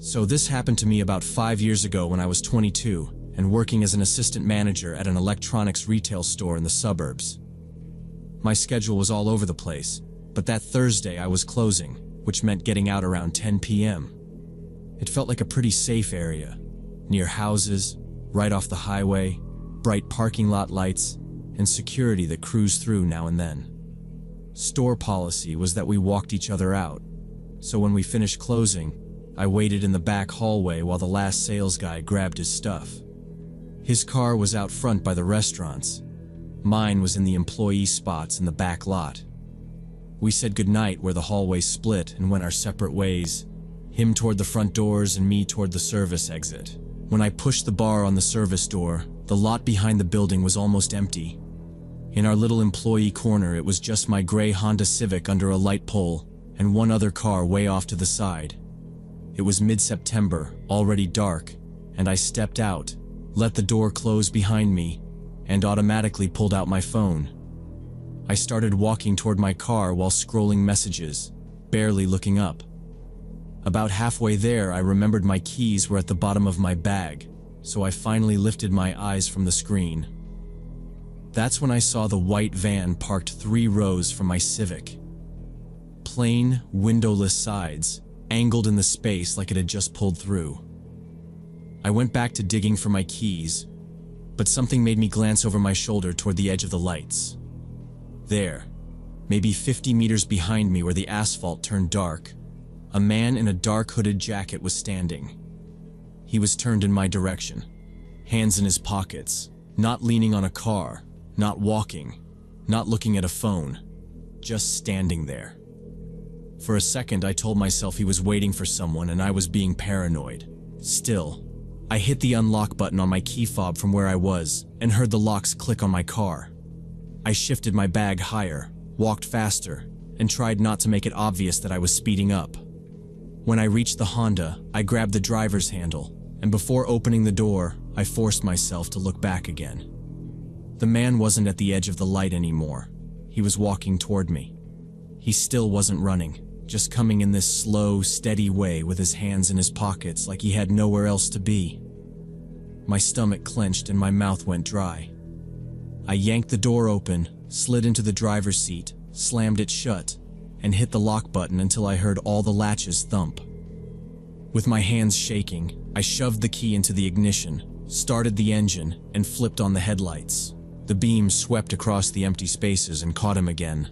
So this happened to me about 5 years ago when I was 22 and working as an assistant manager at an electronics retail store in the suburbs. My schedule was all over the place, but that Thursday I was closing, which meant getting out around 10 p.m. It felt like a pretty safe area, near houses, right off the highway, bright parking lot lights, and security that cruised through now and then. Store policy was that we walked each other out, so when we finished closing, I waited in the back hallway while the last sales guy grabbed his stuff. His car was out front by the restaurants. Mine was in the employee spots in the back lot. We said goodnight where the hallway split and went our separate ways, him toward the front doors and me toward the service exit. When I pushed the bar on the service door, the lot behind the building was almost empty. In our little employee corner, it was just my gray Honda Civic under a light pole and one other car way off to the side. It was mid-September, already dark, and I stepped out, let the door close behind me, and automatically pulled out my phone. I started walking toward my car while scrolling messages, barely looking up. About halfway there, I remembered my keys were at the bottom of my bag, so I finally lifted my eyes from the screen. That's when I saw the white van parked 3 rows from my Civic. Plain, windowless sides, angled in the space like it had just pulled through. I went back to digging for my keys, but something made me glance over my shoulder toward the edge of the lights. There, maybe 50 meters behind me where the asphalt turned dark, a man in a dark hooded jacket was standing. He was turned in my direction, hands in his pockets, not leaning on a car, not walking, not looking at a phone, just standing there. For a second, I told myself he was waiting for someone and I was being paranoid. Still, I hit the unlock button on my key fob from where I was and heard the locks click on my car. I shifted my bag higher, walked faster, and tried not to make it obvious that I was speeding up. When I reached the Honda, I grabbed the driver's handle, and before opening the door, I forced myself to look back again. The man wasn't at the edge of the light anymore. He was walking toward me. He still wasn't running, just coming in this slow, steady way with his hands in his pockets like he had nowhere else to be. My stomach clenched and my mouth went dry. I yanked the door open, slid into the driver's seat, slammed it shut, and hit the lock button until I heard all the latches thump. With my hands shaking, I shoved the key into the ignition, started the engine, and flipped on the headlights. The beam swept across the empty spaces and caught him again,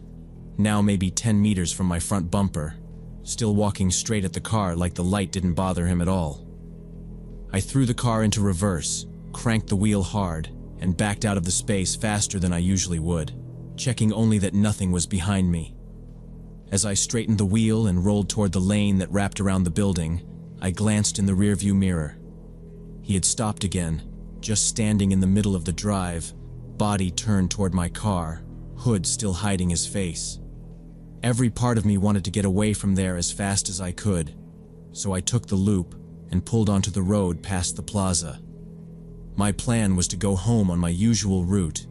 now maybe 10 meters from my front bumper, still walking straight at the car like the light didn't bother him at all. I threw the car into reverse, cranked the wheel hard, and backed out of the space faster than I usually would, checking only that nothing was behind me. As I straightened the wheel and rolled toward the lane that wrapped around the building, I glanced in the rearview mirror. He had stopped again, just standing in the middle of the drive, body turned toward my car, hood still hiding his face. Every part of me wanted to get away from there as fast as I could, so I took the loop and pulled onto the road past the plaza. My plan was to go home on my usual route,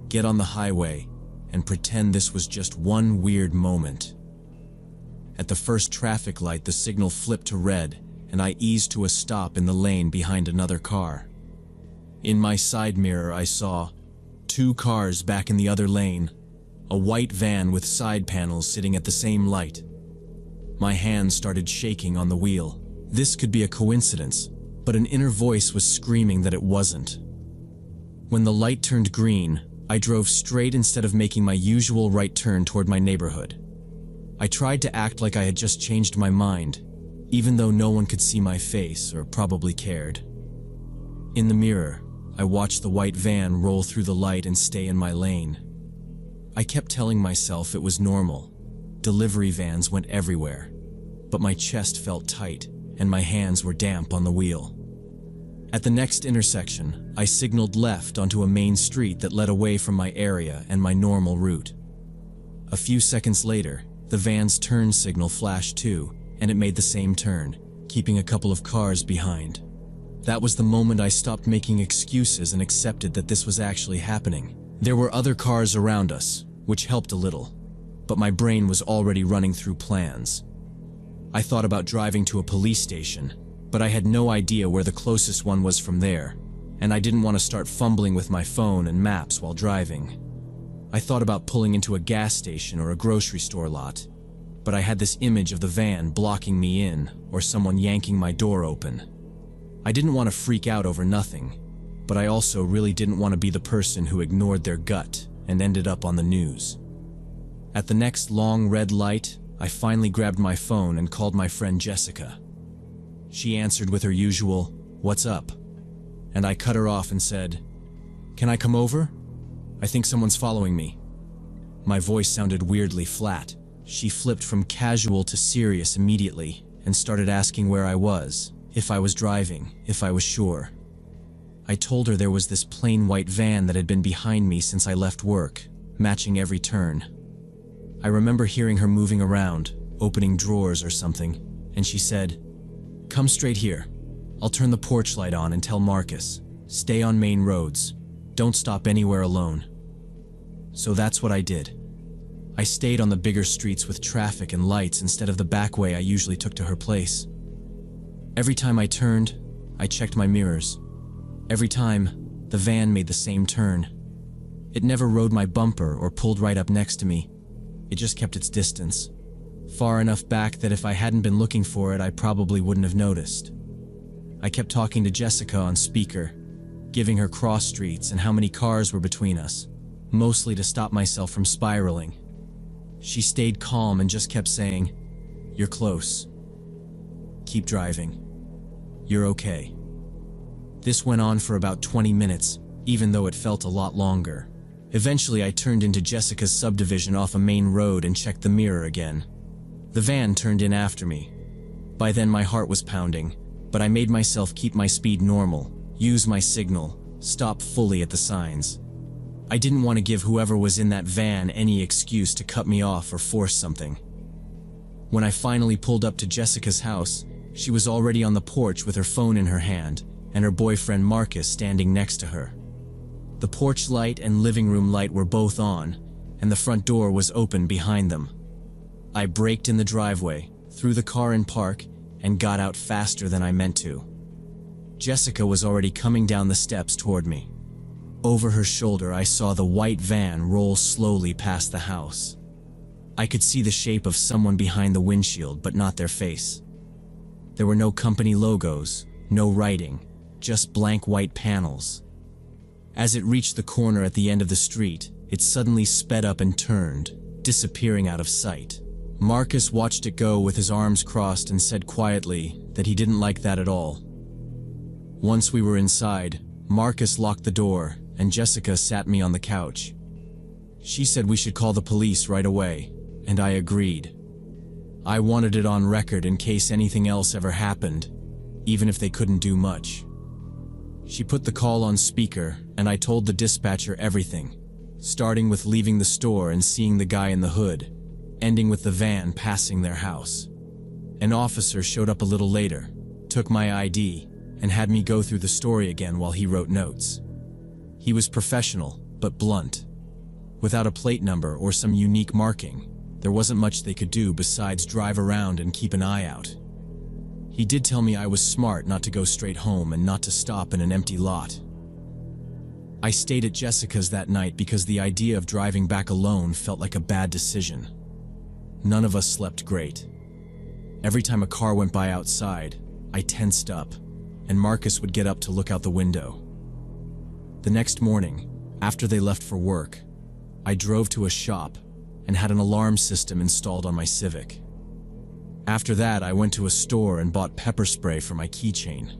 get on the highway, and pretend this was just one weird moment. At the first traffic light, the signal flipped to red, and I eased to a stop in the lane behind another car. In my side mirror, I saw 2 cars back in the other lane, a white van with side panels sitting at the same light. My hands started shaking on the wheel. This could be a coincidence, but an inner voice was screaming that it wasn't. When the light turned green, I drove straight instead of making my usual right turn toward my neighborhood. I tried to act like I had just changed my mind, even though no one could see my face or probably cared. In the mirror, I watched the white van roll through the light and stay in my lane. I kept telling myself it was normal. Delivery vans went everywhere, but my chest felt tight and my hands were damp on the wheel. At the next intersection, I signaled left onto a main street that led away from my area and my normal route. A few seconds later, the van's turn signal flashed too, and it made the same turn, keeping a couple of cars behind. That was the moment I stopped making excuses and accepted that this was actually happening. There were other cars around us, which helped a little, but my brain was already running through plans. I thought about driving to a police station, but I had no idea where the closest one was from there, and I didn't want to start fumbling with my phone and maps while driving. I thought about pulling into a gas station or a grocery store lot, but I had this image of the van blocking me in or someone yanking my door open. I didn't want to freak out over nothing, but I also really didn't want to be the person who ignored their gut and ended up on the news. At the next long red light, I finally grabbed my phone and called my friend Jessica. She answered with her usual, "What's up?" And I cut her off and said, "Can I come over? I think someone's following me." My voice sounded weirdly flat. She flipped from casual to serious immediately and started asking where I was, if I was driving, if I was sure. I told her there was this plain white van that had been behind me since I left work, matching every turn. I remember hearing her moving around, opening drawers or something, and she said, "Come straight here. I'll turn the porch light on and tell Marcus, stay on main roads. Don't stop anywhere alone." So that's what I did. I stayed on the bigger streets with traffic and lights instead of the back way I usually took to her place. Every time I turned, I checked my mirrors. Every time, the van made the same turn. It never rode my bumper or pulled right up next to me. It just kept its distance, far enough back that if I hadn't been looking for it, I probably wouldn't have noticed. I kept talking to Jessica on speaker, giving her cross streets and how many cars were between us, mostly to stop myself from spiraling. She stayed calm and just kept saying, "You're close. Keep driving. You're okay." This went on for about 20 minutes, even though it felt a lot longer. Eventually, I turned into Jessica's subdivision off a main road and checked the mirror again. The van turned in after me. By then, my heart was pounding, but I made myself keep my speed normal, use my signal, stop fully at the signs. I didn't want to give whoever was in that van any excuse to cut me off or force something. When I finally pulled up to Jessica's house, she was already on the porch with her phone in her hand and her boyfriend Marcus standing next to her. The porch light and living room light were both on, and the front door was open behind them. I braked in the driveway, threw the car in park, and got out faster than I meant to. Jessica was already coming down the steps toward me. Over her shoulder, I saw the white van roll slowly past the house. I could see the shape of someone behind the windshield, but not their face. There were no company logos, no writing, just blank white panels. As it reached the corner at the end of the street, it suddenly sped up and turned, disappearing out of sight. Marcus watched it go with his arms crossed and said quietly that he didn't like that at all. Once we were inside, Marcus locked the door and Jessica sat me on the couch. She said we should call the police right away, and I agreed. I wanted it on record in case anything else ever happened, even if they couldn't do much. She put the call on speaker, and I told the dispatcher everything, starting with leaving the store and seeing the guy in the hood, ending with the van passing their house. An officer showed up a little later, took my ID, and had me go through the story again while he wrote notes. He was professional, but blunt. Without a plate number or some unique marking, there wasn't much they could do besides drive around and keep an eye out. He did tell me I was smart not to go straight home and not to stop in an empty lot. I stayed at Jessica's that night because the idea of driving back alone felt like a bad decision. None of us slept great. Every time a car went by outside, I tensed up, and Marcus would get up to look out the window. The next morning, after they left for work, I drove to a shop and had an alarm system installed on my Civic. After that, I went to a store and bought pepper spray for my keychain.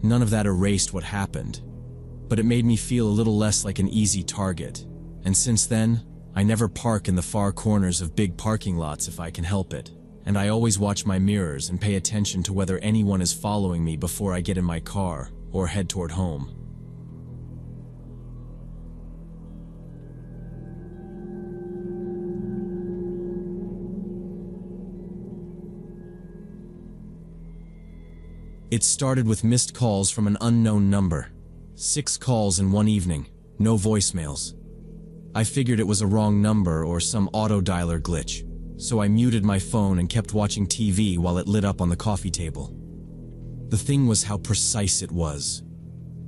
None of that erased what happened, but it made me feel a little less like an easy target, and since then, I never park in the far corners of big parking lots if I can help it, and I always watch my mirrors and pay attention to whether anyone is following me before I get in my car or head toward home. It started with missed calls from an unknown number. 6 calls in one evening, no voicemails. I figured it was a wrong number or some auto-dialer glitch, so I muted my phone and kept watching TV while it lit up on the coffee table. The thing was how precise it was.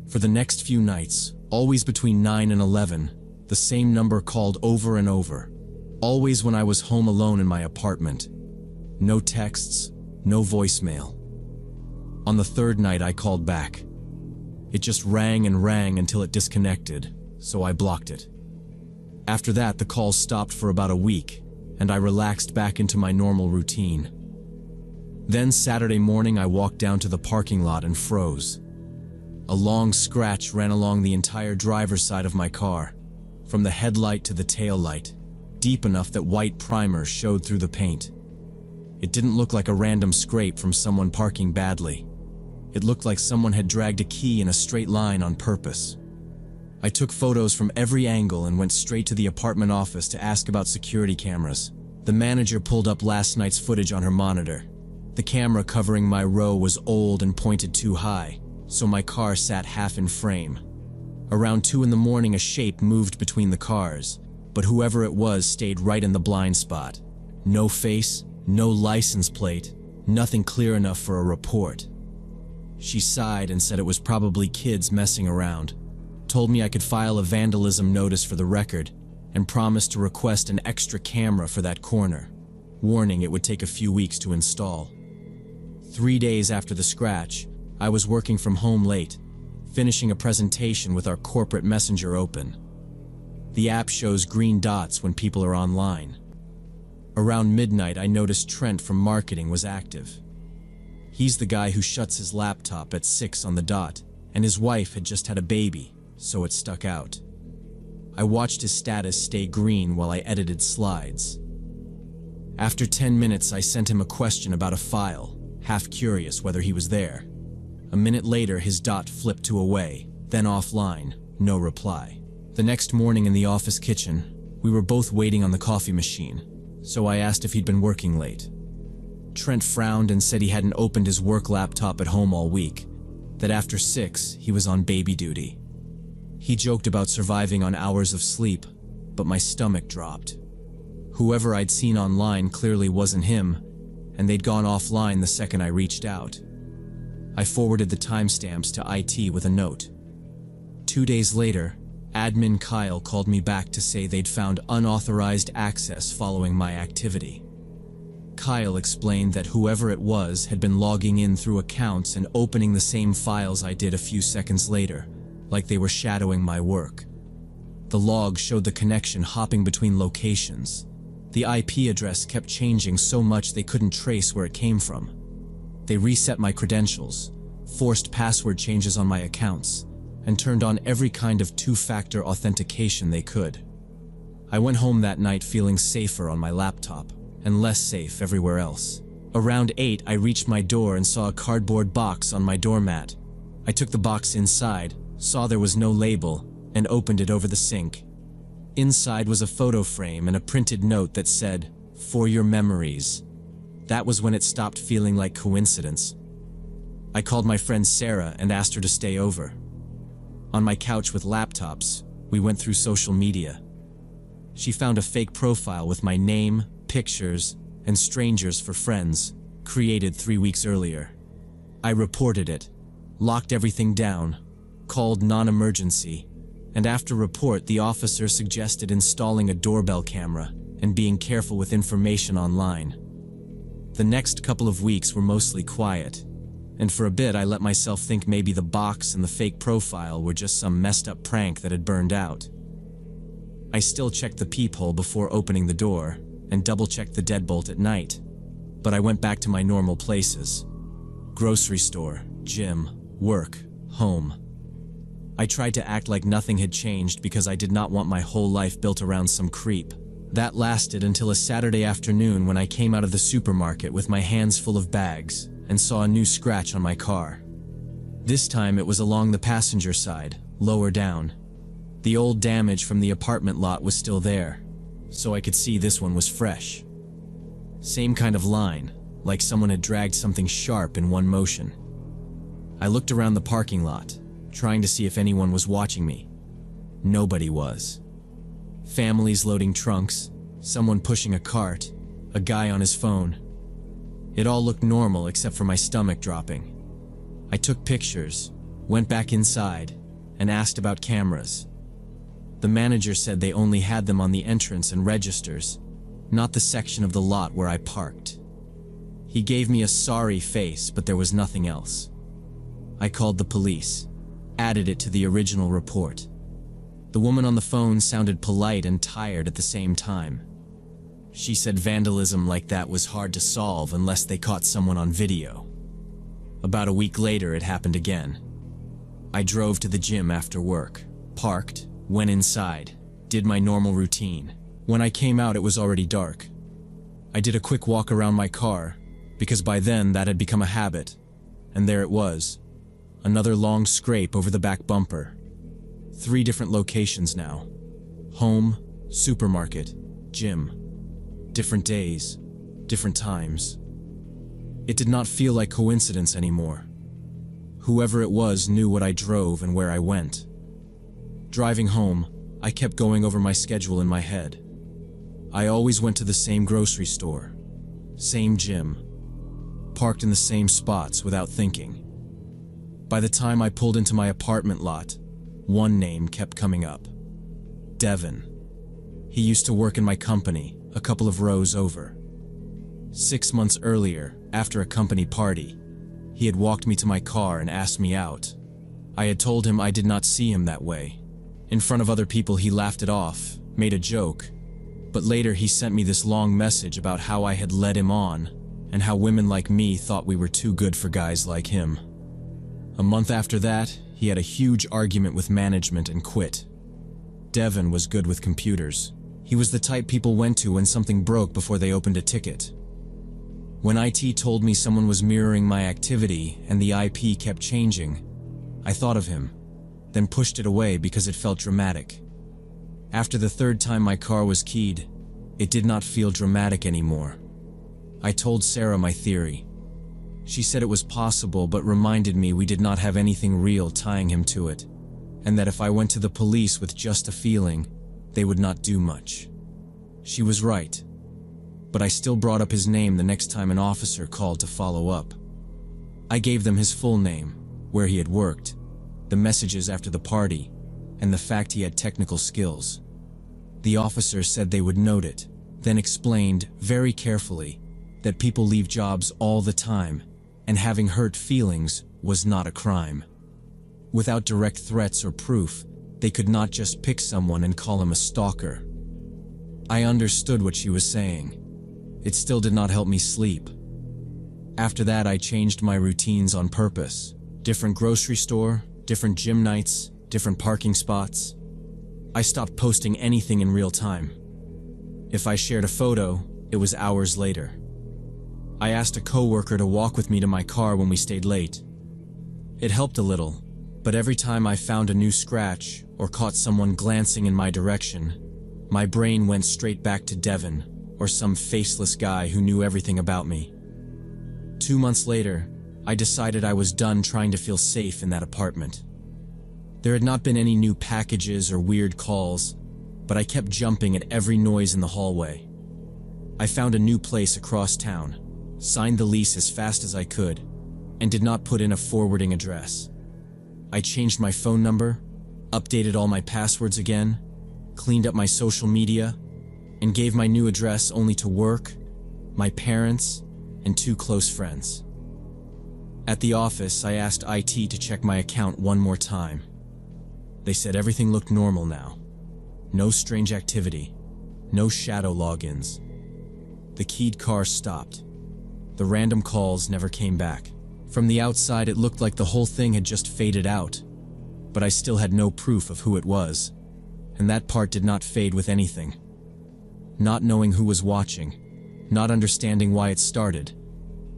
For the next few nights, always between 9 and 11, the same number called over and over. Always when I was home alone in my apartment. No texts, no voicemail. On the third night I called back. It just rang and rang until it disconnected, so I blocked it. After that, the calls stopped for about a week, and I relaxed back into my normal routine. Then Saturday morning I walked down to the parking lot and froze. A long scratch ran along the entire driver's side of my car, from the headlight to the tail light, deep enough that white primer showed through the paint. It didn't look like a random scrape from someone parking badly. It looked like someone had dragged a key in a straight line on purpose. I took photos from every angle and went straight to the apartment office to ask about security cameras. The manager pulled up last night's footage on her monitor. The camera covering my row was old and pointed too high, so my car sat half in frame. Around 2 in the morning, a shape moved between the cars, but whoever it was stayed right in the blind spot. No face, no license plate, nothing clear enough for a report. She sighed and said it was probably kids messing around, told me I could file a vandalism notice for the record, and promised to request an extra camera for that corner, warning it would take a few weeks to install. 3 days after the scratch, I was working from home late, finishing a presentation with our corporate messenger open. The app shows green dots when people are online. Around midnight, I noticed Trent from marketing was active. He's the guy who shuts his laptop at 6 on the dot, and his wife had just had a baby, so it stuck out. I watched his status stay green while I edited slides. After 10 minutes, I sent him a question about a file, half curious whether he was there. A minute later, his dot flipped to away, then offline, no reply. The next morning in the office kitchen, we were both waiting on the coffee machine, so I asked if he'd been working late. Trent frowned and said he hadn't opened his work laptop at home all week, that after 6, he was on baby duty. He joked about surviving on hours of sleep, but my stomach dropped. Whoever I'd seen online clearly wasn't him, and they'd gone offline the second I reached out. I forwarded the timestamps to IT with a note. 2 days later, admin Kyle called me back to say they'd found unauthorized access following my activity. Kyle explained that whoever it was had been logging in through accounts and opening the same files I did a few seconds later, like they were shadowing my work. The log showed the connection hopping between locations. The IP address kept changing so much they couldn't trace where it came from. They reset my credentials, forced password changes on my accounts, and turned on every kind of two-factor authentication they could. I went home that night feeling safer on my laptop, and less safe everywhere else. Around 8, I reached my door and saw a cardboard box on my doormat. I took the box inside, saw there was no label, and opened it over the sink. Inside was a photo frame and a printed note that said, "For your memories." That was when it stopped feeling like coincidence. I called my friend Sarah and asked her to stay over. On my couch with laptops, we went through social media. She found a fake profile with my name, pictures, and strangers for friends, created 3 weeks earlier. I reported it, locked everything down, called non-emergency, and after report, the officer suggested installing a doorbell camera and being careful with information online. The next couple of weeks were mostly quiet, and for a bit I let myself think maybe the box and the fake profile were just some messed up prank that had burned out. I still checked the peephole before opening the door, and double-checked the deadbolt at night, but I went back to my normal places. Grocery store, gym, work, home. I tried to act like nothing had changed because I did not want my whole life built around some creep. That lasted until a Saturday afternoon when I came out of the supermarket with my hands full of bags and saw a new scratch on my car. This time it was along the passenger side, lower down. The old damage from the apartment lot was still there, so I could see this one was fresh. Same kind of line, like someone had dragged something sharp in one motion. I looked around the parking lot, trying to see if anyone was watching me. Nobody was. Families loading trunks, someone pushing a cart, a guy on his phone. It all looked normal except for my stomach dropping. I took pictures, went back inside, and asked about cameras. The manager said they only had them on the entrance and registers, not the section of the lot where I parked. He gave me a sorry face, but there was nothing else. I called the police, added it to the original report. The woman on the phone sounded polite and tired at the same time. She said vandalism like that was hard to solve unless they caught someone on video. About a week later, it happened again. I drove to the gym after work, parked, went inside, did my normal routine. When I came out, it was already dark. I did a quick walk around my car, because by then that had become a habit, and there it was. Another long scrape over the back bumper. 3 different locations now. Home, supermarket, gym. Different days, different times. It did not feel like coincidence anymore. Whoever it was knew what I drove and where I went. Driving home, I kept going over my schedule in my head. I always went to the same grocery store, same gym, parked in the same spots without thinking. By the time I pulled into my apartment lot, one name kept coming up. Devin. He used to work in my company, a couple of rows over. 6 months earlier, after a company party, he had walked me to my car and asked me out. I had told him I did not see him that way. In front of other people, he laughed it off, made a joke, but later he sent me this long message about how I had led him on and how women like me thought we were too good for guys like him. A month after that, he had a huge argument with management and quit. Devin was good with computers. He was the type people went to when something broke before they opened a ticket. When IT told me someone was mirroring my activity and the IP kept changing, I thought of him, then pushed it away because it felt dramatic. After the 3rd time my car was keyed, it did not feel dramatic anymore. I told Sarah my theory. She said it was possible, but reminded me we did not have anything real tying him to it, and that if I went to the police with just a feeling, they would not do much. She was right, but I still brought up his name the next time an officer called to follow up. I gave them his full name, where he had worked, the messages after the party, and the fact he had technical skills. The officer said they would note it, then explained, very carefully, that people leave jobs all the time, and having hurt feelings was not a crime. Without direct threats or proof, they could not just pick someone and call him a stalker. I understood what she was saying. It still did not help me sleep. After that, I changed my routines on purpose. Different grocery store, different gym nights, different parking spots. I stopped posting anything in real time. If I shared a photo, it was hours later. I asked a coworker to walk with me to my car when we stayed late. It helped a little, but every time I found a new scratch or caught someone glancing in my direction, my brain went straight back to Devin or some faceless guy who knew everything about me. 2 months later, I decided I was done trying to feel safe in that apartment. There had not been any new packages or weird calls, but I kept jumping at every noise in the hallway. I found a new place across town, signed the lease as fast as I could, and did not put in a forwarding address. I changed my phone number, updated all my passwords again, cleaned up my social media, and gave my new address only to work, my parents, and 2 close friends. At the office, I asked IT to check my account one more time. They said everything looked normal now. No strange activity, no shadow logins. The keyed car stopped. The random calls never came back. From the outside, it looked like the whole thing had just faded out, but I still had no proof of who it was, and that part did not fade with anything. Not knowing who was watching, not understanding why it started,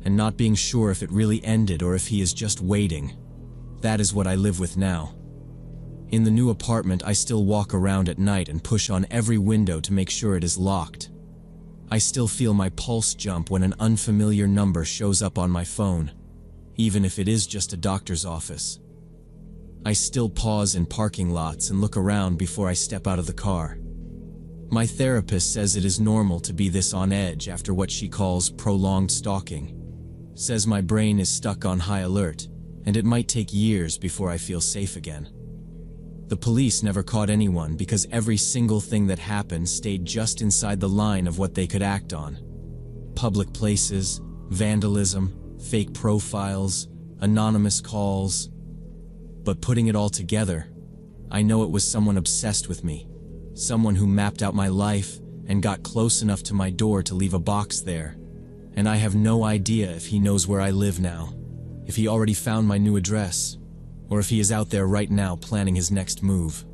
and not being sure if it really ended or if he is just waiting. That is what I live with now. In the new apartment, I still walk around at night and push on every window to make sure it is locked. I still feel my pulse jump when an unfamiliar number shows up on my phone, even if it is just a doctor's office. I still pause in parking lots and look around before I step out of the car. My therapist says it is normal to be this on edge after what she calls prolonged stalking. Says my brain is stuck on high alert, and it might take years before I feel safe again. The police never caught anyone because every single thing that happened stayed just inside the line of what they could act on. Public places, vandalism, fake profiles, anonymous calls. But putting it all together, I know it was someone obsessed with me, someone who mapped out my life and got close enough to my door to leave a box there. And I have no idea if he knows where I live now, if he already found my new address, or if he is out there right now planning his next move.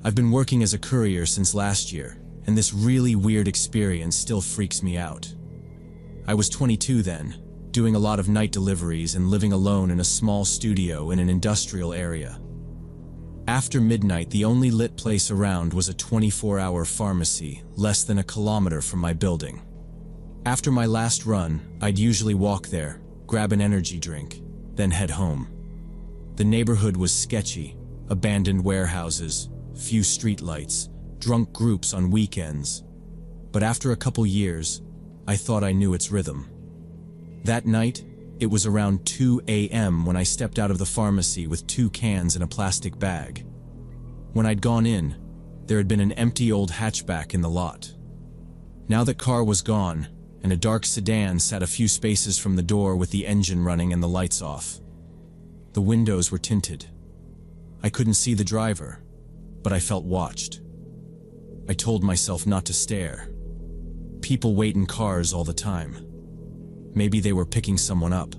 I've been working as a courier since last year, and this really weird experience still freaks me out. I was 22 then, doing a lot of night deliveries and living alone in a small studio in an industrial area. After midnight, the only lit place around was a 24-hour pharmacy less than a kilometer from my building. After my last run, I'd usually walk there, grab an energy drink, then head home. The neighborhood was sketchy, abandoned warehouses, few streetlights, drunk groups on weekends. But after a couple years, I thought I knew its rhythm. That night, it was around 2 a.m. when I stepped out of the pharmacy with 2 cans in a plastic bag. When I'd gone in, there had been an empty old hatchback in the lot. Now that car was gone, and a dark sedan sat a few spaces from the door with the engine running and the lights off. The windows were tinted. I couldn't see the driver, but I felt watched. I told myself not to stare. People wait in cars all the time. Maybe they were picking someone up.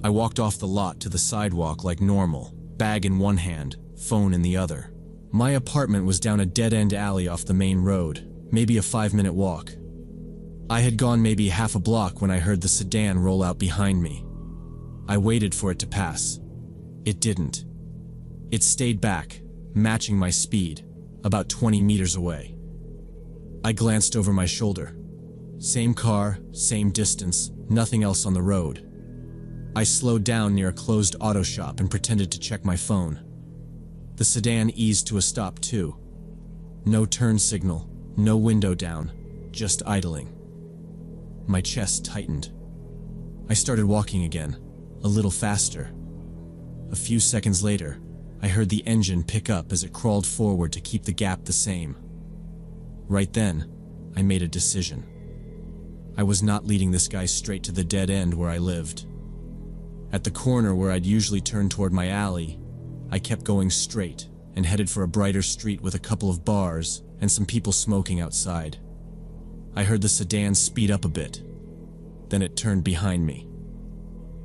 I walked off the lot to the sidewalk like normal, bag in one hand, phone in the other. My apartment was down a dead-end alley off the main road, maybe a 5-minute walk. I had gone maybe half a block when I heard the sedan roll out behind me. I waited for it to pass. It didn't. It stayed back, matching my speed, about 20 meters away. I glanced over my shoulder. Same car, same distance, nothing else on the road. I slowed down near a closed auto shop and pretended to check my phone. The sedan eased to a stop too. No turn signal, no window down, just idling. My chest tightened. I started walking again, a little faster. A few seconds later, I heard the engine pick up as it crawled forward to keep the gap the same. Right then, I made a decision. I was not leading this guy straight to the dead end where I lived. At the corner where I'd usually turn toward my alley, I kept going straight and headed for a brighter street with a couple of bars and some people smoking outside. I heard the sedan speed up a bit. Then it turned behind me.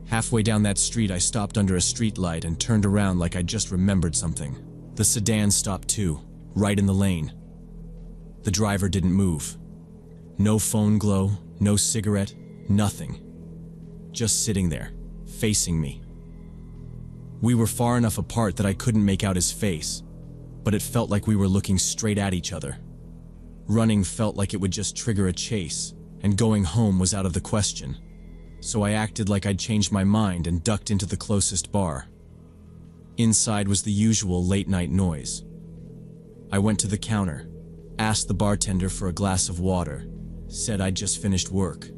Halfway down that street, I stopped under a street light and turned around like I just remembered something. The sedan stopped too, right in the lane. The driver didn't move. No phone glow, no cigarette, nothing. Just sitting there, facing me. We were far enough apart that I couldn't make out his face, but it felt like we were looking straight at each other. Running felt like it would just trigger a chase, and going home was out of the question. So I acted like I'd changed my mind and ducked into the closest bar. Inside was the usual late-night noise. I went to the counter, asked the bartender for a glass of water, said I'd just finished work.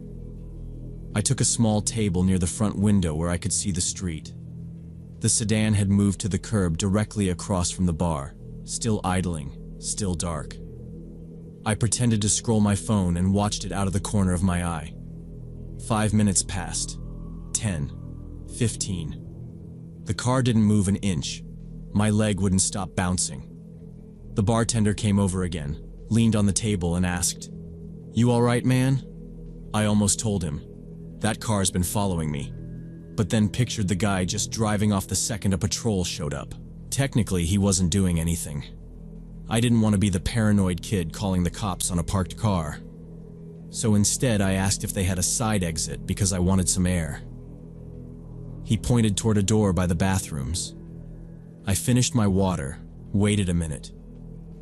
I took a small table near the front window where I could see the street. The sedan had moved to the curb directly across from the bar, still idling, still dark. I pretended to scroll my phone and watched it out of the corner of my eye. 5 minutes passed. 10. 15. The car didn't move an inch. My leg wouldn't stop bouncing. The bartender came over again, leaned on the table and asked, "You all right, man?" I almost told him, "That car's been following me," but then pictured the guy just driving off the second a patrol showed up. Technically, he wasn't doing anything. I didn't want to be the paranoid kid calling the cops on a parked car. So instead, I asked if they had a side exit because I wanted some air. He pointed toward a door by the bathrooms. I finished my water, waited a minute,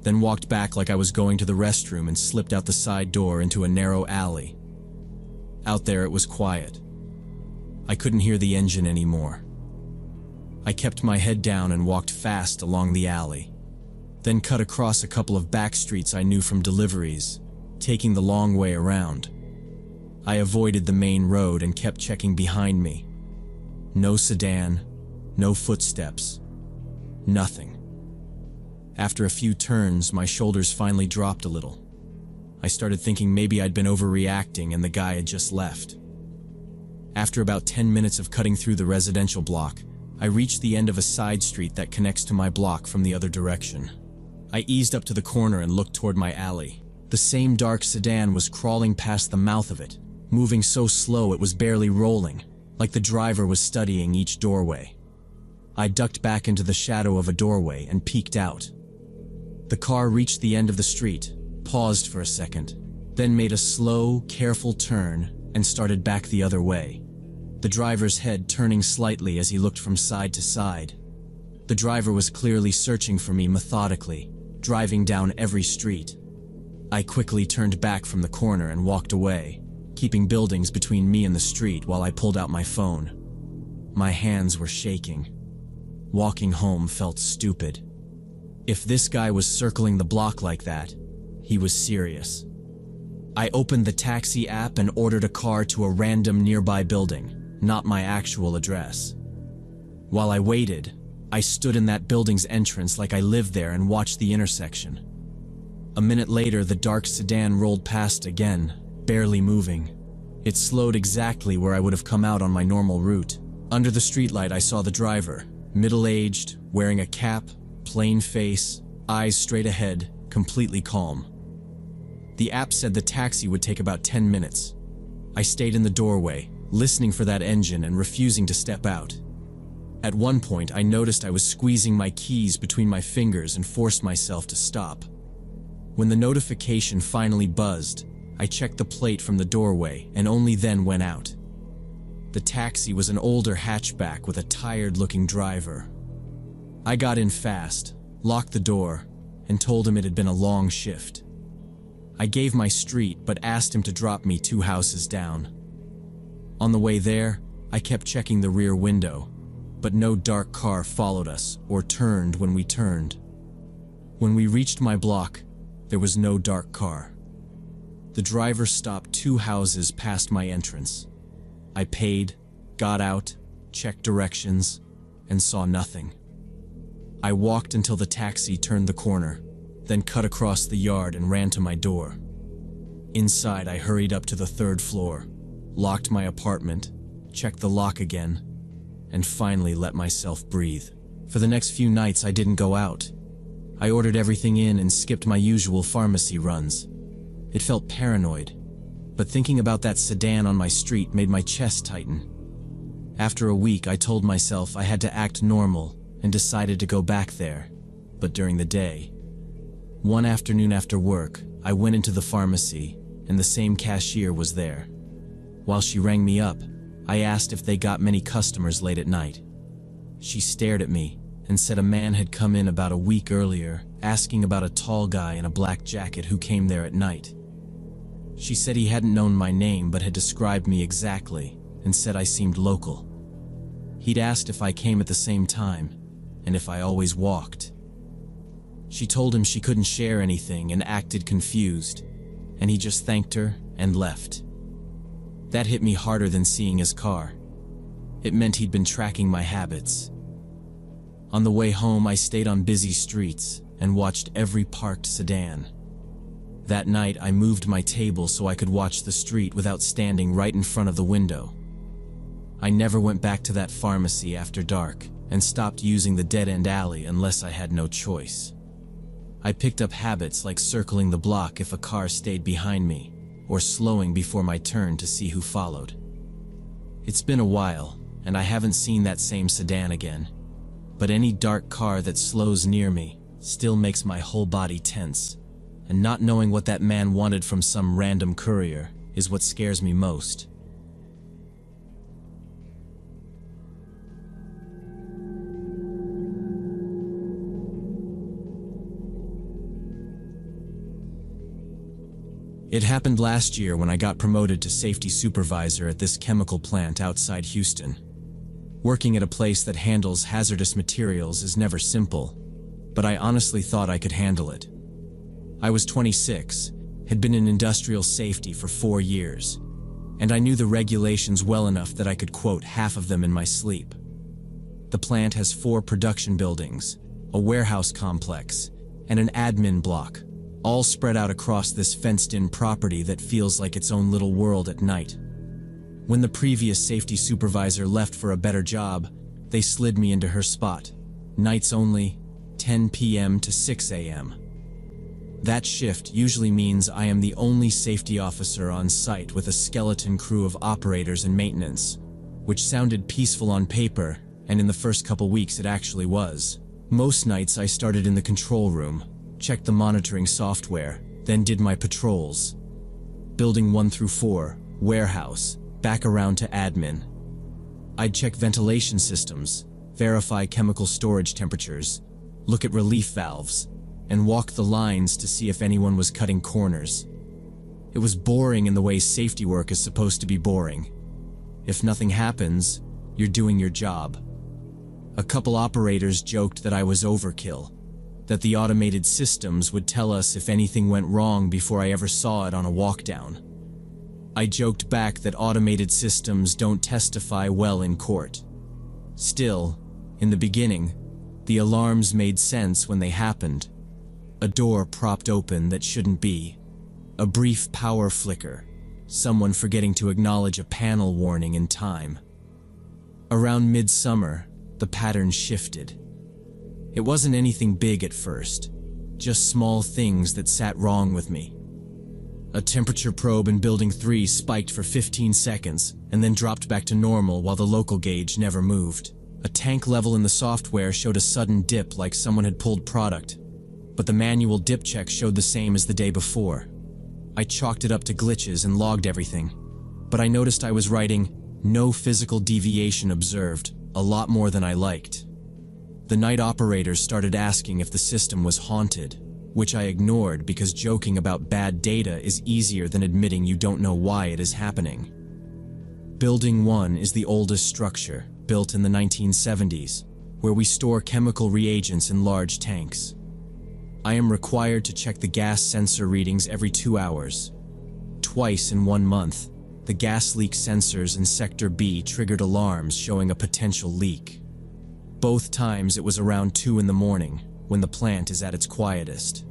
then walked back like I was going to the restroom and slipped out the side door into a narrow alley. Out there it was quiet. I couldn't hear the engine anymore. I kept my head down and walked fast along the alley, then cut across a couple of back streets I knew from deliveries, taking the long way around. I avoided the main road and kept checking behind me. No sedan, no footsteps, nothing. After a few turns, my shoulders finally dropped a little. I started thinking maybe I'd been overreacting and the guy had just left. After about 10 minutes of cutting through the residential block, I reached the end of a side street that connects to my block from the other direction. I eased up to the corner and looked toward my alley. The same dark sedan was crawling past the mouth of it, moving so slow it was barely rolling, like the driver was studying each doorway. I ducked back into the shadow of a doorway and peeked out. The car reached the end of the street, paused for a second, then made a slow, careful turn and started back the other way, the driver's head turning slightly as he looked from side to side. The driver was clearly searching for me methodically, driving down every street. I quickly turned back from the corner and walked away, keeping buildings between me and the street while I pulled out my phone. My hands were shaking. Walking home felt stupid. If this guy was circling the block like that, he was serious. I opened the taxi app and ordered a car to a random nearby building, not my actual address. While I waited, I stood in that building's entrance like I lived there and watched the intersection. A minute later, the dark sedan rolled past again, barely moving. It slowed exactly where I would have come out on my normal route. Under the streetlight, I saw the driver, middle-aged, wearing a cap, plain face, eyes straight ahead, completely calm. The app said the taxi would take about 10 minutes. I stayed in the doorway, listening for that engine and refusing to step out. At one point, I noticed I was squeezing my keys between my fingers and forced myself to stop. When the notification finally buzzed, I checked the plate from the doorway and only then went out. The taxi was an older hatchback with a tired-looking driver. I got in fast, locked the door, and told him it had been a long shift. I gave my street but asked him to drop me 2 houses down. On the way there, I kept checking the rear window, but no dark car followed us or turned when we turned. When we reached my block, there was no dark car. The driver stopped 2 houses past my entrance. I paid, got out, checked directions, and saw nothing. I walked until the taxi turned the corner, then cut across the yard and ran to my door. Inside, I hurried up to the 3rd floor, locked my apartment, checked the lock again, and finally let myself breathe. For the next few nights, I didn't go out. I ordered everything in and skipped my usual pharmacy runs. It felt paranoid, but thinking about that sedan on my street made my chest tighten. After a week, I told myself I had to act normal and decided to go back there, but during the day. One afternoon after work, I went into the pharmacy and the same cashier was there. While she rang me up, I asked if they got many customers late at night. She stared at me and said a man had come in about a week earlier, asking about a tall guy in a black jacket who came there at night. She said he hadn't known my name but had described me exactly and said I seemed local. He'd asked if I came at the same time and if I always walked. She told him she couldn't share anything and acted confused, and he just thanked her and left. That hit me harder than seeing his car. It meant he'd been tracking my habits. On the way home, I stayed on busy streets and watched every parked sedan. That night, I moved my table so I could watch the street without standing right in front of the window. I never went back to that pharmacy after dark and stopped using the dead-end alley unless I had no choice. I picked up habits like circling the block if a car stayed behind me, or slowing before my turn to see who followed. It's been a while, and I haven't seen that same sedan again, but any dark car that slows near me still makes my whole body tense, and not knowing what that man wanted from some random courier is what scares me most. It happened last year when I got promoted to safety supervisor at this chemical plant outside Houston. Working at a place that handles hazardous materials is never simple, but I honestly thought I could handle it. I was 26, had been in industrial safety for 4 years, and I knew the regulations well enough that I could quote half of them in my sleep. The plant has 4 production buildings, a warehouse complex, and an admin block, all spread out across this fenced-in property that feels like its own little world at night. When the previous safety supervisor left for a better job, they slid me into her spot. Nights only, 10 p.m. to 6 a.m. That shift usually means I am the only safety officer on site with a skeleton crew of operators and maintenance, which sounded peaceful on paper, and in the first couple weeks it actually was. Most nights I started in the control room, checked the monitoring software, then did my patrols. Building 1 through 4, warehouse, back around to admin. I'd check ventilation systems, verify chemical storage temperatures, look at relief valves, and walk the lines to see if anyone was cutting corners. It was boring in the way safety work is supposed to be boring. If nothing happens, you're doing your job. A couple operators joked that I was overkill, that the automated systems would tell us if anything went wrong before I ever saw it on a walkdown. I joked back that automated systems don't testify well in court. Still, in the beginning, the alarms made sense when they happened. A door propped open that shouldn't be. A brief power flicker. Someone forgetting to acknowledge a panel warning in time. Around midsummer, the pattern shifted. It wasn't anything big at first, just small things that sat wrong with me. A temperature probe in Building 3 spiked for 15 seconds and then dropped back to normal while the local gauge never moved. A tank level in the software showed a sudden dip like someone had pulled product, but the manual dip check showed the same as the day before. I chalked it up to glitches and logged everything, but I noticed I was writing, "No physical deviation observed," a lot more than I liked. The night operators started asking if the system was haunted, which I ignored because joking about bad data is easier than admitting you don't know why it is happening. Building 1 is the oldest structure, built in the 1970s, where we store chemical reagents in large tanks. I am required to check the gas sensor readings every 2 hours. Twice in 1 month, the gas leak sensors in Sector B triggered alarms showing a potential leak. Both times it was around 2 in the morning, when the plant is at its quietest.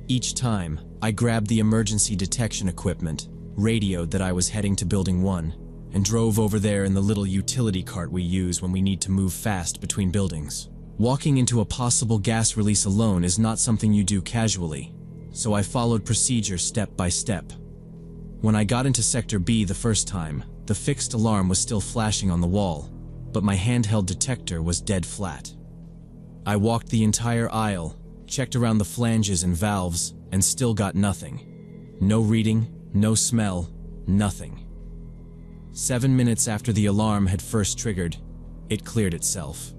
Each time, I grabbed the emergency detection equipment, radioed that I was heading to Building 1, and drove over there in the little utility cart we use when we need to move fast between buildings. Walking into a possible gas release alone is not something you do casually, so I followed procedure step by step. When I got into Sector B the first time, the fixed alarm was still flashing on the wall, but my handheld detector was dead flat. I walked the entire aisle, checked around the flanges and valves, and still got nothing. No reading, no smell, nothing. 7 minutes after the alarm had first triggered, it cleared itself.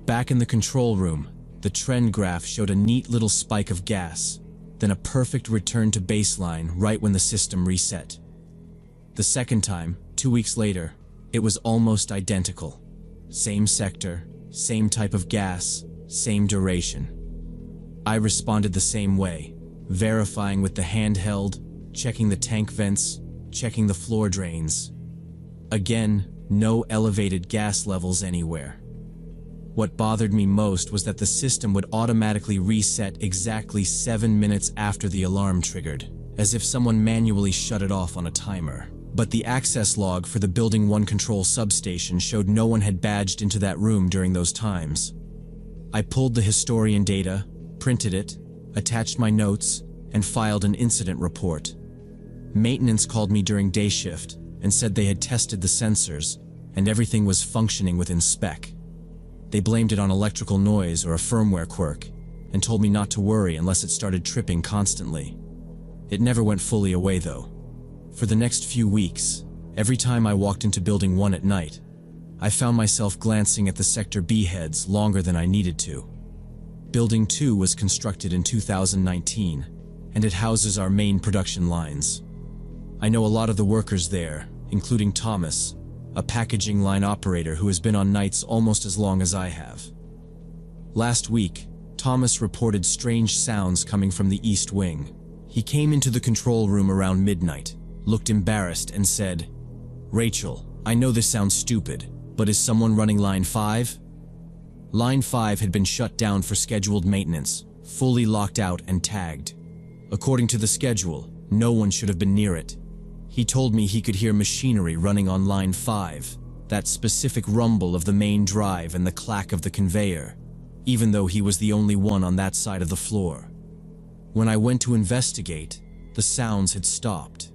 Back in the control room, the trend graph showed a neat little spike of gas, then a perfect return to baseline right when the system reset. The second time, 2 weeks later, it was almost identical. Same sector, same type of gas, same duration. I responded the same way, verifying with the handheld, checking the tank vents, checking the floor drains. Again, no elevated gas levels anywhere. What bothered me most was that the system would automatically reset exactly 7 minutes after the alarm triggered, as if someone manually shut it off on a timer. But the access log for the Building 1 control substation showed no one had badged into that room during those times. I pulled the historian data, printed it, attached my notes, and filed an incident report. Maintenance called me during day shift and said they had tested the sensors, and everything was functioning within spec. They blamed it on electrical noise or a firmware quirk, and told me not to worry unless it started tripping constantly. It never went fully away though. For the next few weeks, every time I walked into Building 1 at night, I found myself glancing at the Sector B heads longer than I needed to. Building 2 was constructed in 2019, and it houses our main production lines. I know a lot of the workers there, including Thomas, a packaging line operator who has been on nights almost as long as I have. Last week, Thomas reported strange sounds coming from the East Wing. He came into the control room around midnight, looked embarrassed, and said, "Rachel, I know this sounds stupid, but is someone running Line 5? Line 5 had been shut down for scheduled maintenance, fully locked out and tagged. According to the schedule, no one should have been near it. He told me he could hear machinery running on Line 5, that specific rumble of the main drive and the clack of the conveyor, even though he was the only one on that side of the floor. When I went to investigate, the sounds had stopped.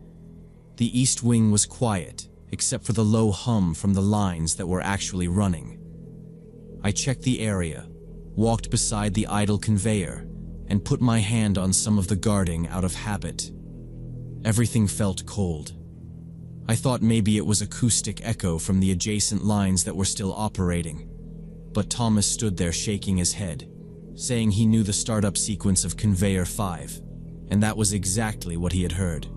The East Wing was quiet, except for the low hum from the lines that were actually running. I checked the area, walked beside the idle conveyor, and put my hand on some of the guarding out of habit. Everything felt cold. I thought maybe it was acoustic echo from the adjacent lines that were still operating. But Thomas stood there shaking his head, saying he knew the startup sequence of Conveyor 5, and that was exactly what he had heard.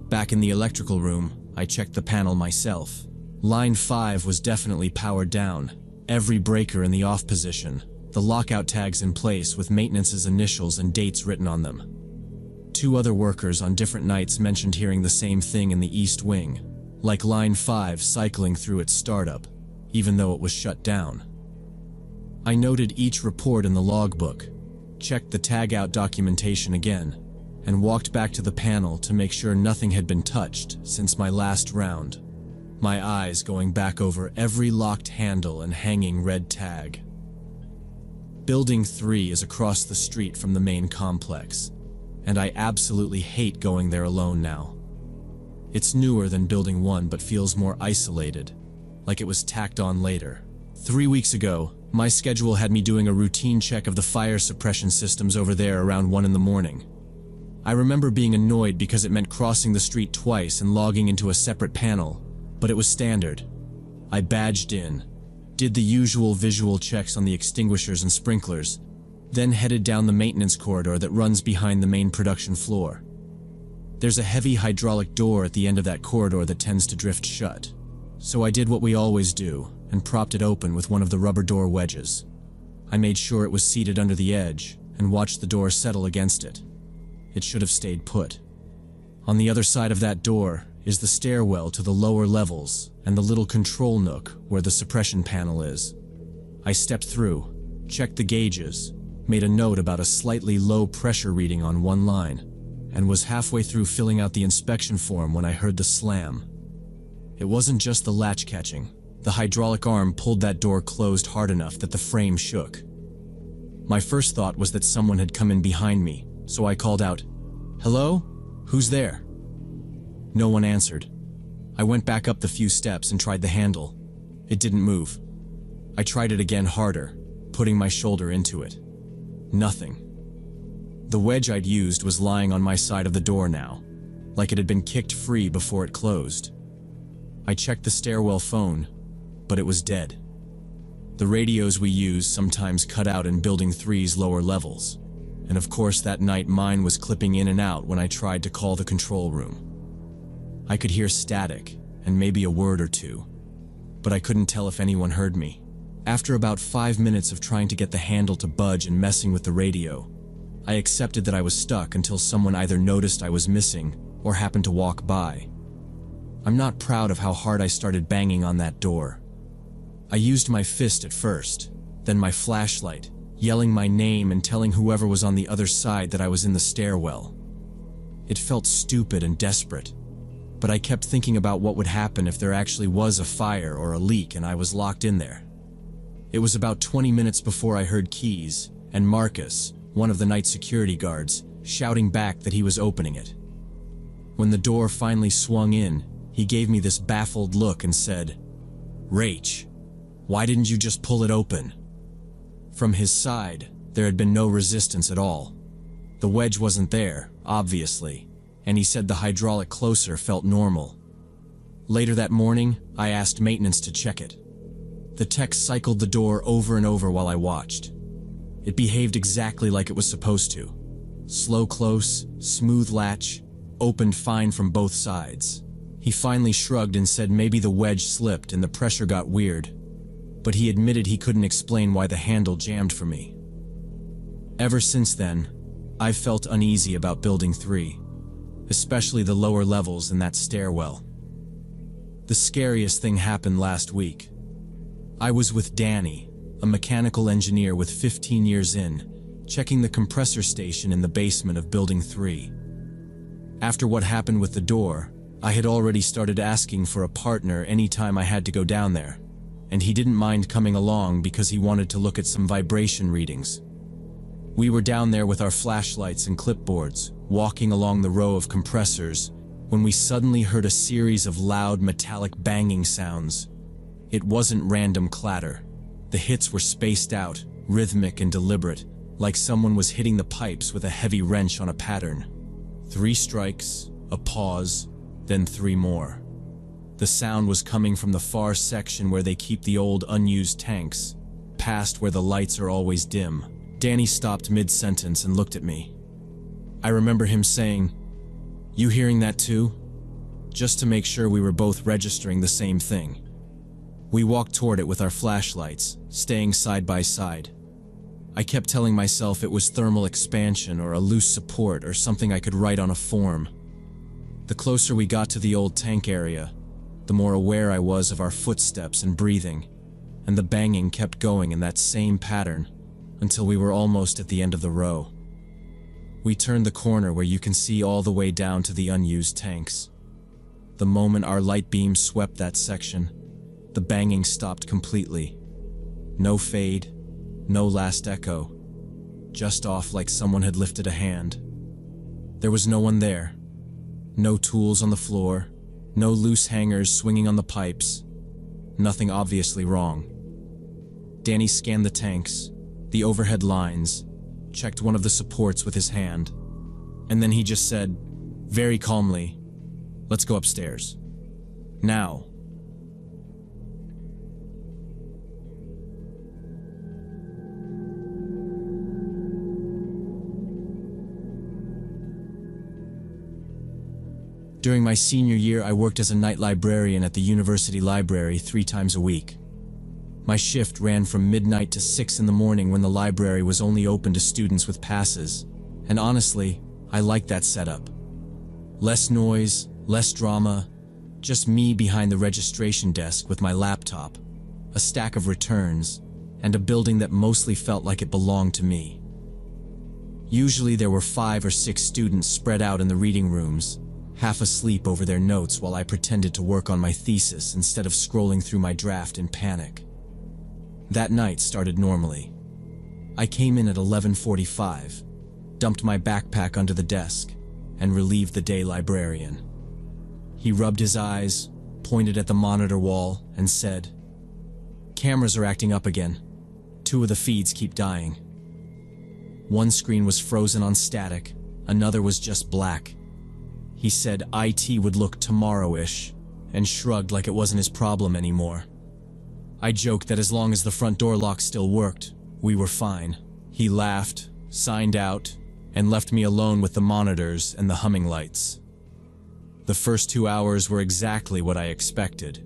Back in the electrical room, I checked the panel myself. Line 5 was definitely powered down, every breaker in the off position, the lockout tags in place with maintenance's initials and dates written on them. 2 other workers on different nights mentioned hearing the same thing in the East Wing, like Line 5 cycling through its startup, even though it was shut down. I noted each report in the logbook, checked the tag-out documentation again, and walked back to the panel to make sure nothing had been touched since my last round, my eyes going back over every locked handle and hanging red tag. Building 3 is across the street from the main complex, and I absolutely hate going there alone now. It's newer than Building 1 but feels more isolated, like it was tacked on later. 3 weeks ago, my schedule had me doing a routine check of the fire suppression systems over there around 1 in the morning. I remember being annoyed because it meant crossing the street twice and logging into a separate panel, but it was standard. I badged in, did the usual visual checks on the extinguishers and sprinklers, then headed down the maintenance corridor that runs behind the main production floor. There's a heavy hydraulic door at the end of that corridor that tends to drift shut, so I did what we always do and propped it open with one of the rubber door wedges. I made sure it was seated under the edge and watched the door settle against it. It should have stayed put. On the other side of that door is the stairwell to the lower levels and the little control nook where the suppression panel is. I stepped through, checked the gauges, made a note about a slightly low pressure reading on one line, and was halfway through filling out the inspection form when I heard the slam. It wasn't just the latch catching. The hydraulic arm pulled that door closed hard enough that the frame shook. My first thought was that someone had come in behind me, so I called out, "Hello? Who's there?" No one answered. I went back up the few steps and tried the handle. It didn't move. I tried it again harder, putting my shoulder into it. Nothing. The wedge I'd used was lying on my side of the door now, like it had been kicked free before it closed. I checked the stairwell phone, but it was dead. The radios we use sometimes cut out in Building 3's lower levels, and of course that night mine was clipping in and out when I tried to call the control room. I could hear static, and maybe a word or two, but I couldn't tell if anyone heard me. After about 5 minutes of trying to get the handle to budge and messing with the radio, I accepted that I was stuck until someone either noticed I was missing or happened to walk by. I'm not proud of how hard I started banging on that door. I used my fist at first, then my flashlight, yelling my name and telling whoever was on the other side that I was in the stairwell. It felt stupid and desperate, but I kept thinking about what would happen if there actually was a fire or a leak and I was locked in there. It was about 20 minutes before I heard Keys and Marcus, one of the night security guards, shouting back that he was opening it. When the door finally swung in, he gave me this baffled look and said, "Rach, why didn't you just pull it open?" From his side, there had been no resistance at all. The wedge wasn't there, obviously, and he said the hydraulic closer felt normal. Later that morning, I asked maintenance to check it. The tech cycled the door over and over while I watched. It behaved exactly like it was supposed to. Slow close, smooth latch, opened fine from both sides. He finally shrugged and said maybe the wedge slipped and the pressure got weird, but he admitted he couldn't explain why the handle jammed for me. Ever since then, I've felt uneasy about Building 3, especially the lower levels in that stairwell. The scariest thing happened last week. I was with Danny, a mechanical engineer with 15 years in, checking the compressor station in the basement of Building 3. After what happened with the door, I had already started asking for a partner anytime I had to go down there, and he didn't mind coming along because he wanted to look at some vibration readings. We were down there with our flashlights and clipboards, walking along the row of compressors, when we suddenly heard a series of loud metallic banging sounds. It wasn't random clatter. The hits were spaced out, rhythmic and deliberate, like someone was hitting the pipes with a heavy wrench on a pattern. 3 strikes, a pause, then 3 more. The sound was coming from the far section where they keep the old unused tanks, past where the lights are always dim. Danny stopped mid-sentence and looked at me. I remember him saying, "You hearing that too?" Just to make sure we were both registering the same thing. We walked toward it with our flashlights, staying side by side. I kept telling myself it was thermal expansion or a loose support or something I could write on a form. The closer we got to the old tank area, the more aware I was of our footsteps and breathing, and the banging kept going in that same pattern until we were almost at the end of the row. We turned the corner where you can see all the way down to the unused tanks. The moment our light beam swept that section, the banging stopped completely. No fade, no last echo, just off like someone had lifted a hand. There was no one there. No tools on the floor, no loose hangers swinging on the pipes. Nothing obviously wrong. Danny scanned the tanks, the overhead lines, checked one of the supports with his hand, and then he just said, very calmly, "Let's go upstairs. Now." During my senior year, I worked as a night librarian at the university library 3 times a week. My shift ran from midnight to 6 in the morning when the library was only open to students with passes, and honestly, I liked that setup. Less noise, less drama, just me behind the registration desk with my laptop, a stack of returns, and a building that mostly felt like it belonged to me. Usually there were 5 or 6 students spread out in the reading rooms, half asleep over their notes while I pretended to work on my thesis instead of scrolling through my draft in panic. That night started normally. I came in at 11:45, dumped my backpack under the desk, and relieved the day librarian. He rubbed his eyes, pointed at the monitor wall, and said, "Cameras are acting up again. 2 of the feeds keep dying." One screen was frozen on static, another was just black. He said IT would look tomorrow-ish, and shrugged like it wasn't his problem anymore. I joked that as long as the front door lock still worked, we were fine. He laughed, signed out, and left me alone with the monitors and the humming lights. The first 2 hours were exactly what I expected.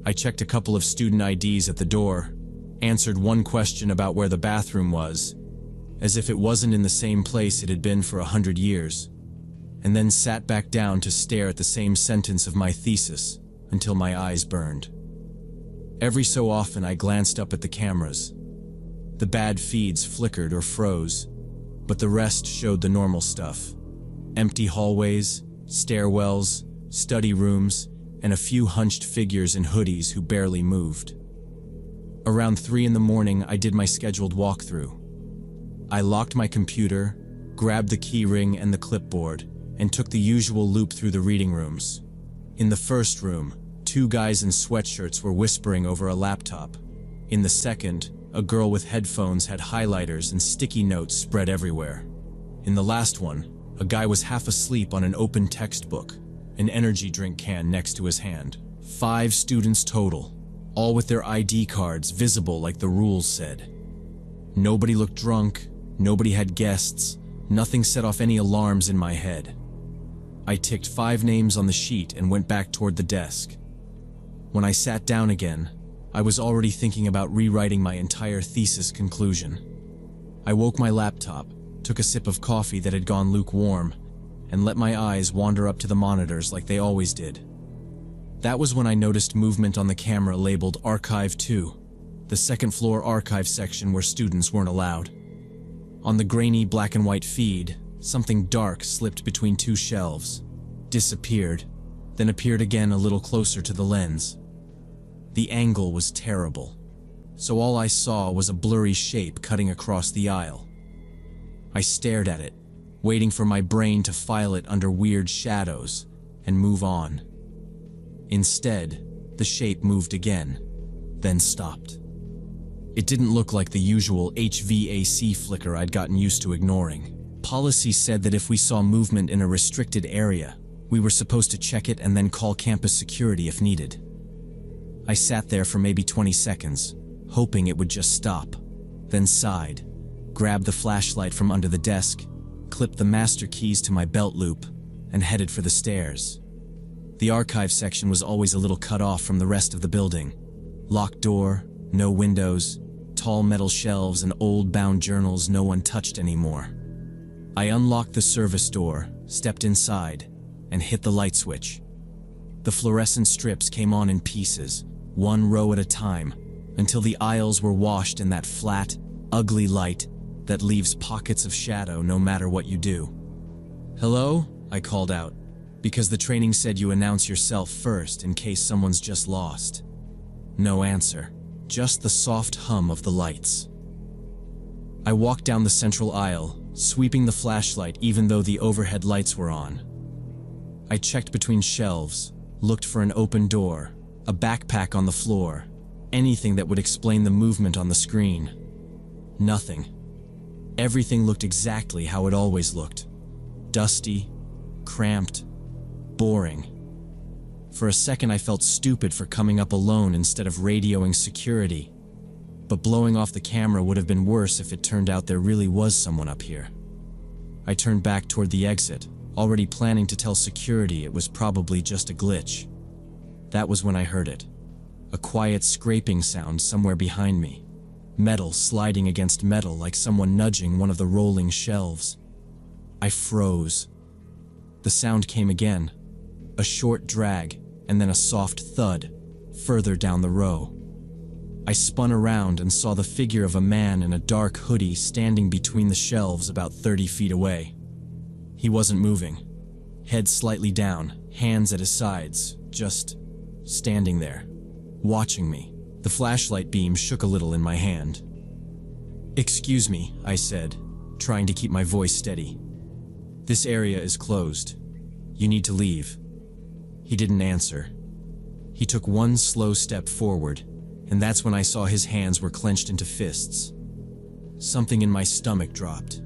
I checked a couple of student IDs at the door, answered one question about where the bathroom was, as if it wasn't in the same place it had been for 100 years, and then sat back down to stare at the same sentence of my thesis until my eyes burned. Every so often I glanced up at the cameras. The bad feeds flickered or froze, but the rest showed the normal stuff. Empty hallways, stairwells, study rooms, and a few hunched figures in hoodies who barely moved. Around 3 in the morning, I did my scheduled walkthrough. I locked my computer, grabbed the keyring and the clipboard, and took the usual loop through the reading rooms. In the first room, 2 guys in sweatshirts were whispering over a laptop. In the second, a girl with headphones had highlighters and sticky notes spread everywhere. In the last one, a guy was half asleep on an open textbook, an energy drink can next to his hand. 5 students total, all with their ID cards visible like the rules said. Nobody looked drunk, nobody had guests, nothing set off any alarms in my head. I ticked 5 names on the sheet and went back toward the desk. When I sat down again, I was already thinking about rewriting my entire thesis conclusion. I woke my laptop, took a sip of coffee that had gone lukewarm, and let my eyes wander up to the monitors like they always did. That was when I noticed movement on the camera labeled Archive 2, the second-floor archive section where students weren't allowed. On the grainy black and white feed, something dark slipped between 2 shelves, disappeared, then appeared again a little closer to the lens. The angle was terrible, so all I saw was a blurry shape cutting across the aisle. I stared at it, waiting for my brain to file it under weird shadows and move on. Instead, the shape moved again, then stopped. It didn't look like the usual HVAC flicker I'd gotten used to ignoring. Policy said that if we saw movement in a restricted area, we were supposed to check it and then call campus security if needed. I sat there for maybe 20 seconds, hoping it would just stop, then sighed, grabbed the flashlight from under the desk, clipped the master keys to my belt loop, and headed for the stairs. The archive section was always a little cut off from the rest of the building. Locked door, no windows, tall metal shelves and old bound journals no one touched anymore. I unlocked the service door, stepped inside, and hit the light switch. The fluorescent strips came on in pieces, 1 row at a time, until the aisles were washed in that flat, ugly light that leaves pockets of shadow no matter what you do. "Hello?" I called out, because the training said you announce yourself first in case someone's just lost. No answer, just the soft hum of the lights. I walked down the central aisle, sweeping the flashlight even though the overhead lights were on. I checked between shelves, looked for an open door, a backpack on the floor, anything that would explain the movement on the screen. Nothing. Everything looked exactly how it always looked. Dusty, cramped, boring. For a second I felt stupid for coming up alone instead of radioing security. But blowing off the camera would have been worse if it turned out there really was someone up here. I turned back toward the exit, already planning to tell security it was probably just a glitch. That was when I heard it. A quiet scraping sound somewhere behind me. Metal sliding against metal like someone nudging one of the rolling shelves. I froze. The sound came again. A short drag, and then a soft thud, further down the row. I spun around and saw the figure of a man in a dark hoodie standing between the shelves about 30 feet away. He wasn't moving. Head slightly down, hands at his sides, just standing there, watching me. The flashlight beam shook a little in my hand. "Excuse me," I said, trying to keep my voice steady. "This area is closed. You need to leave." He didn't answer. He took 1 slow step forward, and that's when I saw his hands were clenched into fists. Something in my stomach dropped.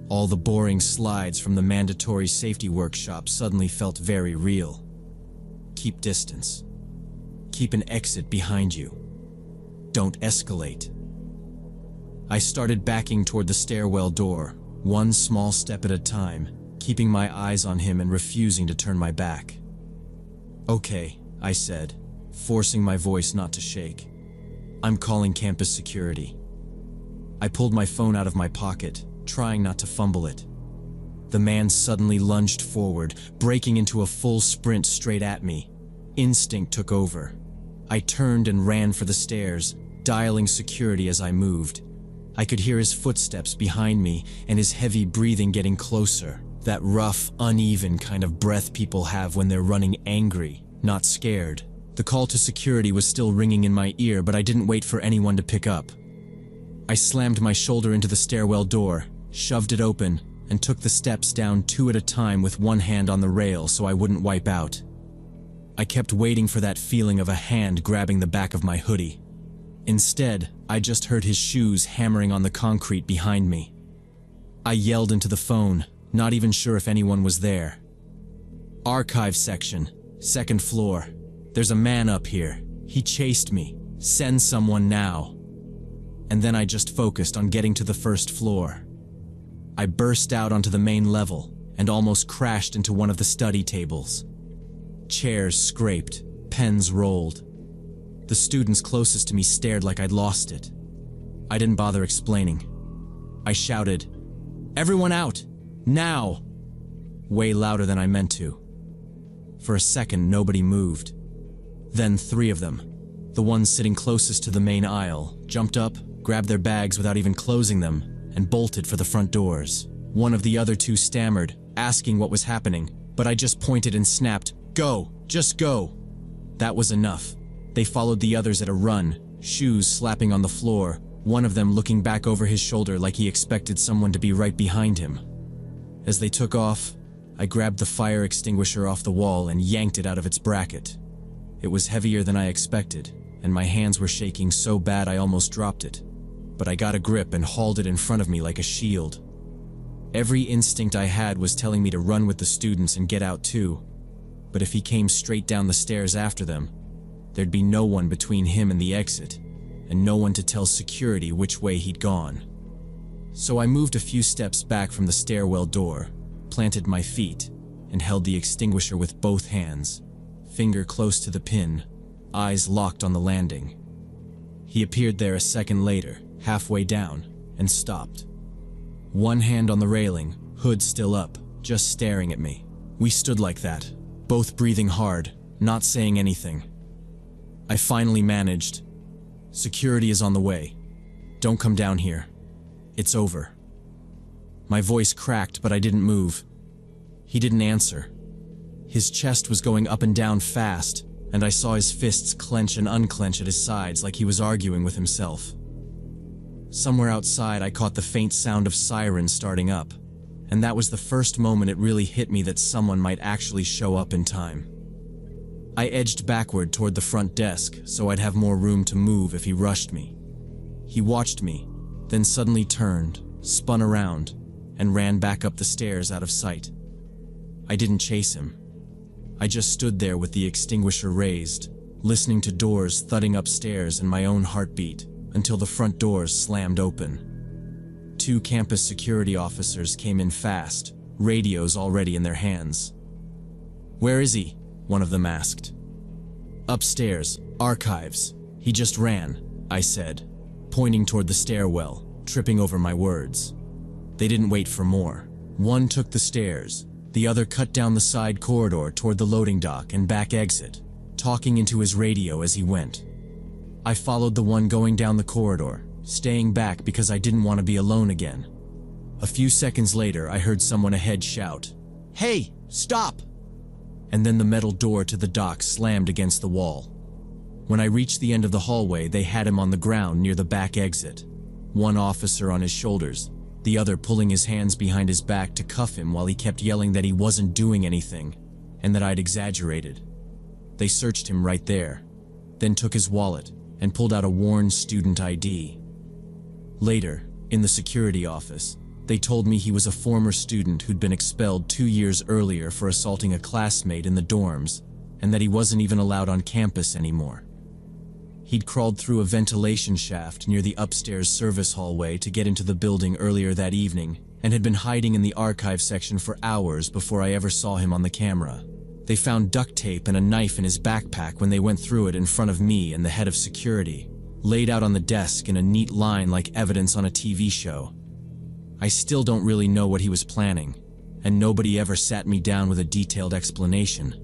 All the boring slides from the mandatory safety workshop suddenly felt very real. Keep distance. Keep an exit behind you. Don't escalate. I started backing toward the stairwell door, 1 small step at a time, keeping my eyes on him and refusing to turn my back. "Okay," I said, forcing my voice not to shake. "I'm calling campus security." I pulled my phone out of my pocket, trying not to fumble it. The man suddenly lunged forward, breaking into a full sprint straight at me. Instinct took over. I turned and ran for the stairs, dialing security as I moved. I could hear his footsteps behind me and his heavy breathing getting closer, that rough, uneven kind of breath people have when they're running angry, not scared. The call to security was still ringing in my ear, but I didn't wait for anyone to pick up. I slammed my shoulder into the stairwell door, shoved it open, and took the steps down 2 at a time with 1 hand on the rail so I wouldn't wipe out. I kept waiting for that feeling of a hand grabbing the back of my hoodie. Instead, I just heard his shoes hammering on the concrete behind me. I yelled into the phone, not even sure if anyone was there. "Archive section, 2nd floor. There's a man up here. He chased me. Send someone now." And then I just focused on getting to the 1st floor. I burst out onto the main level, and almost crashed into one of the study tables. Chairs scraped, pens rolled. The students closest to me stared like I'd lost it. I didn't bother explaining. I shouted, "Everyone out! Now!" way louder than I meant to. For a second, nobody moved. Then 3 of them, the ones sitting closest to the main aisle, jumped up, grabbed their bags without even closing them, and bolted for the front doors. One of the other 2 stammered, asking what was happening, but I just pointed and snapped, "Go! Just go!" That was enough. They followed the others at a run, shoes slapping on the floor, one of them looking back over his shoulder like he expected someone to be right behind him. As they took off, I grabbed the fire extinguisher off the wall and yanked it out of its bracket. It was heavier than I expected, and my hands were shaking so bad I almost dropped it. But I got a grip and hauled it in front of me like a shield. Every instinct I had was telling me to run with the students and get out too. But if he came straight down the stairs after them, there'd be no one between him and the exit, and no one to tell security which way he'd gone. So I moved a few steps back from the stairwell door, planted my feet, and held the extinguisher with both hands, finger close to the pin, eyes locked on the landing. He appeared there a second later, halfway down, and stopped. One hand on the railing, hood still up, just staring at me. We stood like that, both breathing hard, not saying anything. I finally managed, "Security is on the way. Don't come down here. It's over." My voice cracked, but I didn't move. He didn't answer. His chest was going up and down fast, and I saw his fists clench and unclench at his sides like he was arguing with himself. Somewhere outside, I caught the faint sound of sirens starting up, and that was the first moment it really hit me that someone might actually show up in time. I edged backward toward the front desk so I'd have more room to move if he rushed me. He watched me, then suddenly turned, spun around, and ran back up the stairs out of sight. I didn't chase him. I just stood there with the extinguisher raised, listening to doors thudding upstairs and my own heartbeat, until the front doors slammed open. 2 campus security officers came in fast, radios already in their hands. "Where is he?" one of them asked. "Upstairs, archives. He just ran," I said, pointing toward the stairwell, tripping over my words. They didn't wait for more. One took the stairs, the other cut down the side corridor toward the loading dock and back exit, talking into his radio as he went. I followed the one going down the corridor, staying back because I didn't want to be alone again. A few seconds later, I heard someone ahead shout, "Hey, stop!" And then the metal door to the dock slammed against the wall. When I reached the end of the hallway, they had him on the ground near the back exit, one officer on his shoulders, the other pulling his hands behind his back to cuff him while he kept yelling that he wasn't doing anything, and that I'd exaggerated. They searched him right there, then took his wallet and pulled out a worn student ID. Later, in the security office, they told me he was a former student who'd been expelled 2 years earlier for assaulting a classmate in the dorms, and that he wasn't even allowed on campus anymore. He'd crawled through a ventilation shaft near the upstairs service hallway to get into the building earlier that evening, and had been hiding in the archive section for hours before I ever saw him on the camera. They found duct tape and a knife in his backpack when they went through it in front of me and the head of security, laid out on the desk in a neat line like evidence on a TV show. I still don't really know what he was planning, and nobody ever sat me down with a detailed explanation.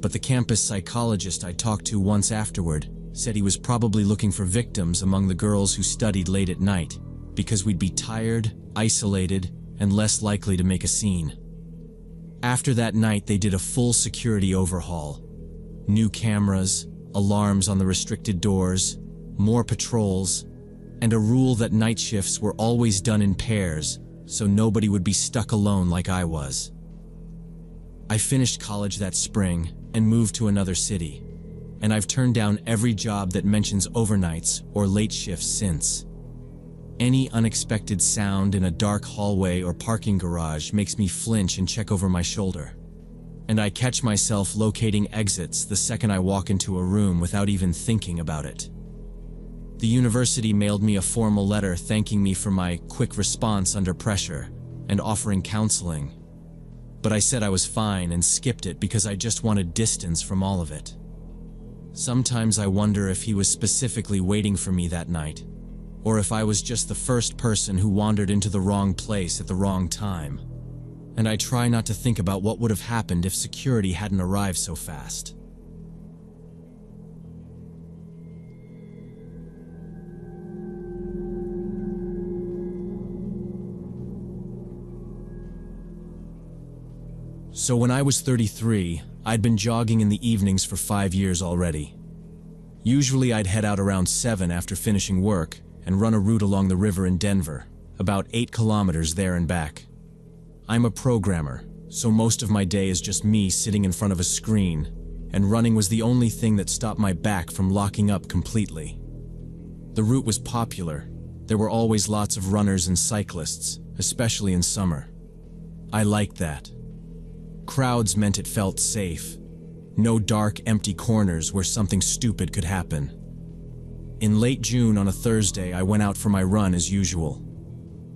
But the campus psychologist I talked to once afterward said he was probably looking for victims among the girls who studied late at night, because we'd be tired, isolated, and less likely to make a scene. After that night, they did a full security overhaul. New cameras, alarms on the restricted doors, more patrols, and a rule that night shifts were always done in pairs, so nobody would be stuck alone like I was. I finished college that spring and moved to another city, and I've turned down every job that mentions overnights or late shifts since. Any unexpected sound in a dark hallway or parking garage makes me flinch and check over my shoulder. And I catch myself locating exits the second I walk into a room without even thinking about it. The university mailed me a formal letter thanking me for my quick response under pressure and offering counseling. But I said I was fine and skipped it because I just wanted distance from all of it. Sometimes I wonder if he was specifically waiting for me that night, or if I was just the first person who wandered into the wrong place at the wrong time. And I try not to think about what would have happened if security hadn't arrived so fast. So when I was 33, I'd been jogging in the evenings for 5 years already. Usually I'd head out around 7 after finishing work and run a route along the river in Denver, about 8 kilometers there and back. I'm a programmer, so most of my day is just me sitting in front of a screen, and running was the only thing that stopped my back from locking up completely. The route was popular. There were always lots of runners and cyclists, especially in summer. I liked that. Crowds meant it felt safe. No dark, empty corners where something stupid could happen. In late June on a Thursday, I went out for my run as usual.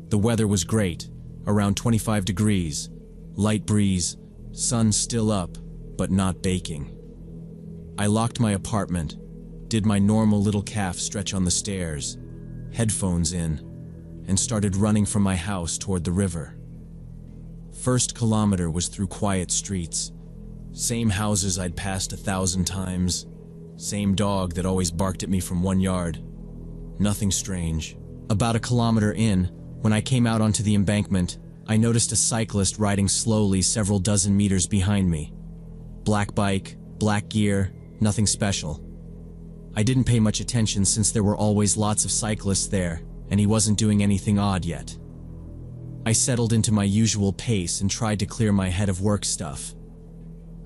The weather was great, around 25 degrees, light breeze, sun still up, but not baking. I locked my apartment, did my normal little calf stretch on the stairs, headphones in, and started running from my house toward the river. First kilometer was through quiet streets. Same houses I'd passed 1,000 times. Same dog that always barked at me from 1 yard. Nothing strange. About a kilometer in, when I came out onto the embankment, I noticed a cyclist riding slowly several dozen meters behind me. Black bike, black gear, nothing special. I didn't pay much attention since there were always lots of cyclists there, and he wasn't doing anything odd yet. I settled into my usual pace and tried to clear my head of work stuff.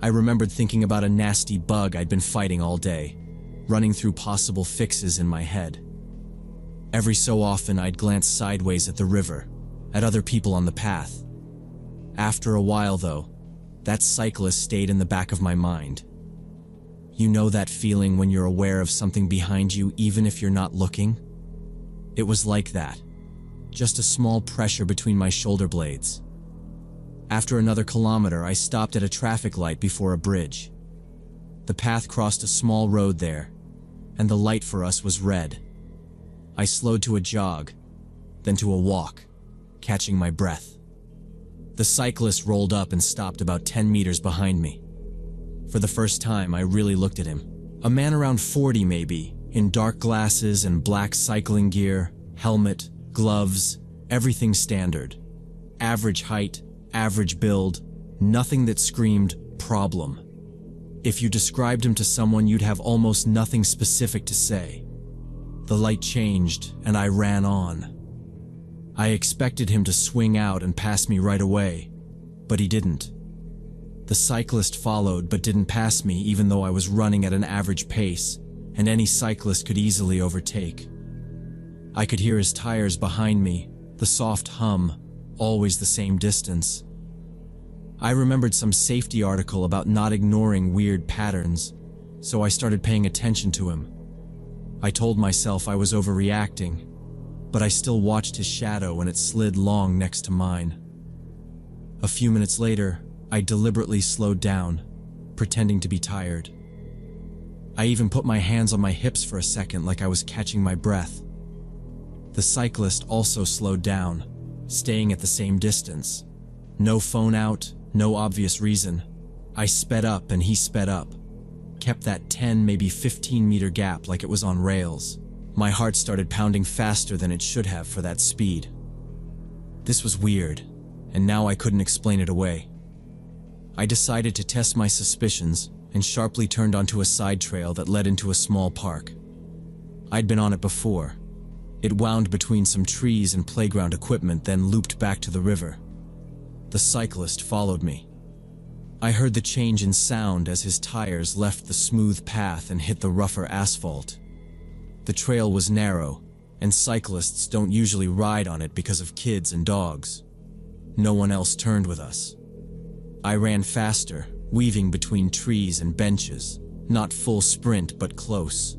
I remembered thinking about a nasty bug I'd been fighting all day, running through possible fixes in my head. Every so often I'd glance sideways at the river, at other people on the path. After a while though, that cyclist stayed in the back of my mind. You know that feeling when you're aware of something behind you even if you're not looking? It was like that. Just a small pressure between my shoulder blades. After another kilometer, I stopped at a traffic light before a bridge. The path crossed a small road there, and the light for us was red. I slowed to a jog, then to a walk, catching my breath. The cyclist rolled up and stopped about 10 meters behind me. For the first time, I really looked at him. A man around 40 maybe, in dark glasses and black cycling gear, helmet, gloves, everything standard. Average height, average build, nothing that screamed problem. If you described him to someone, you'd have almost nothing specific to say. The light changed, and I ran on. I expected him to swing out and pass me right away, but he didn't. The cyclist followed but didn't pass me even though I was running at an average pace, and any cyclist could easily overtake. I could hear his tires behind me, the soft hum, always the same distance. I remembered some safety article about not ignoring weird patterns, so I started paying attention to him. I told myself I was overreacting, but I still watched his shadow when it slid long next to mine. A few minutes later, I deliberately slowed down, pretending to be tired. I even put my hands on my hips for a second like I was catching my breath. The cyclist also slowed down, staying at the same distance. No phone out, no obvious reason. I sped up and he sped up. Kept that 10, maybe 15-meter gap like it was on rails. My heart started pounding faster than it should have for that speed. This was weird, and now I couldn't explain it away. I decided to test my suspicions and sharply turned onto a side trail that led into a small park. I'd been on it before. It wound between some trees and playground equipment, then looped back to the river. The cyclist followed me. I heard the change in sound as his tires left the smooth path and hit the rougher asphalt. The trail was narrow, and cyclists don't usually ride on it because of kids and dogs. No one else turned with us. I ran faster, weaving between trees and benches, not full sprint but close.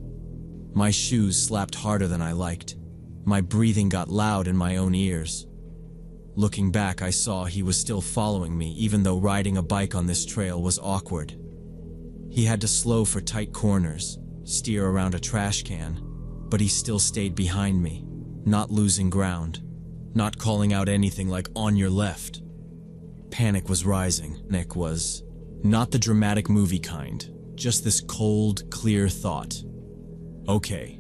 My shoes slapped harder than I liked. My breathing got loud in my own ears. Looking back, I saw he was still following me, even though riding a bike on this trail was awkward. He had to slow for tight corners, steer around a trash can, but he still stayed behind me, not losing ground, not calling out anything like "on your left." Panic was rising. Panic was not the dramatic movie kind, just this cold, clear thought. Okay,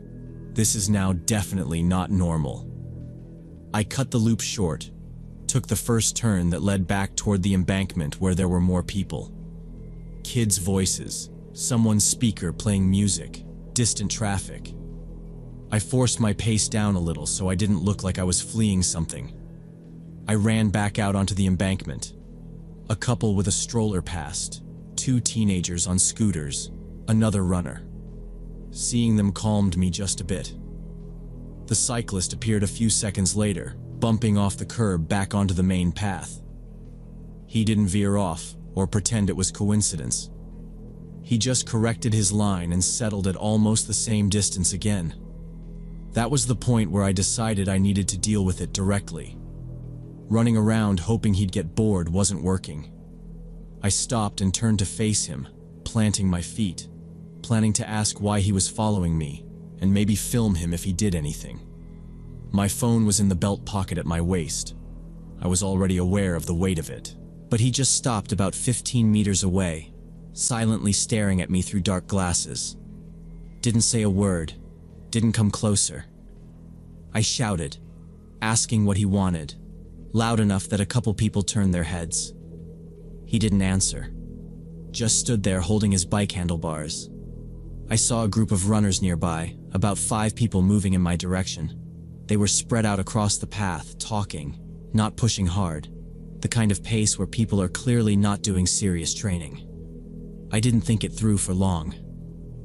this is now definitely not normal. I cut the loop short, took the first turn that led back toward the embankment where there were more people. Kids' voices, someone's speaker playing music, distant traffic. I forced my pace down a little so I didn't look like I was fleeing something. I ran back out onto the embankment. A couple with a stroller passed, 2 teenagers on scooters, another runner. Seeing them calmed me just a bit. The cyclist appeared a few seconds later, bumping off the curb back onto the main path. He didn't veer off or pretend it was coincidence. He just corrected his line and settled at almost the same distance again. That was the point where I decided I needed to deal with it directly. Running around hoping he'd get bored wasn't working. I stopped and turned to face him, planting my feet, planning to ask why he was following me, and maybe film him if he did anything. My phone was in the belt pocket at my waist. I was already aware of the weight of it, but he just stopped about 15 meters away, silently staring at me through dark glasses. Didn't say a word, didn't come closer. I shouted, asking what he wanted, loud enough that a couple people turned their heads. He didn't answer, just stood there holding his bike handlebars. I saw a group of runners nearby, about 5 people moving in my direction. They were spread out across the path, talking, not pushing hard, the kind of pace where people are clearly not doing serious training. I didn't think it through for long.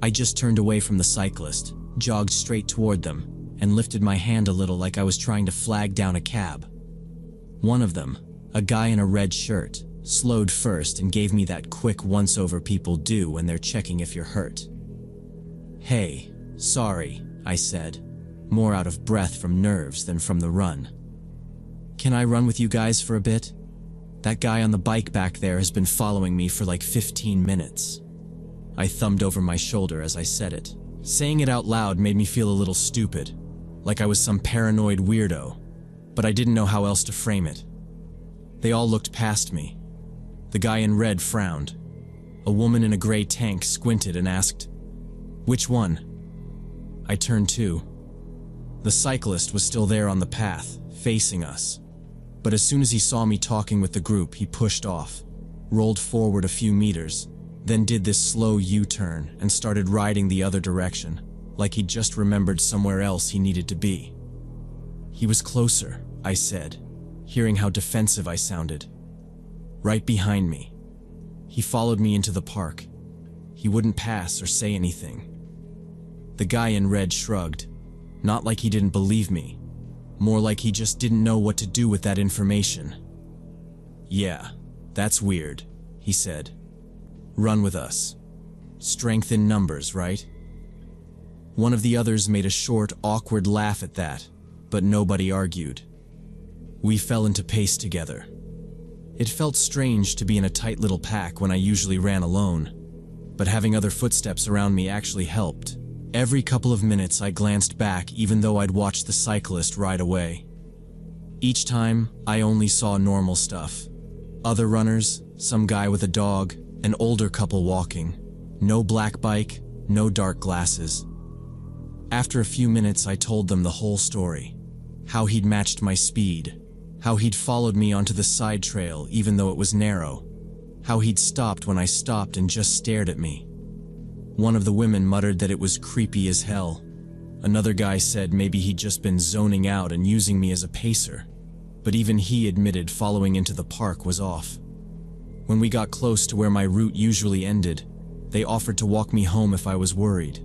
I just turned away from the cyclist, jogged straight toward them, and lifted my hand a little like I was trying to flag down a cab. One of them, a guy in a red shirt, slowed first and gave me that quick once-over people do when they're checking if you're hurt. "Hey, sorry," I said, more out of breath from nerves than from the run. "Can I run with you guys for a bit? That guy on the bike back there has been following me for like 15 minutes. I thumbed over my shoulder as I said it. Saying it out loud made me feel a little stupid, like I was some paranoid weirdo, but I didn't know how else to frame it. They all looked past me. The guy in red frowned. A woman in a gray tank squinted and asked, "Which one?" I turned too. The cyclist was still there on the path, facing us. But as soon as he saw me talking with the group, he pushed off, rolled forward a few meters, then did this slow U-turn and started riding the other direction, like he'd just remembered somewhere else he needed to be. He was closer, I said, hearing how defensive I sounded. Right behind me. He followed me into the park. He wouldn't pass or say anything. The guy in red shrugged, not like he didn't believe me, more like he just didn't know what to do with that information. "Yeah, that's weird," he said. "Run with us. Strength in numbers, right?" One of the others made a short, awkward laugh at that, but nobody argued. We fell into pace together. It felt strange to be in a tight little pack when I usually ran alone, but having other footsteps around me actually helped. Every couple of minutes I glanced back even though I'd watched the cyclist ride away. Each time, I only saw normal stuff. Other runners, some guy with a dog, an older couple walking. No black bike, no dark glasses. After a few minutes I told them the whole story. How he'd matched my speed. How he'd followed me onto the side trail even though it was narrow. How he'd stopped when I stopped and just stared at me. One of the women muttered that it was creepy as hell. Another guy said maybe he'd just been zoning out and using me as a pacer. But even he admitted following into the park was off. When we got close to where my route usually ended, they offered to walk me home if I was worried.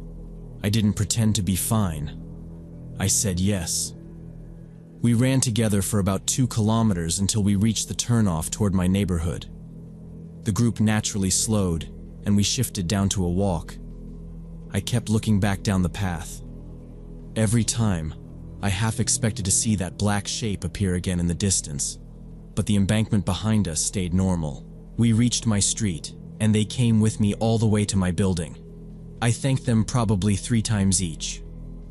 I didn't pretend to be fine. I said yes. We ran together for about 2 kilometers until we reached the turnoff toward my neighborhood. The group naturally slowed, and we shifted down to a walk. I kept looking back down the path. Every time, I half expected to see that black shape appear again in the distance, but the embankment behind us stayed normal. We reached my street, and they came with me all the way to my building. I thanked them probably 3 times each.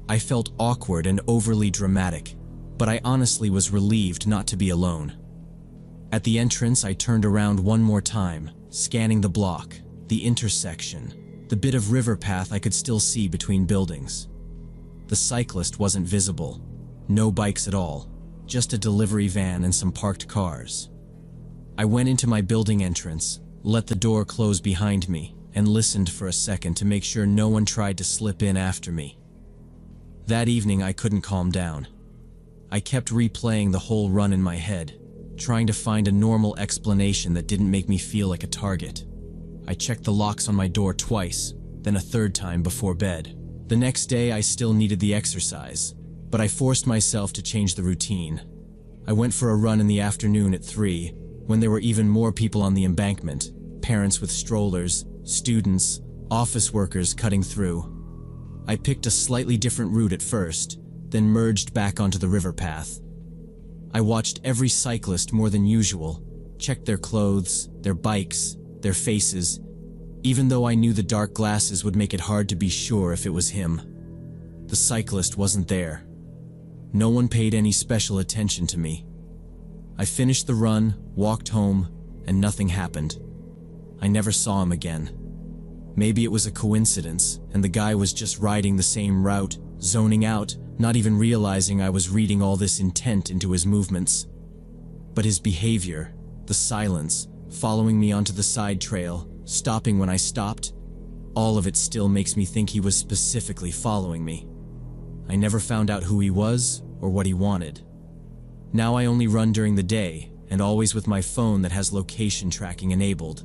I felt awkward and overly dramatic, but I honestly was relieved not to be alone. At the entrance, I turned around one more time, scanning the block, the intersection, the bit of river path I could still see between buildings. The cyclist wasn't visible. No bikes at all, just a delivery van and some parked cars. I went into my building entrance, let the door close behind me, and listened for a second to make sure no one tried to slip in after me. That evening, I couldn't calm down. I kept replaying the whole run in my head, trying to find a normal explanation that didn't make me feel like a target. I checked the locks on my door twice, then a 3rd time before bed. The next day, I still needed the exercise, but I forced myself to change the routine. I went for a run in the afternoon at 3, when there were even more people on the embankment, parents with strollers, students, office workers cutting through. I picked a slightly different route at first, then merged back onto the river path. I watched every cyclist more than usual, checked their clothes, their bikes, their faces, even though I knew the dark glasses would make it hard to be sure if it was him. The cyclist wasn't there. No one paid any special attention to me. I finished the run, walked home, and nothing happened. I never saw him again. Maybe it was a coincidence, and the guy was just riding the same route, zoning out, not even realizing I was reading all this intent into his movements. But his behavior, the silence, following me onto the side trail, stopping when I stopped, all of it still makes me think he was specifically following me. I never found out who he was or what he wanted. Now I only run during the day, and always with my phone that has location tracking enabled,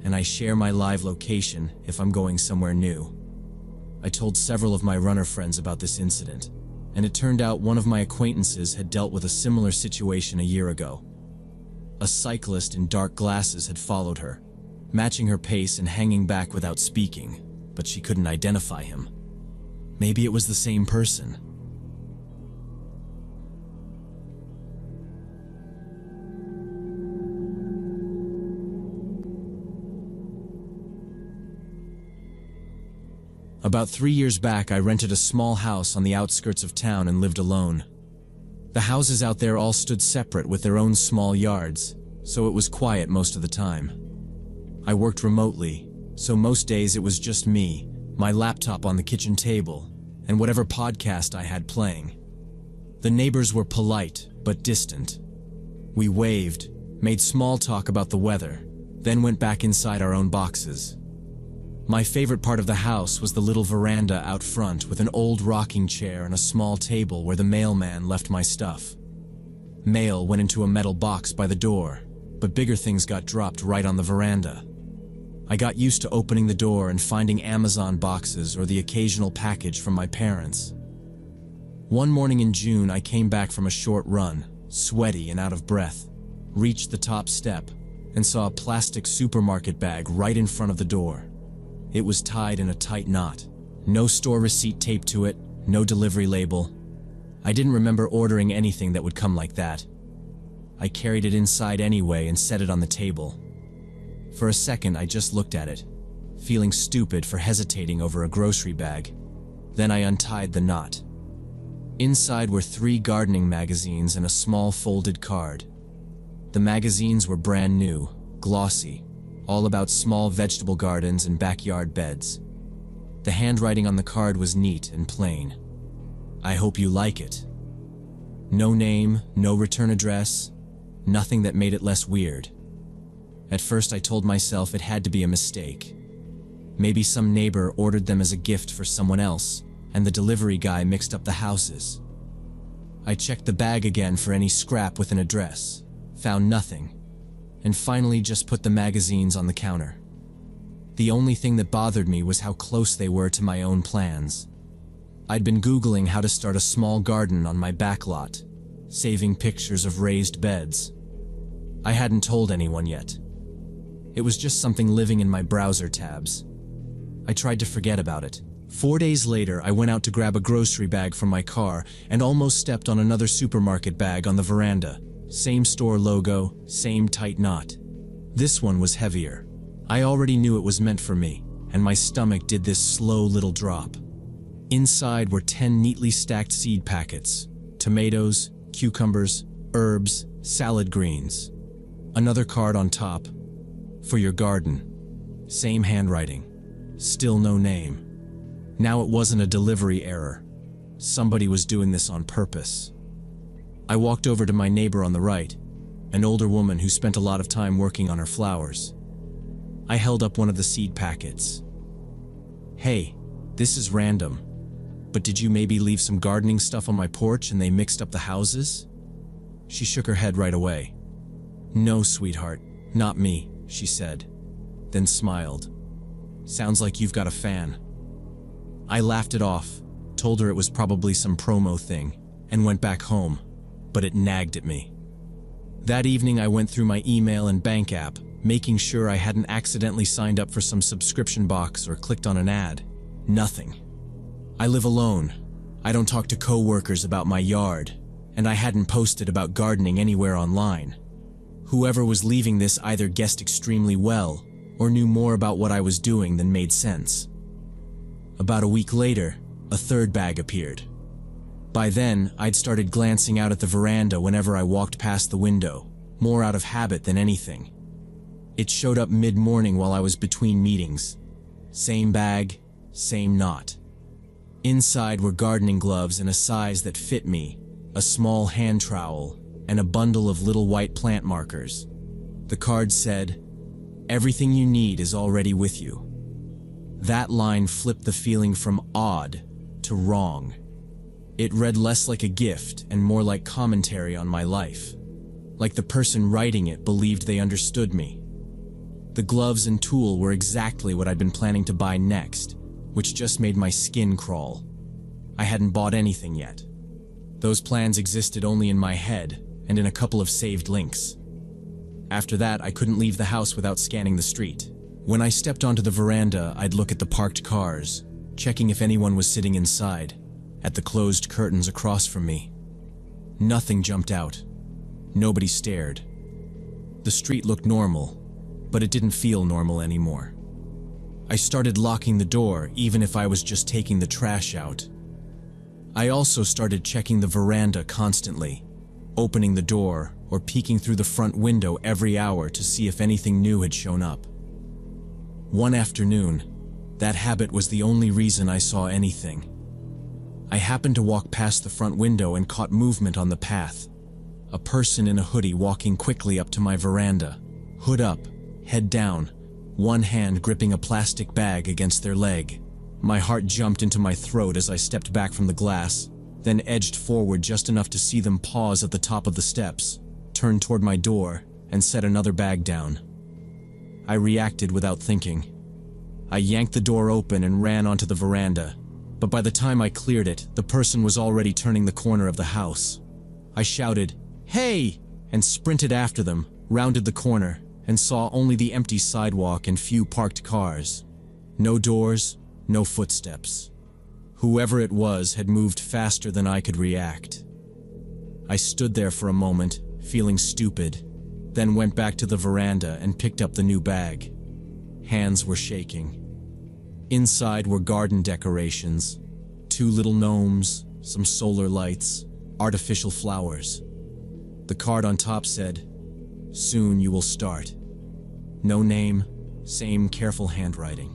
and I share my live location if I'm going somewhere new. I told several of my runner friends about this incident, and it turned out one of my acquaintances had dealt with a similar situation a year ago. A cyclist in dark glasses had followed her, matching her pace and hanging back without speaking, but she couldn't identify him. Maybe it was the same person. About 3 years back, I rented a small house on the outskirts of town and lived alone. The houses out there all stood separate with their own small yards, so it was quiet most of the time. I worked remotely, so most days it was just me, my laptop on the kitchen table, and whatever podcast I had playing. The neighbors were polite, but distant. We waved, made small talk about the weather, then went back inside our own boxes. My favorite part of the house was the little veranda out front with an old rocking chair and a small table where the mailman left my stuff. Mail went into a metal box by the door, but bigger things got dropped right on the veranda. I got used to opening the door and finding Amazon boxes or the occasional package from my parents. One morning in June, I came back from a short run, sweaty and out of breath, reached the top step, and saw a plastic supermarket bag right in front of the door. It was tied in a tight knot. No store receipt taped to it, no delivery label. I didn't remember ordering anything that would come like that. I carried it inside anyway and set it on the table. For a second, I just looked at it, feeling stupid for hesitating over a grocery bag. Then I untied the knot. Inside were 3 gardening magazines and a small folded card. The magazines were brand new, glossy, all about small vegetable gardens and backyard beds. The handwriting on the card was neat and plain. I hope you like it. No name, no return address, nothing that made it less weird. At first I told myself it had to be a mistake. Maybe some neighbor ordered them as a gift for someone else, and the delivery guy mixed up the houses. I checked the bag again for any scrap with an address, found nothing, and finally just put the magazines on the counter. The only thing that bothered me was how close they were to my own plans. I'd been Googling how to start a small garden on my back lot, saving pictures of raised beds. I hadn't told anyone yet. It was just something living in my browser tabs. I tried to forget about it. 4 days later, I went out to grab a grocery bag from my car and almost stepped on another supermarket bag on the veranda. Same store logo, same tight knot. This one was heavier. I already knew it was meant for me, and my stomach did this slow little drop. Inside were 10 neatly stacked seed packets, tomatoes, cucumbers, herbs, salad greens. Another card on top, for your garden. Same handwriting, still no name. Now it wasn't a delivery error. Somebody was doing this on purpose. I walked over to my neighbor on the right, an older woman who spent a lot of time working on her flowers. I held up one of the seed packets. Hey, this is random, but did you maybe leave some gardening stuff on my porch and they mixed up the houses? She shook her head right away. No, sweetheart, not me, she said, then smiled. Sounds like you've got a fan. I laughed it off, told her it was probably some promo thing, and went back home, but it nagged at me. That evening I went through my email and bank app, making sure I hadn't accidentally signed up for some subscription box or clicked on an ad. Nothing. I live alone. I don't talk to coworkers about my yard, and I hadn't posted about gardening anywhere online. Whoever was leaving this either guessed extremely well or knew more about what I was doing than made sense. About a week later, a third bag appeared. By then, I'd started glancing out at the veranda whenever I walked past the window, more out of habit than anything. It showed up mid-morning while I was between meetings. Same bag, same knot. Inside were gardening gloves in a size that fit me, a small hand trowel, and a bundle of little white plant markers. The card said, "Everything you need is already with you." That line flipped the feeling from odd to wrong. It read less like a gift and more like commentary on my life. Like the person writing it believed they understood me. The gloves and tool were exactly what I'd been planning to buy next, which just made my skin crawl. I hadn't bought anything yet. Those plans existed only in my head and in a couple of saved links. After that, I couldn't leave the house without scanning the street. When I stepped onto the veranda, I'd look at the parked cars, checking if anyone was sitting inside, at the closed curtains across from me. Nothing jumped out. Nobody stared. The street looked normal, but it didn't feel normal anymore. I started locking the door, even if I was just taking the trash out. I also started checking the veranda constantly, opening the door or peeking through the front window every hour to see if anything new had shown up. One afternoon, that habit was the only reason I saw anything. I happened to walk past the front window and caught movement on the path. A person in a hoodie walking quickly up to my veranda, hood up, head down, one hand gripping a plastic bag against their leg. My heart jumped into my throat as I stepped back from the glass, then edged forward just enough to see them pause at the top of the steps, turn toward my door, and set another bag down. I reacted without thinking. I yanked the door open and ran onto the veranda, but by the time I cleared it, the person was already turning the corner of the house. I shouted, "Hey!" and sprinted after them, rounded the corner, and saw only the empty sidewalk and few parked cars. No doors, no footsteps. Whoever it was had moved faster than I could react. I stood there for a moment, feeling stupid, then went back to the veranda and picked up the new bag. Hands were shaking. Inside were garden decorations, 2 little gnomes, some solar lights, artificial flowers. The card on top said, "Soon you will start." No name, same careful handwriting.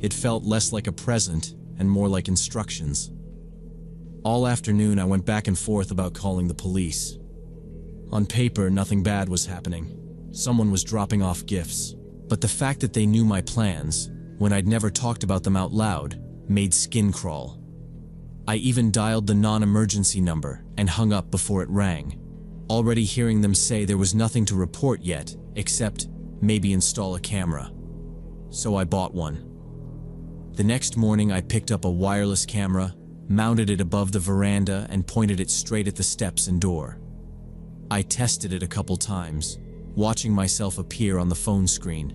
It felt less like a present and more like instructions. All afternoon I went back and forth about calling the police. On paper, nothing bad was happening. Someone was dropping off gifts. But the fact that they knew my plans, when I'd never talked about them out loud, made skin crawl. I even dialed the non-emergency number and hung up before it rang, already hearing them say there was nothing to report yet, except maybe install a camera. So I bought one. The next morning I picked up a wireless camera, mounted it above the veranda, and pointed it straight at the steps and door. I tested it a couple times, watching myself appear on the phone screen.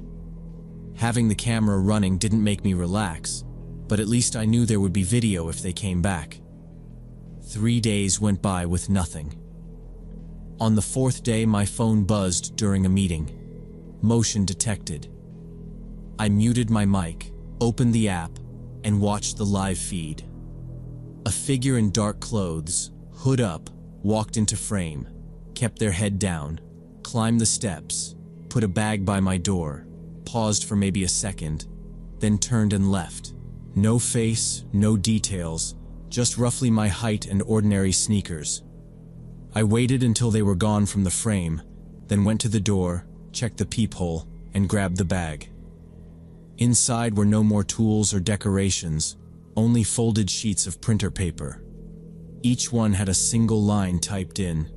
Having the camera running didn't make me relax, but at least I knew there would be video if they came back. 3 days went by with nothing. On the fourth day, my phone buzzed during a meeting. Motion detected. I muted my mic, opened the app, and watched the live feed. A figure in dark clothes, hood up, walked into frame, kept their head down, climbed the steps, put a bag by my door, paused for maybe a second, then turned and left. No face, no details, just roughly my height and ordinary sneakers. I waited until they were gone from the frame, then went to the door, checked the peephole, and grabbed the bag. Inside were no more tools or decorations, only folded sheets of printer paper. Each one had a single line typed in.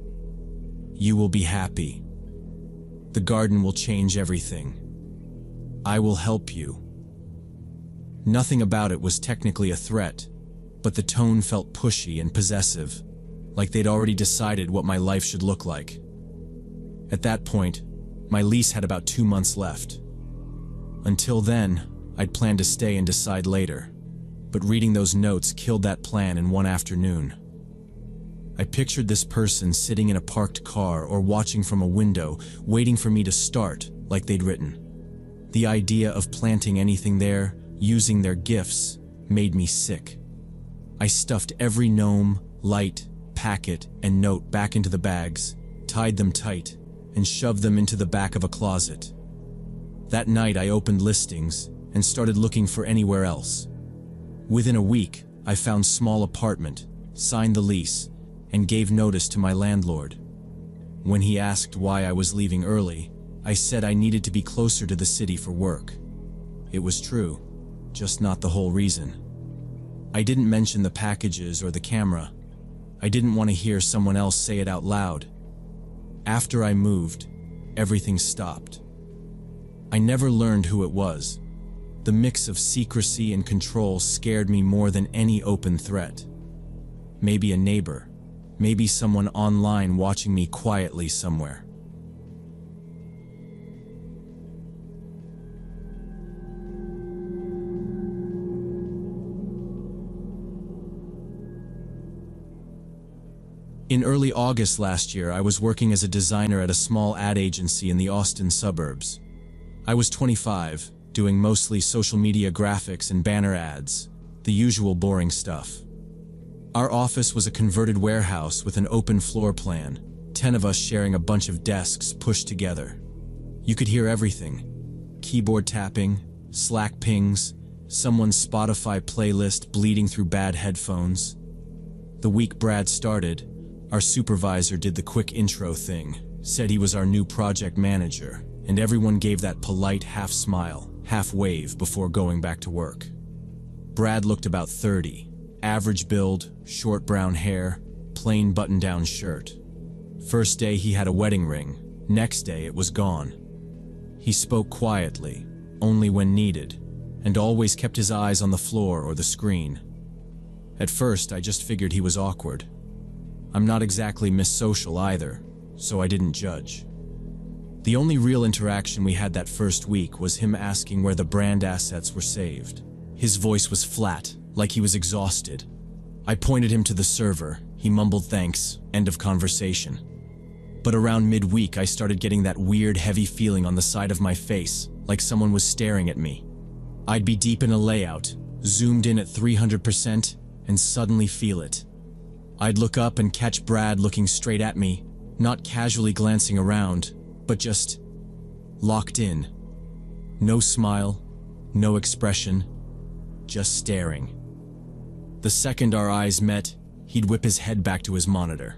"You will be happy. The garden will change everything. I will help you." Nothing about it was technically a threat, but the tone felt pushy and possessive, like they'd already decided what my life should look like. At that point, my lease had about 2 months left. Until then, I'd planned to stay and decide later, but reading those notes killed that plan in one afternoon. I pictured this person sitting in a parked car or watching from a window, waiting for me to start, like they'd written. The idea of planting anything there, using their gifts, made me sick. I stuffed every gnome, light, packet, and note back into the bags, tied them tight, and shoved them into the back of a closet. That night I opened listings and started looking for anywhere else. Within a week, I found small apartment, signed the lease, and gave notice to my landlord. When he asked why I was leaving early, I said I needed to be closer to the city for work. It was true, just not the whole reason. I didn't mention the packages or the camera. I didn't want to hear someone else say it out loud. After I moved, everything stopped. I never learned who it was. The mix of secrecy and control scared me more than any open threat. Maybe a neighbor, maybe someone online watching me quietly somewhere. In early August last year, I was working as a designer at a small ad agency in the Austin suburbs. I was 25, doing mostly social media graphics and banner ads, the usual boring stuff. Our office was a converted warehouse with an open floor plan, 10 of us sharing a bunch of desks pushed together. You could hear everything: keyboard tapping, Slack pings, someone's Spotify playlist bleeding through bad headphones. The week Brad started, our supervisor did the quick intro thing, said he was our new project manager, and everyone gave that polite half-smile, half-wave before going back to work. Brad looked about 30, average build, short brown hair, plain button-down shirt. First day he had a wedding ring, next day it was gone. He spoke quietly, only when needed, and always kept his eyes on the floor or the screen. At first I just figured he was awkward. I'm not exactly Miss Social either, so I didn't judge. The only real interaction we had that first week was him asking where the brand assets were saved. His voice was flat, like he was exhausted. I pointed him to the server. He mumbled thanks, end of conversation. But around midweek I started getting that weird heavy feeling on the side of my face, like someone was staring at me. I'd be deep in a layout, zoomed in at 300%, and suddenly feel it. I'd look up and catch Brad looking straight at me, not casually glancing around, but just locked in. No smile, no expression, just staring. The second our eyes met, he'd whip his head back to his monitor.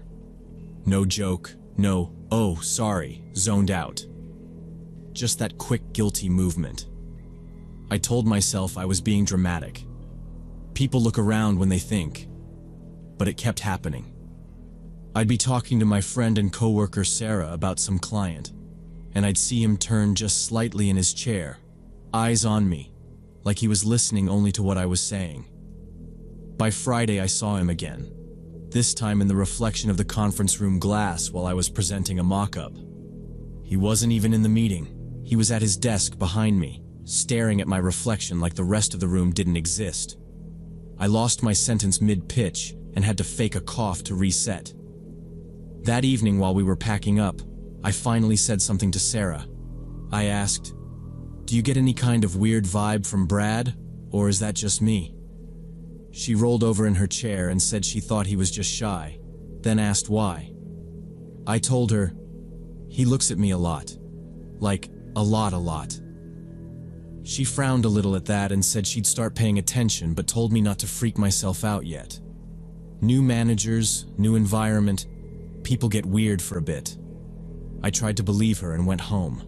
No joke, no, oh, sorry, zoned out. Just that quick, guilty movement. I told myself I was being dramatic. People look around when they think. But it kept happening. I'd be talking to my friend and coworker Sarah about some client, and I'd see him turn just slightly in his chair, eyes on me, like he was listening only to what I was saying. By Friday I saw him again, this time in the reflection of the conference room glass while I was presenting a mock-up. He wasn't even in the meeting. He was at his desk behind me, staring at my reflection like the rest of the room didn't exist. I lost my sentence mid-pitch and had to fake a cough to reset. That evening while we were packing up, I finally said something to Sarah. I asked, "Do you get any kind of weird vibe from Brad, or is that just me?" She rolled over in her chair and said she thought he was just shy, then asked why. I told her, "He looks at me a lot. Like, a lot. She frowned a little at that and said she'd start paying attention, but told me not to freak myself out yet. New managers, new environment, people get weird for a bit. I tried to believe her and went home.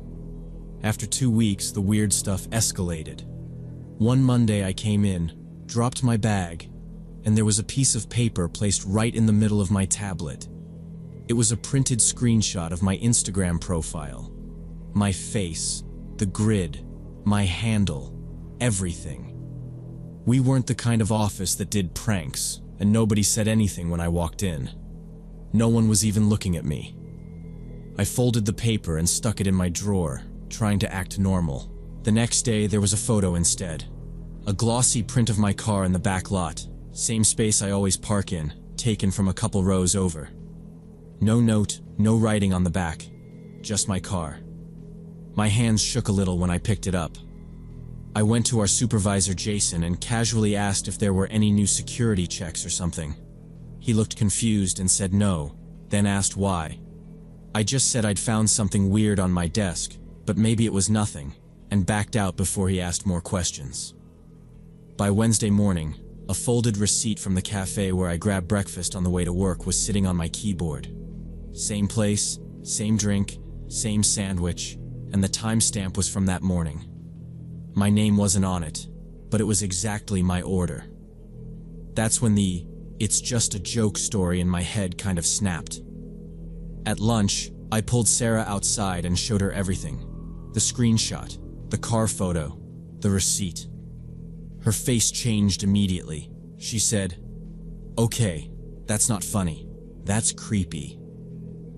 After 2 weeks, the weird stuff escalated. One Monday I came in, dropped my bag, and there was a piece of paper placed right in the middle of my tablet. It was a printed screenshot of my Instagram profile. My face, the grid, my handle, everything. We weren't the kind of office that did pranks, and nobody said anything when I walked in. No one was even looking at me. I folded the paper and stuck it in my drawer, trying to act normal. The next day, there was a photo instead. A glossy print of my car in the back lot, same space I always park in, taken from a couple rows over. No note, no writing on the back, just my car. My hands shook a little when I picked it up. I went to our supervisor Jason and casually asked if there were any new security checks or something. He looked confused and said no, then asked why. I just said I'd found something weird on my desk, but maybe it was nothing, and backed out before he asked more questions. By Wednesday morning, a folded receipt from the cafe where I grabbed breakfast on the way to work was sitting on my keyboard. Same place, same drink, same sandwich, and the timestamp was from that morning. My name wasn't on it, but it was exactly my order. That's when the "it's just a joke" story in my head kind of snapped. At lunch, I pulled Sarah outside and showed her everything. The screenshot, the car photo, the receipt. Her face changed immediately. She said, "Okay, that's not funny. That's creepy."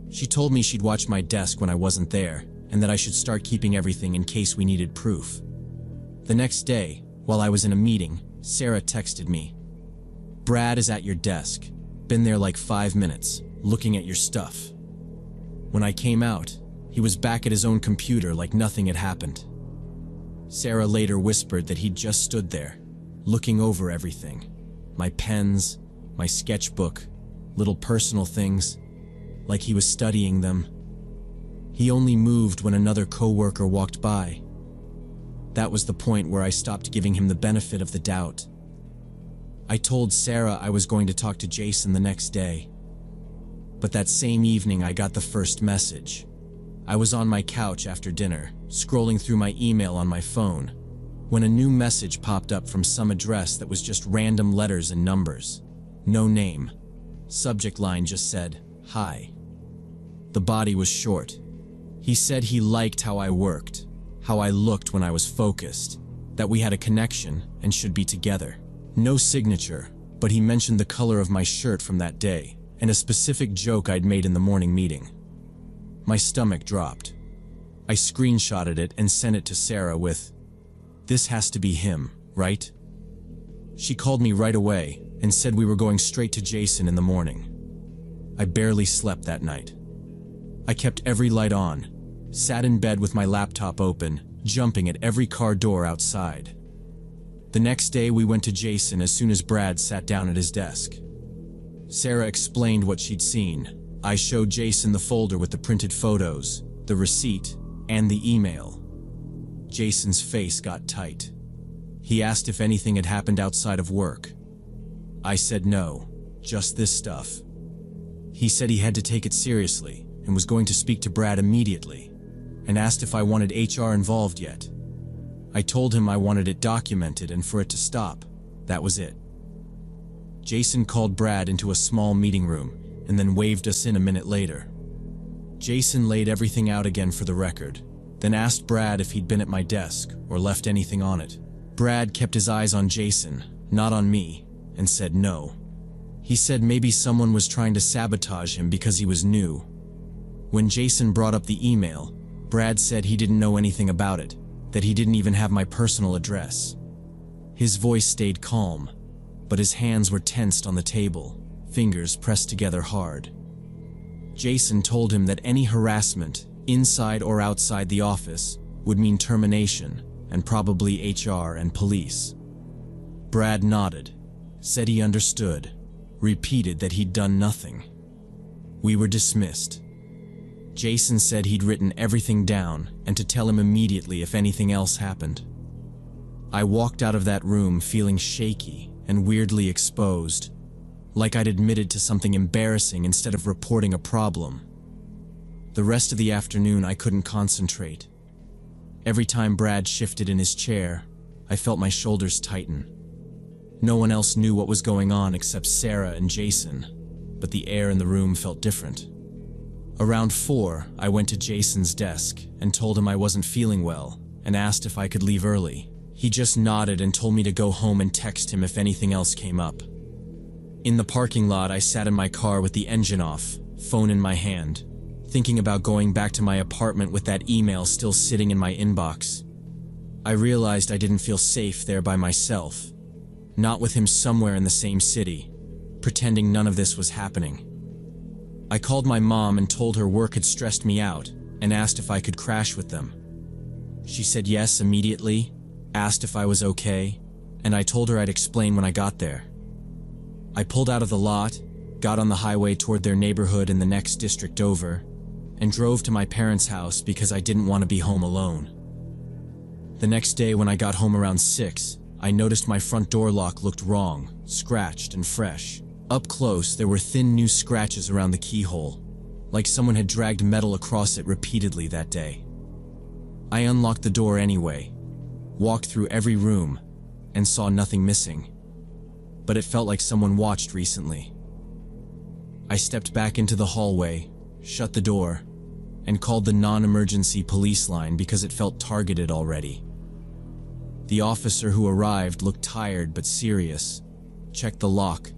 She told me she'd watch my desk when I wasn't there, and that I should start keeping everything in case we needed proof. The next day, while I was in a meeting, Sarah texted me, "Brad is at your desk. Been there like 5 minutes, looking at your stuff." When I came out, he was back at his own computer like nothing had happened. Sarah later whispered that he'd just stood there, looking over everything. My pens, my sketchbook, little personal things, like he was studying them. He only moved when another coworker walked by. That was the point where I stopped giving him the benefit of the doubt. I told Sarah I was going to talk to Jason the next day. But that same evening I got the first message. I was on my couch after dinner, scrolling through my email on my phone, when a new message popped up from some address that was just random letters and numbers. No name. Subject line just said, "Hi." The body was short. He said he liked how I worked, how I looked when I was focused, that we had a connection and should be together. No signature, but he mentioned the color of my shirt from that day, and a specific joke I'd made in the morning meeting. My stomach dropped. I screenshotted it and sent it to Sarah with, "This has to be him, right?" She called me right away and said we were going straight to Jason in the morning. I barely slept that night. I kept every light on, sat in bed with my laptop open, jumping at every car door outside. The next day we went to Jason as soon as Brad sat down at his desk. Sarah explained what she'd seen. I showed Jason the folder with the printed photos, the receipt, and the email. Jason's face got tight. He asked if anything had happened outside of work. I said no, just this stuff. He said he had to take it seriously and was going to speak to Brad immediately, and asked if I wanted HR involved yet. I told him I wanted it documented and for it to stop. That was it. Jason called Brad into a small meeting room and then waved us in a minute later. Jason laid everything out again for the record, then asked Brad if he'd been at my desk or left anything on it. Brad kept his eyes on Jason, not on me, and said no. He said maybe someone was trying to sabotage him because he was new. When Jason brought up the email, Brad said he didn't know anything about it, that he didn't even have my personal address. His voice stayed calm, but his hands were tensed on the table, fingers pressed together hard. Jason told him that any harassment, inside or outside the office, would mean termination, and probably HR and police. Brad nodded, said he understood, repeated that he'd done nothing. We were dismissed. Jason said he'd written everything down and to tell him immediately if anything else happened. I walked out of that room feeling shaky and weirdly exposed, like I'd admitted to something embarrassing instead of reporting a problem. The rest of the afternoon I couldn't concentrate. Every time Brad shifted in his chair, I felt my shoulders tighten. No one else knew what was going on except Sarah and Jason, but the air in the room felt different. Around 4, I went to Jason's desk and told him I wasn't feeling well and asked if I could leave early. He just nodded and told me to go home and text him if anything else came up. In the parking lot, I sat in my car with the engine off, phone in my hand, thinking about going back to my apartment with that email still sitting in my inbox. I realized I didn't feel safe there by myself, not with him somewhere in the same city, pretending none of this was happening. I called my mom and told her work had stressed me out and asked if I could crash with them. She said yes immediately, asked if I was okay, and I told her I'd explain when I got there. I pulled out of the lot, got on the highway toward their neighborhood in the next district over, and drove to my parents' house because I didn't want to be home alone. The next day when I got home around 6, I noticed my front door lock looked wrong, scratched and fresh. Up close, there were thin new scratches around the keyhole, like someone had dragged metal across it repeatedly that day. I unlocked the door anyway, walked through every room, and saw nothing missing. But it felt like someone watched recently. I stepped back into the hallway, shut the door, and called the non-emergency police line because it felt targeted already. The officer who arrived looked tired but serious, checked the lock,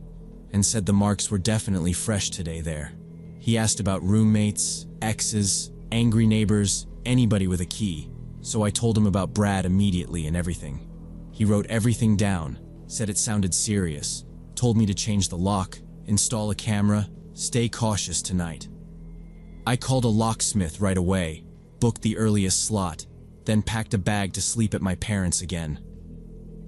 and said the marks were definitely fresh today there. He asked about roommates, exes, angry neighbors, anybody with a key, so I told him about Brad immediately and everything. He wrote everything down, said it sounded serious, told me to change the lock, install a camera, stay cautious tonight. I called a locksmith right away, booked the earliest slot, then packed a bag to sleep at my parents' again.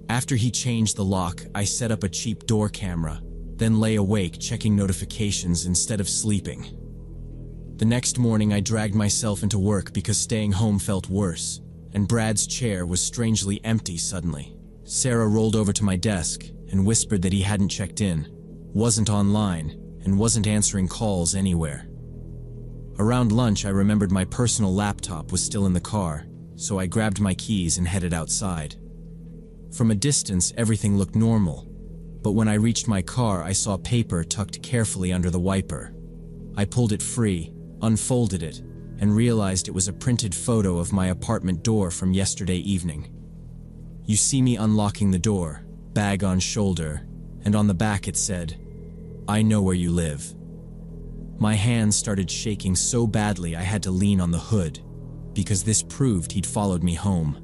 After he changed the lock, I set up a cheap door camera, then lay awake checking notifications instead of sleeping. The next morning I dragged myself into work because staying home felt worse, and Brad's chair was strangely empty suddenly. Sarah rolled over to my desk and whispered that he hadn't checked in, wasn't online, and wasn't answering calls anywhere. Around lunch I remembered my personal laptop was still in the car, so I grabbed my keys and headed outside. From a distance everything looked normal, but when I reached my car I saw paper tucked carefully under the wiper. I pulled it free, unfolded it, and realized it was a printed photo of my apartment door from yesterday evening. You see me unlocking the door, bag on shoulder, and on the back it said, "I know where you live." My hands started shaking so badly I had to lean on the hood, because this proved he'd followed me home.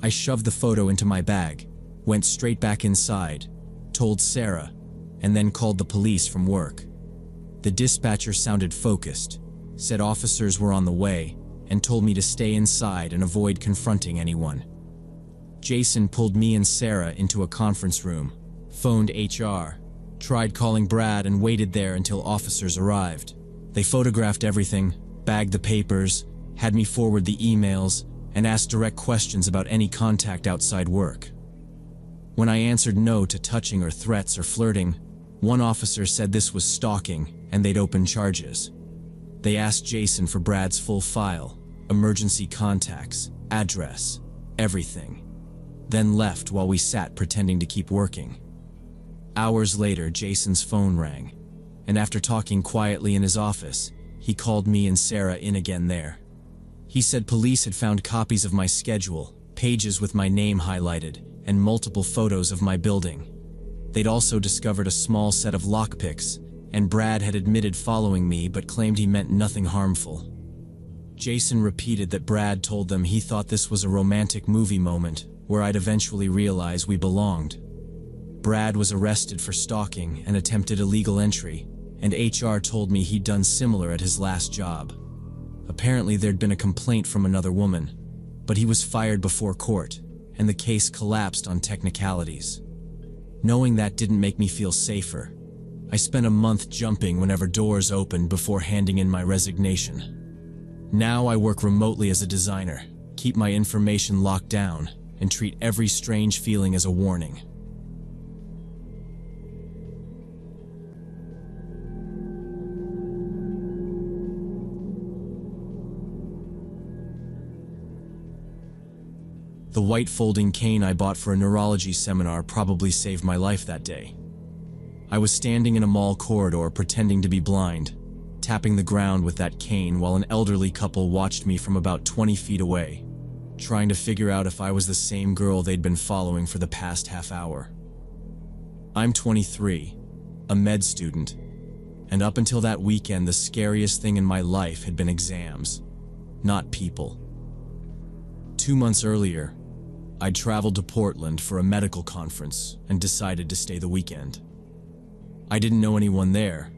I shoved the photo into my bag, went straight back inside, told Sarah, and then called the police from work. The dispatcher sounded focused, said officers were on the way, and told me to stay inside and avoid confronting anyone. Jason pulled me and Sarah into a conference room, phoned HR, tried calling Brad and waited there until officers arrived. They photographed everything, bagged the papers, had me forward the emails, and asked direct questions about any contact outside work. When I answered no to touching or threats or flirting, one officer said this was stalking and they'd open charges. They asked Jason for Brad's full file, emergency contacts, address, everything, then left while we sat pretending to keep working. Hours later, Jason's phone rang, and after talking quietly in his office, he called me and Sarah in again there. He said police had found copies of my schedule, pages with my name highlighted, and multiple photos of my building. They'd also discovered a small set of lockpicks, and Brad had admitted following me but claimed he meant nothing harmful. Jason repeated that Brad told them he thought this was a romantic movie moment where I'd eventually realize we belonged. Brad was arrested for stalking and attempted illegal entry, and HR told me he'd done similar at his last job. Apparently there'd been a complaint from another woman, but he was fired before court, and the case collapsed on technicalities. Knowing that didn't make me feel safer. I spent a month jumping whenever doors opened before handing in my resignation. Now I work remotely as a designer, keep my information locked down, and treat every strange feeling as a warning. The white folding cane I bought for a neurology seminar probably saved my life that day. I was standing in a mall corridor pretending to be blind, tapping the ground with that cane while an elderly couple watched me from about 20 feet away, trying to figure out if I was the same girl they'd been following for the past half hour. I'm 23, a med student, and up until that weekend the scariest thing in my life had been exams, not people. 2 months earlier, I'd traveled to Portland for a medical conference and decided to stay the weekend. I didn't know anyone there,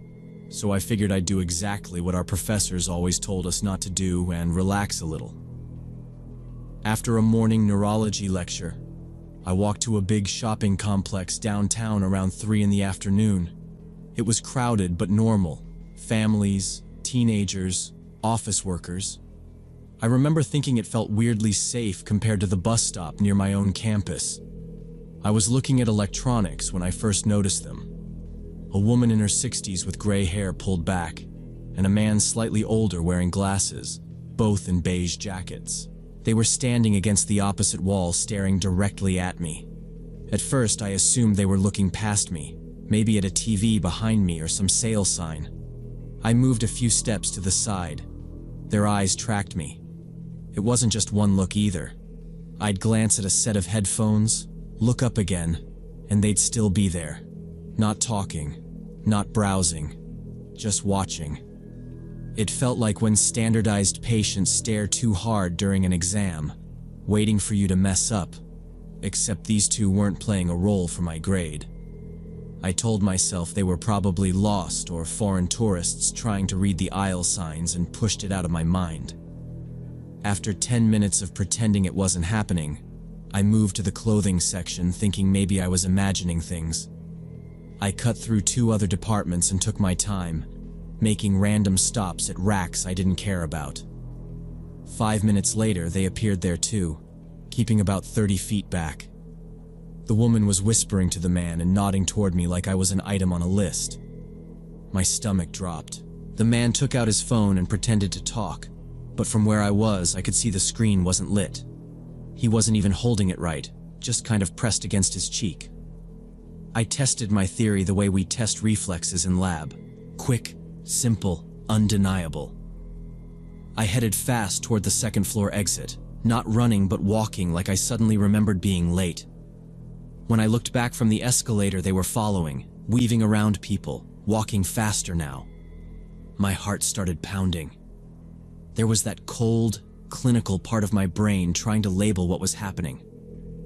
so I figured I'd do exactly what our professors always told us not to do and relax a little. After a morning neurology lecture, I walked to a big shopping complex downtown around 3 in the afternoon. It was crowded but normal. Families, teenagers, office workers. I remember thinking it felt weirdly safe compared to the bus stop near my own campus. I was looking at electronics when I first noticed them. A woman in her 60s with gray hair pulled back, and a man slightly older wearing glasses, both in beige jackets. They were standing against the opposite wall staring directly at me. At first, I assumed they were looking past me, maybe at a TV behind me or some sale sign. I moved a few steps to the side. Their eyes tracked me. It wasn't just one look either. I'd glance at a set of headphones, look up again, and they'd still be there. Not talking, not browsing, just watching. It felt like when standardized patients stare too hard during an exam, waiting for you to mess up, except these two weren't playing a role for my grade. I told myself they were probably lost or foreign tourists trying to read the aisle signs and pushed it out of my mind. After 10 minutes of pretending it wasn't happening, I moved to the clothing section thinking maybe I was imagining things. I cut through 2 other departments and took my time, making random stops at racks I didn't care about. 5 minutes later, they appeared there too, keeping about 30 feet back. The woman was whispering to the man and nodding toward me like I was an item on a list. My stomach dropped. The man took out his phone and pretended to talk, but from where I was, I could see the screen wasn't lit. He wasn't even holding it right, just kind of pressed against his cheek. I tested my theory the way we test reflexes in lab. Quick, simple, undeniable. I headed fast toward the second floor exit, not running but walking like I suddenly remembered being late. When I looked back from the escalator they were following, weaving around people, walking faster now. My heart started pounding. There was that cold, clinical part of my brain trying to label what was happening.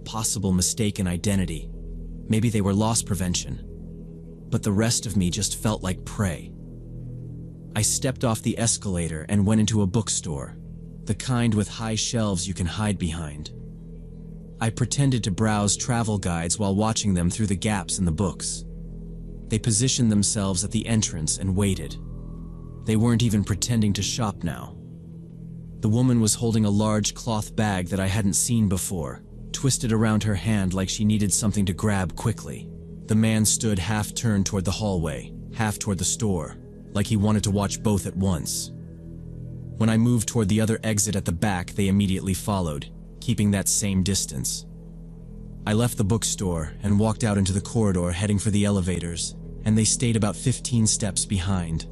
Possible mistaken identity. Maybe they were loss prevention. But the rest of me just felt like prey. I stepped off the escalator and went into a bookstore, the kind with high shelves you can hide behind. I pretended to browse travel guides while watching them through the gaps in the books. They positioned themselves at the entrance and waited. They weren't even pretending to shop now. The woman was holding a large cloth bag that I hadn't seen before, twisted around her hand like she needed something to grab quickly. The man stood half-turned toward the hallway, half toward the store, like he wanted to watch both at once. When I moved toward the other exit at the back, they immediately followed, keeping that same distance. I left the bookstore and walked out into the corridor heading for the elevators, and they stayed about 15 steps behind.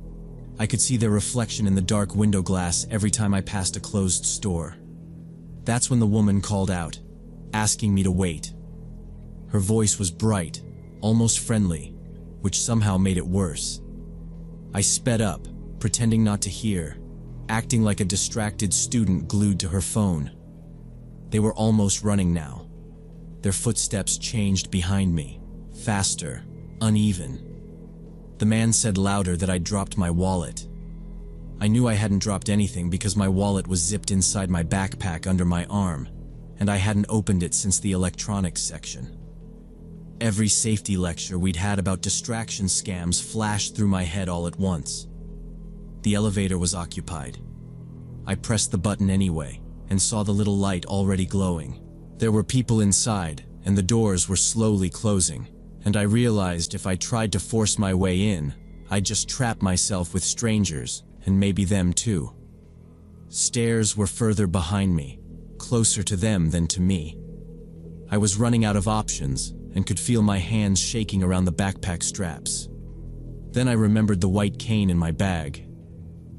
I could see their reflection in the dark window glass every time I passed a closed store. That's when the woman called out, asking me to wait. Her voice was bright, almost friendly, which somehow made it worse. I sped up, pretending not to hear, acting like a distracted student glued to her phone. They were almost running now. Their footsteps changed behind me, faster, uneven. The man said louder that I'd dropped my wallet. I knew I hadn't dropped anything because my wallet was zipped inside my backpack under my arm, and I hadn't opened it since the electronics section. Every safety lecture we'd had about distraction scams flashed through my head all at once. The elevator was occupied. I pressed the button anyway, and saw the little light already glowing. There were people inside, and the doors were slowly closing, and I realized if I tried to force my way in, I'd just trap myself with strangers, and maybe them too. Stairs were further behind me, closer to them than to me. I was running out of options, and could feel my hands shaking around the backpack straps. Then I remembered the white cane in my bag.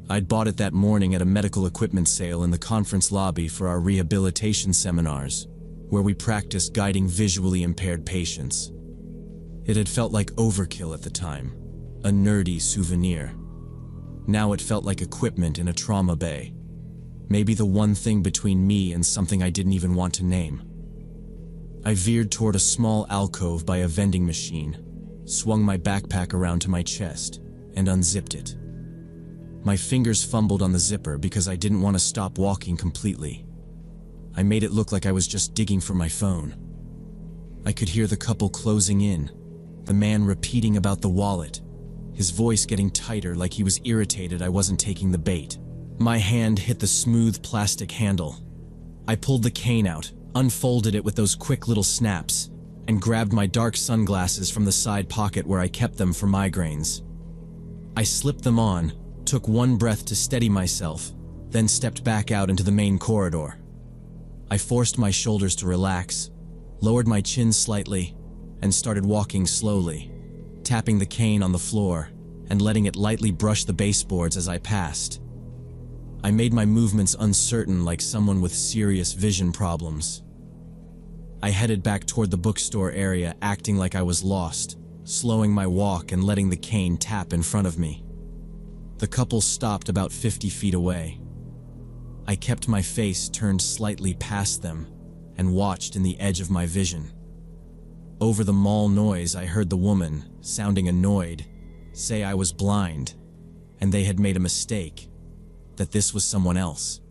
I'd bought it that morning at a medical equipment sale in the conference lobby for our rehabilitation seminars, where we practiced guiding visually impaired patients. It had felt like overkill at the time, a nerdy souvenir. Now it felt like equipment in a trauma bay. Maybe the one thing between me and something I didn't even want to name. I veered toward a small alcove by a vending machine, swung my backpack around to my chest, and unzipped it. My fingers fumbled on the zipper because I didn't want to stop walking completely. I made it look like I was just digging for my phone. I could hear the couple closing in, the man repeating about the wallet, his voice getting tighter like he was irritated I wasn't taking the bait. My hand hit the smooth plastic handle. I pulled the cane out, unfolded it with those quick little snaps, and grabbed my dark sunglasses from the side pocket where I kept them for migraines. I slipped them on, took one breath to steady myself, then stepped back out into the main corridor. I forced my shoulders to relax, lowered my chin slightly, and started walking slowly, tapping the cane on the floor and letting it lightly brush the baseboards as I passed. I made my movements uncertain like someone with serious vision problems. I headed back toward the bookstore area acting like I was lost, slowing my walk and letting the cane tap in front of me. The couple stopped about 50 feet away. I kept my face turned slightly past them and watched in the edge of my vision. Over the mall noise, I heard the woman, sounding annoyed, say I was blind, and they had made a mistake, that this was someone else.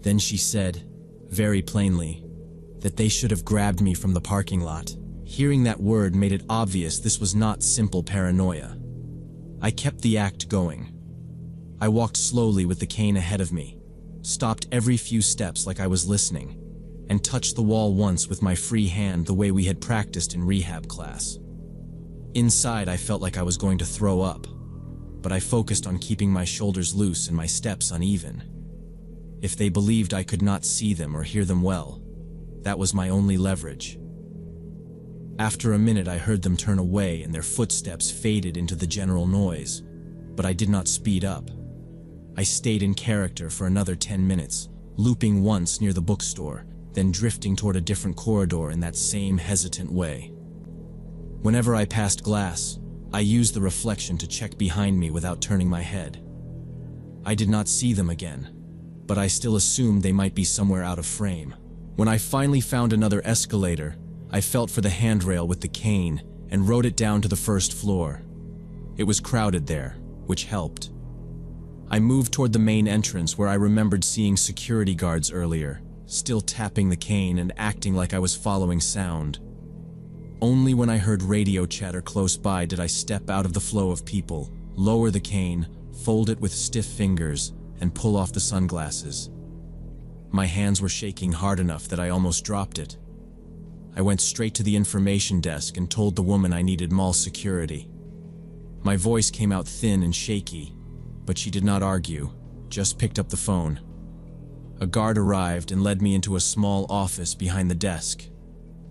Then she said, very plainly, that they should have grabbed me from the parking lot. Hearing that word made it obvious this was not simple paranoia. I kept the act going. I walked slowly with the cane ahead of me, stopped every few steps like I was listening, and touched the wall once with my free hand the way we had practiced in rehab class. Inside, I felt like I was going to throw up, but I focused on keeping my shoulders loose and my steps uneven. If they believed I could not see them or hear them well, that was my only leverage. After a minute, I heard them turn away and their footsteps faded into the general noise, but I did not speed up. I stayed in character for another 10 minutes, looping once near the bookstore, then drifting toward a different corridor in that same hesitant way. Whenever I passed glass, I used the reflection to check behind me without turning my head. I did not see them again, but I still assumed they might be somewhere out of frame. When I finally found another escalator, I felt for the handrail with the cane and rode it down to the first floor. It was crowded there, which helped. I moved toward the main entrance where I remembered seeing security guards earlier, still tapping the cane and acting like I was following sound. Only when I heard radio chatter close by did I step out of the flow of people, lower the cane, fold it with stiff fingers, and pull off the sunglasses. My hands were shaking hard enough that I almost dropped it. I went straight to the information desk and told the woman I needed mall security. My voice came out thin and shaky, but she did not argue, just picked up the phone. A guard arrived and led me into a small office behind the desk.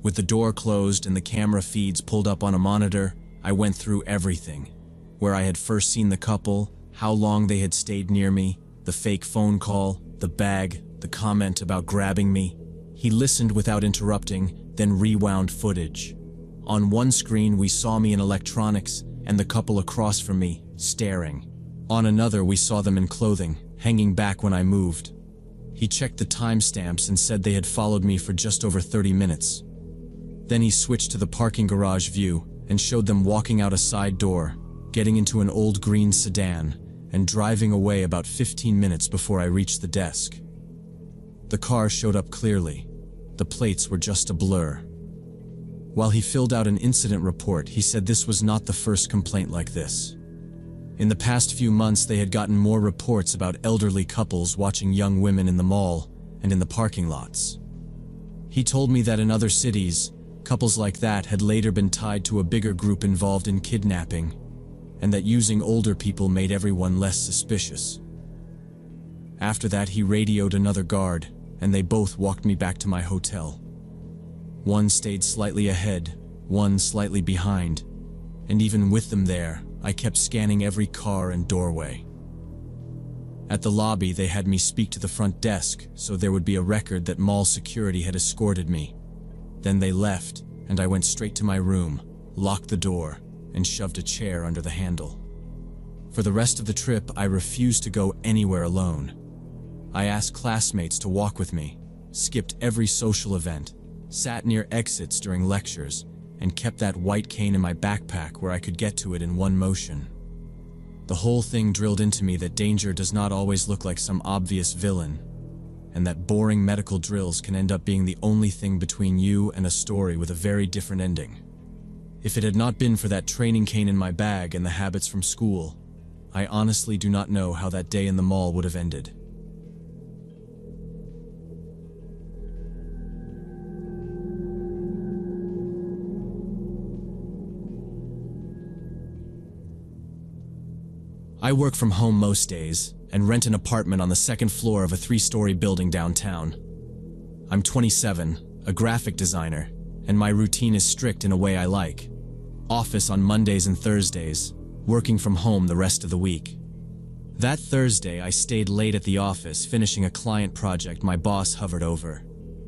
With the door closed and the camera feeds pulled up on a monitor, I went through everything. Where I had first seen the couple, how long they had stayed near me, the fake phone call, the bag, the comment about grabbing me. He listened without interrupting, then rewound footage. On one screen, we saw me in electronics and the couple across from me, staring. On another, we saw them in clothing, hanging back when I moved. He checked the timestamps and said they had followed me for just over 30 minutes. Then he switched to the parking garage view and showed them walking out a side door, getting into an old green sedan, and driving away about 15 minutes before I reached the desk. The car showed up clearly. The plates were just a blur. While he filled out an incident report, he said this was not the first complaint like this. In the past few months, they had gotten more reports about elderly couples watching young women in the mall and in the parking lots. He told me that in other cities, couples like that had later been tied to a bigger group involved in kidnapping, and that using older people made everyone less suspicious. After that, he radioed another guard, and they both walked me back to my hotel. One stayed slightly ahead, one slightly behind, and even with them there, I kept scanning every car and doorway. At the lobby, they had me speak to the front desk, so there would be a record that mall security had escorted me. Then they left, and I went straight to my room, locked the door, and shoved a chair under the handle. For the rest of the trip, I refused to go anywhere alone. I asked classmates to walk with me, skipped every social event, sat near exits during lectures, and kept that white cane in my backpack where I could get to it in one motion. The whole thing drilled into me that danger does not always look like some obvious villain, and that boring medical drills can end up being the only thing between you and a story with a very different ending. If it had not been for that training cane in my bag and the habits from school, I honestly do not know how that day in the mall would have ended. I work from home most days and rent an apartment on the second floor of a 3-story building downtown. I'm 27, a graphic designer, and my routine is strict in a way I like. Office on Mondays and Thursdays, working from home the rest of the week. That Thursday, I stayed late at the office finishing a client project my boss hovered over,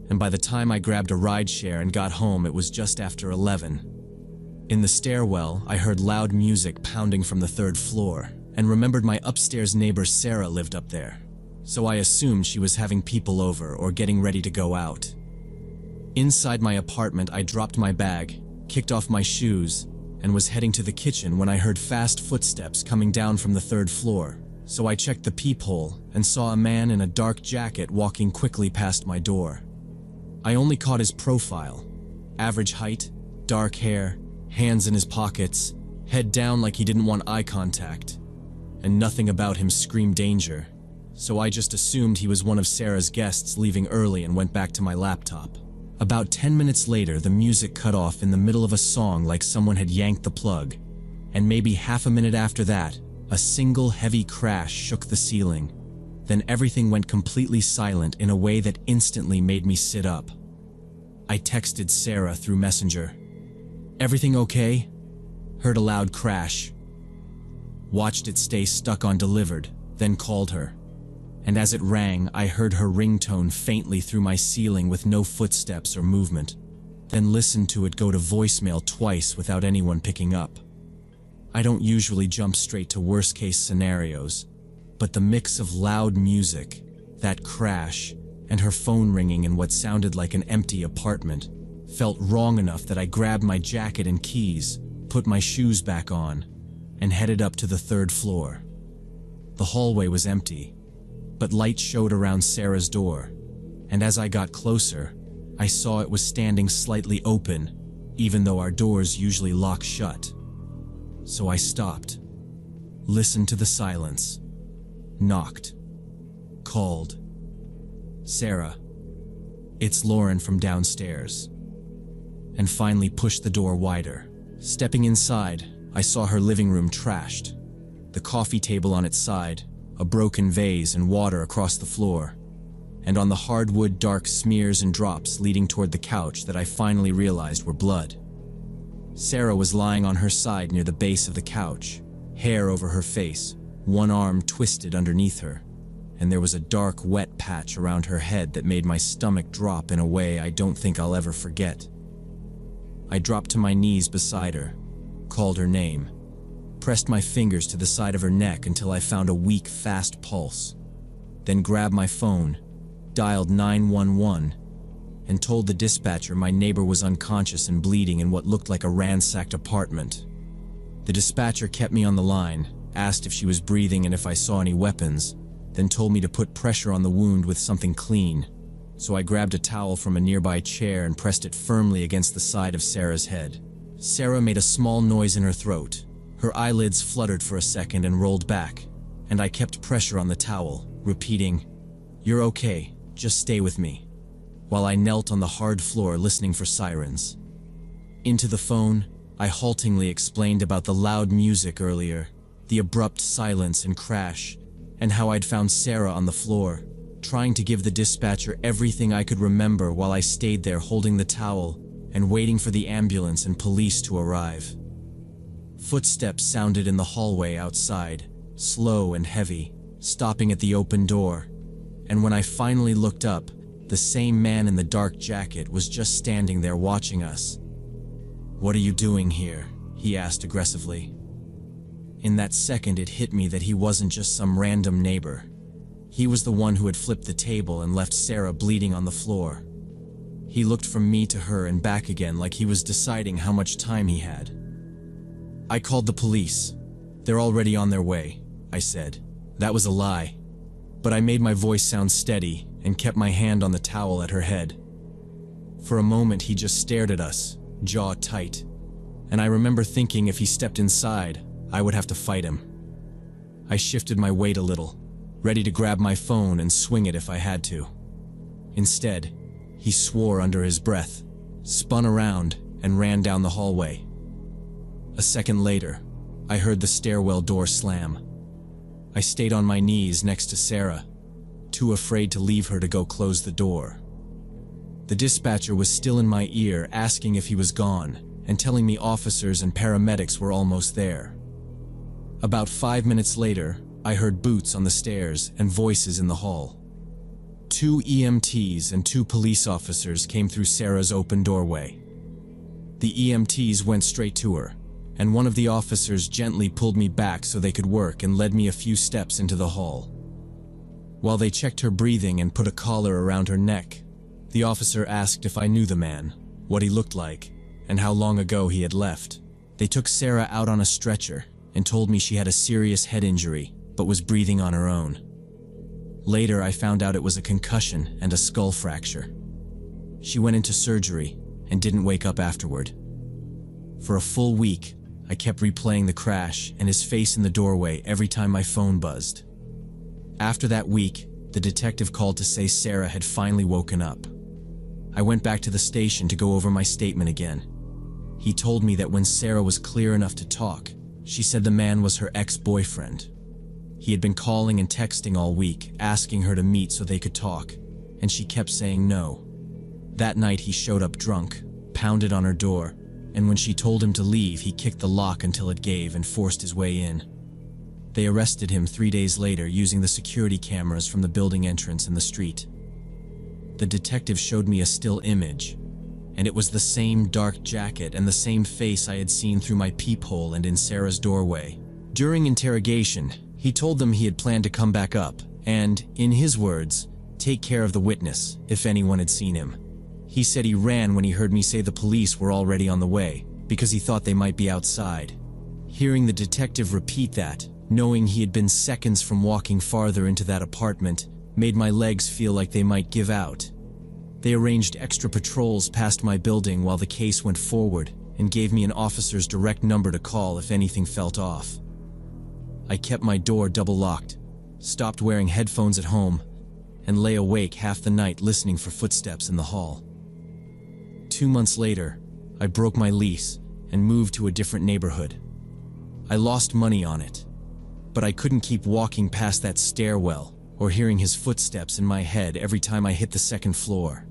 and by the time I grabbed a rideshare and got home, it was just after 11. In the stairwell, I heard loud music pounding from the 3rd floor, and remembered my upstairs neighbor Sarah lived up there, so I assumed she was having people over or getting ready to go out. Inside my apartment, I dropped my bag, kicked off my shoes, and was heading to the kitchen when I heard fast footsteps coming down from the 3rd floor, so I checked the peephole and saw a man in a dark jacket walking quickly past my door. I only caught his profile: average height, dark hair, hands in his pockets, head down like he didn't want eye contact, and nothing about him screamed danger, so I just assumed he was one of Sarah's guests leaving early and went back to my laptop. About 10 minutes later, the music cut off in the middle of a song like someone had yanked the plug, and maybe half a minute after that, a single heavy crash shook the ceiling. Then everything went completely silent in a way that instantly made me sit up. I texted Sarah through Messenger. "Everything okay?" Heard a loud crash. Watched it stay stuck on delivered, then called her. And as it rang, I heard her ringtone faintly through my ceiling with no footsteps or movement, then listened to it go to voicemail twice without anyone picking up. I don't usually jump straight to worst-case scenarios, but the mix of loud music, that crash, and her phone ringing in what sounded like an empty apartment felt wrong enough that I grabbed my jacket and keys, put my shoes back on, and headed up to the 3rd floor. The hallway was empty, but light showed around Sarah's door, and as I got closer, I saw it was standing slightly open, even though our doors usually lock shut. So I stopped, listened to the silence, knocked, called, "Sarah, it's Lauren from downstairs," and finally pushed the door wider. Stepping inside, I saw her living room trashed, the coffee table on its side, a broken vase and water across the floor, and on the hardwood dark smears and drops leading toward the couch that I finally realized were blood. Sarah was lying on her side near the base of the couch, hair over her face, one arm twisted underneath her, and there was a dark, wet patch around her head that made my stomach drop in a way I don't think I'll ever forget. I dropped to my knees beside her, called her name, pressed my fingers to the side of her neck until I found a weak, fast pulse, then grabbed my phone, dialed 911, and told the dispatcher my neighbor was unconscious and bleeding in what looked like a ransacked apartment. The dispatcher kept me on the line, asked if she was breathing and if I saw any weapons, then told me to put pressure on the wound with something clean. So I grabbed a towel from a nearby chair and pressed it firmly against the side of Sarah's head. Sarah made a small noise in her throat. Her eyelids fluttered for a second and rolled back, and I kept pressure on the towel, repeating, "You're okay, just stay with me," while I knelt on the hard floor listening for sirens. Into the phone, I haltingly explained about the loud music earlier, the abrupt silence and crash, and how I'd found Sarah on the floor, trying to give the dispatcher everything I could remember while I stayed there holding the towel and waiting for the ambulance and police to arrive. Footsteps sounded in the hallway outside, slow and heavy, stopping at the open door, and when I finally looked up, the same man in the dark jacket was just standing there watching us. "What are you doing here?" he asked aggressively. In that second it hit me that he wasn't just some random neighbor. He was the one who had flipped the table and left Sarah bleeding on the floor. He looked from me to her and back again like he was deciding how much time he had. "I called the police. They're already on their way," I said. That was a lie, but I made my voice sound steady and kept my hand on the towel at her head. For a moment he just stared at us, jaw tight, and I remember thinking if he stepped inside, I would have to fight him. I shifted my weight a little, ready to grab my phone and swing it if I had to. Instead, he swore under his breath, spun around, and ran down the hallway. A second later, I heard the stairwell door slam. I stayed on my knees next to Sarah, too afraid to leave her to go close the door. The dispatcher was still in my ear asking if he was gone and telling me officers and paramedics were almost there. About 5 minutes later, I heard boots on the stairs and voices in the hall. 2 EMTs and 2 police officers came through Sarah's open doorway. The EMTs went straight to her, and one of the officers gently pulled me back so they could work and led me a few steps into the hall. While they checked her breathing and put a collar around her neck, the officer asked if I knew the man, what he looked like, and how long ago he had left. They took Sarah out on a stretcher and told me she had a serious head injury, but was breathing on her own. Later, I found out it was a concussion and a skull fracture. She went into surgery and didn't wake up afterward. For a full week, I kept replaying the crash and his face in the doorway every time my phone buzzed. After that week, the detective called to say Sarah had finally woken up. I went back to the station to go over my statement again. He told me that when Sarah was clear enough to talk, she said the man was her ex-boyfriend. He had been calling and texting all week, asking her to meet so they could talk, and she kept saying no. That night he showed up drunk, pounded on her door, and when she told him to leave, he kicked the lock until it gave and forced his way in. They arrested him 3 days later using the security cameras from the building entrance in the street. The detective showed me a still image, and it was the same dark jacket and the same face I had seen through my peephole and in Sarah's doorway. During interrogation, he told them he had planned to come back up and, in his words, take care of the witness if anyone had seen him. He said he ran when he heard me say the police were already on the way because he thought they might be outside. Hearing the detective repeat that, knowing he had been seconds from walking farther into that apartment, made my legs feel like they might give out. They arranged extra patrols past my building while the case went forward and gave me an officer's direct number to call if anything felt off. I kept my door double-locked, stopped wearing headphones at home, and lay awake half the night listening for footsteps in the hall. 2 months later, I broke my lease and moved to a different neighborhood. I lost money on it, but I couldn't keep walking past that stairwell or hearing his footsteps in my head every time I hit the second floor.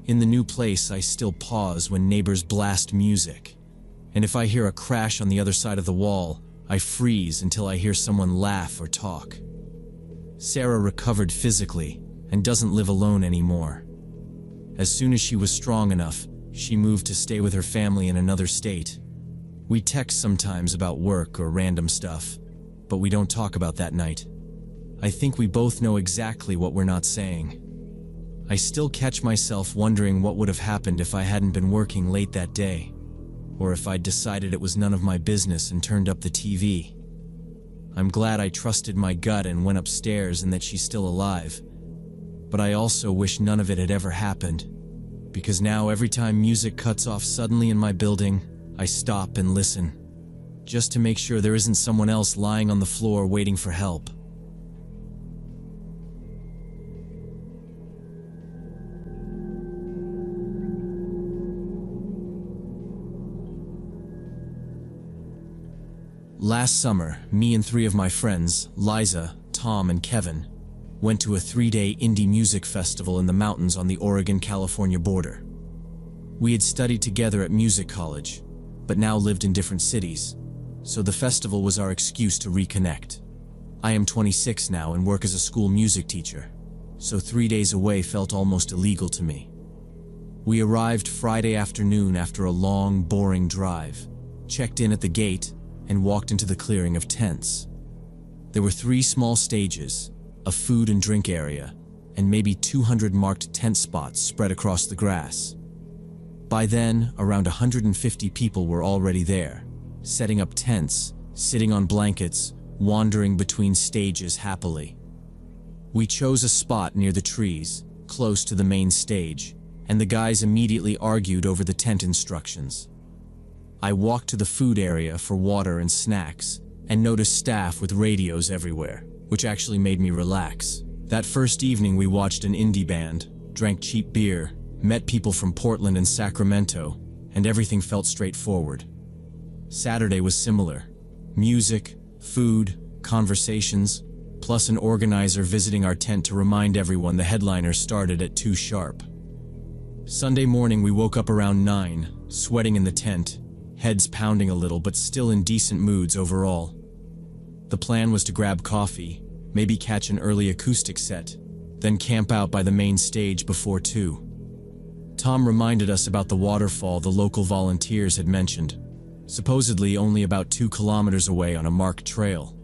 In the new place, I still pause when neighbors blast music, and if I hear a crash on the other side of the wall, I freeze until I hear someone laugh or talk. Sarah recovered physically and doesn't live alone anymore. As soon as she was strong enough, she moved to stay with her family in another state. We text sometimes about work or random stuff, but we don't talk about that night. I think we both know exactly what we're not saying. I still catch myself wondering what would have happened if I hadn't been working late that day, or if I'd decided it was none of my business and turned up the TV. I'm glad I trusted my gut and went upstairs and that she's still alive, but I also wish none of it had ever happened, because now every time music cuts off suddenly in my building, I stop and listen, just to make sure there isn't someone else lying on the floor waiting for help. Last summer, me and 3 of my friends, Liza, Tom, and Kevin, went to a 3-day indie music festival in the mountains on the Oregon-California border. We had studied together at music college, but now lived in different cities, so the festival was our excuse to reconnect. I am 26 now and work as a school music teacher, so 3 days away felt almost illegal to me. We arrived Friday afternoon after a long, boring drive, checked in at the gate, and walked into the clearing of tents. There were 3 small stages, a food and drink area, and maybe 200 marked tent spots spread across the grass. By then, around 150 people were already there, setting up tents, sitting on blankets, wandering between stages happily. We chose a spot near the trees, close to the main stage, and the guys immediately argued over the tent instructions. I walked to the food area for water and snacks, and noticed staff with radios everywhere, which actually made me relax. That first evening we watched an indie band, drank cheap beer, met people from Portland and Sacramento, and everything felt straightforward. Saturday was similar. Music, food, conversations, plus an organizer visiting our tent to remind everyone the headliner started at 2 sharp. Sunday morning we woke up around 9, sweating in the tent, heads pounding a little but still in decent moods overall. The plan was to grab coffee, maybe catch an early acoustic set, then camp out by the main stage before 2. Tom reminded us about the waterfall the local volunteers had mentioned, supposedly only about 2 kilometers away on a marked trail.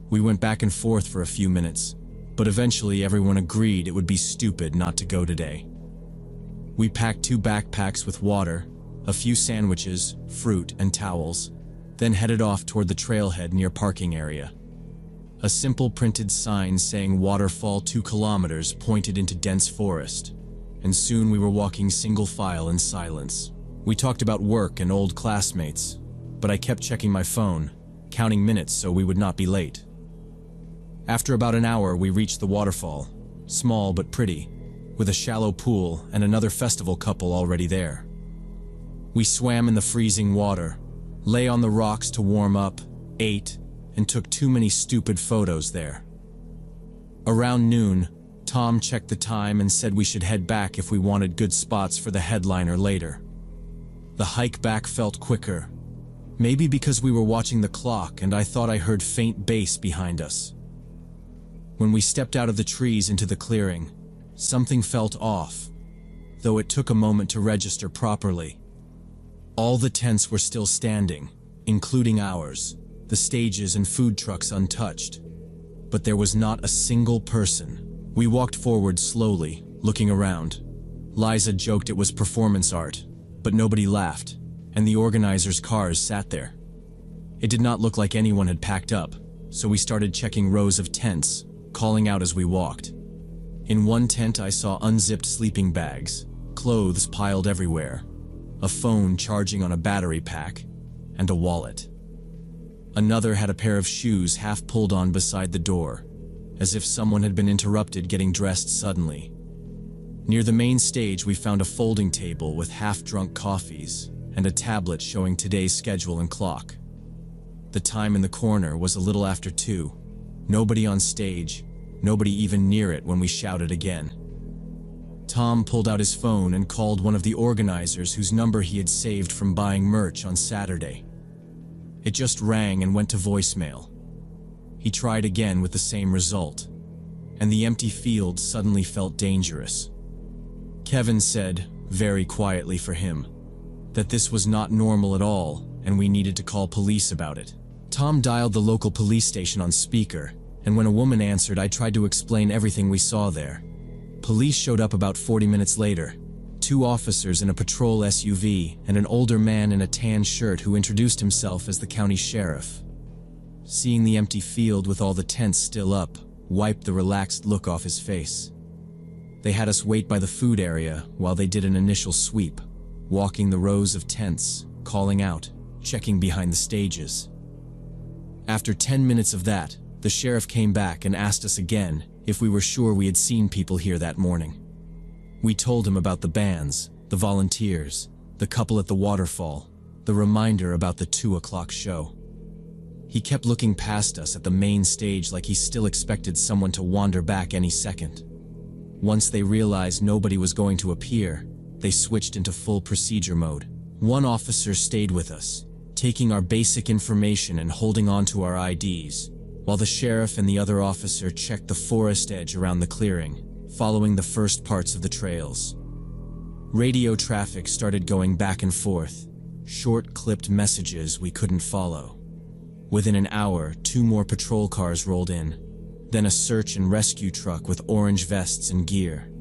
We went back and forth for a few minutes, but eventually everyone agreed it would be stupid not to go today. We packed 2 backpacks with water, a few sandwiches, fruit, and towels, then headed off toward the trailhead near parking area. A simple printed sign saying waterfall 2 kilometers pointed into dense forest, and soon we were walking single file in silence. We talked about work and old classmates, but I kept checking my phone, counting minutes so we would not be late. After about an hour, we reached the waterfall, small but pretty, with a shallow pool and another festival couple already there. We swam in the freezing water, lay on the rocks to warm up, ate, and took too many stupid photos there. Around noon, Tom checked the time and said we should head back if we wanted good spots for the headliner later. The hike back felt quicker, maybe because we were watching the clock and I thought I heard faint bass behind us. When we stepped out of the trees into the clearing, something felt off, though it took a moment to register properly. All the tents were still standing, including ours, the stages and food trucks untouched. But there was not a single person. We walked forward slowly, looking around. Liza joked it was performance art, but nobody laughed, and the organizers' cars sat there. It did not look like anyone had packed up, so we started checking rows of tents, calling out as we walked. In one tent I saw unzipped sleeping bags, clothes piled everywhere, a phone charging on a battery pack, and a wallet. Another had a pair of shoes half pulled on beside the door, as if someone had been interrupted getting dressed suddenly. Near the main stage we found a folding table with half-drunk coffees and a tablet showing today's schedule and clock. The time in the corner was a little after 2. Nobody on stage, nobody even near it when we shouted again. Tom pulled out his phone and called one of the organizers whose number he had saved from buying merch on Saturday. It just rang and went to voicemail. He tried again with the same result, and the empty field suddenly felt dangerous. Kevin said, very quietly for him, that this was not normal at all and we needed to call police about it. Tom dialed the local police station on speaker, and when a woman answered, I tried to explain everything we saw there. Police showed up about 40 minutes later. 2 officers in a patrol SUV and an older man in a tan shirt who introduced himself as the county sheriff. Seeing the empty field with all the tents still up wiped the relaxed look off his face. They had us wait by the food area while they did an initial sweep, walking the rows of tents, calling out, checking behind the stages. After 10 minutes of that, the sheriff came back and asked us again if we were sure we had seen people here that morning. We told him about the bands, the volunteers, the couple at the waterfall, the reminder about the 2 o'clock show. He kept looking past us at the main stage like he still expected someone to wander back any second. Once they realized nobody was going to appear, they switched into full procedure mode. 1 officer stayed with us, taking our basic information and holding on to our IDs, while the sheriff and the other officer checked the forest edge around the clearing, following the first parts of the trails. Radio traffic started going back and forth, short clipped messages we couldn't follow. Within an hour, 2 more patrol cars rolled in, then a search and rescue truck with orange vests and gear.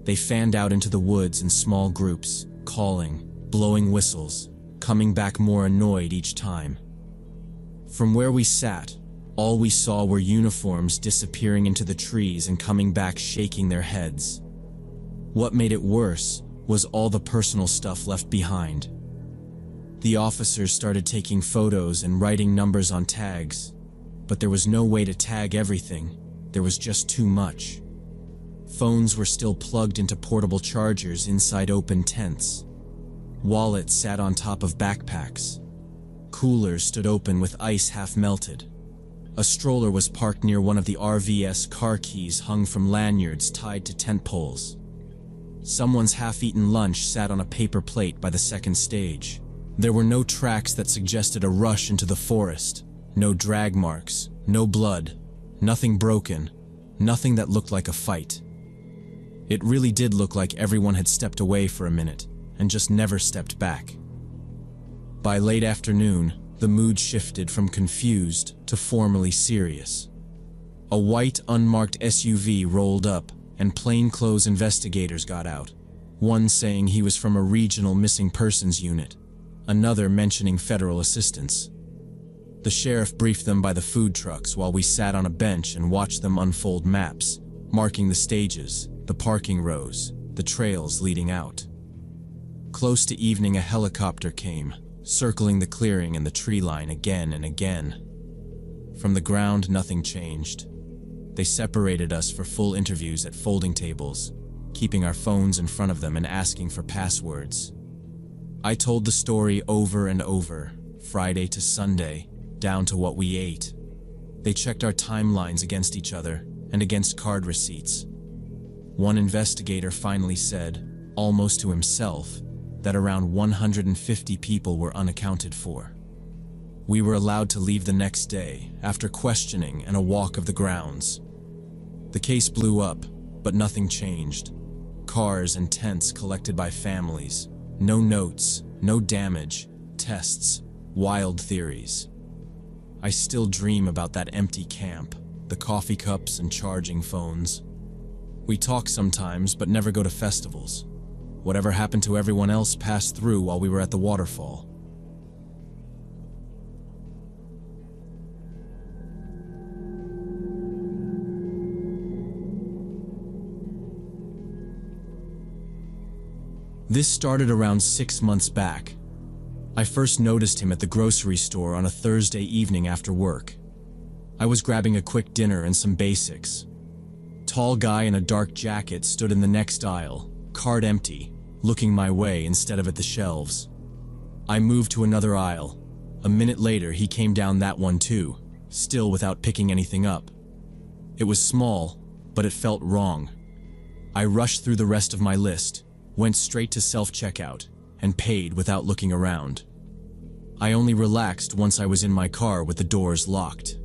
They fanned out into the woods in small groups, calling, blowing whistles, coming back more annoyed each time. From where we sat, all we saw were uniforms disappearing into the trees and coming back shaking their heads. What made it worse was all the personal stuff left behind. The officers started taking photos and writing numbers on tags, but there was no way to tag everything. There was just too much. Phones were still plugged into portable chargers inside open tents. Wallets sat on top of backpacks. Coolers stood open with ice half melted. A stroller was parked near one of the RV's car keys hung from lanyards tied to tent poles. Someone's half-eaten lunch sat on a paper plate by the second stage. There were no tracks that suggested a rush into the forest, no drag marks, no blood, nothing broken, nothing that looked like a fight. It really did look like everyone had stepped away for a minute and just never stepped back. By late afternoon, the mood shifted from confused to formally serious. A white, unmarked SUV rolled up and plainclothes investigators got out, one saying he was from a regional missing persons unit, another mentioning federal assistance. The sheriff briefed them by the food trucks while we sat on a bench and watched them unfold maps, marking the stages, the parking rows, the trails leading out. Close to evening, a helicopter came, circling the clearing and the tree line again and again. From the ground, nothing changed. They separated us for full interviews at folding tables, keeping our phones in front of them and asking for passwords. I told the story over and over, Friday to Sunday, down to what we ate. They checked our timelines against each other and against card receipts. One investigator finally said, almost to himself, that around 150 people were unaccounted for. We were allowed to leave the next day after questioning and a walk of the grounds. The case blew up, but nothing changed. Cars and tents collected by families. No notes, no damage, tests, wild theories. I still dream about that empty camp, the coffee cups and charging phones. We talk sometimes, but never go to festivals. Whatever happened to everyone else passed through while we were at the waterfall. This started around 6 months back. I first noticed him at the grocery store on a Thursday evening after work. I was grabbing a quick dinner and some basics. Tall guy in a dark jacket stood in the next aisle, cart empty, looking my way instead of at the shelves. I moved to another aisle. A minute later, he came down that one too, still without picking anything up. It was small, but it felt wrong. I rushed through the rest of my list, went straight to self-checkout, and paid without looking around. I only relaxed once I was in my car with the doors locked.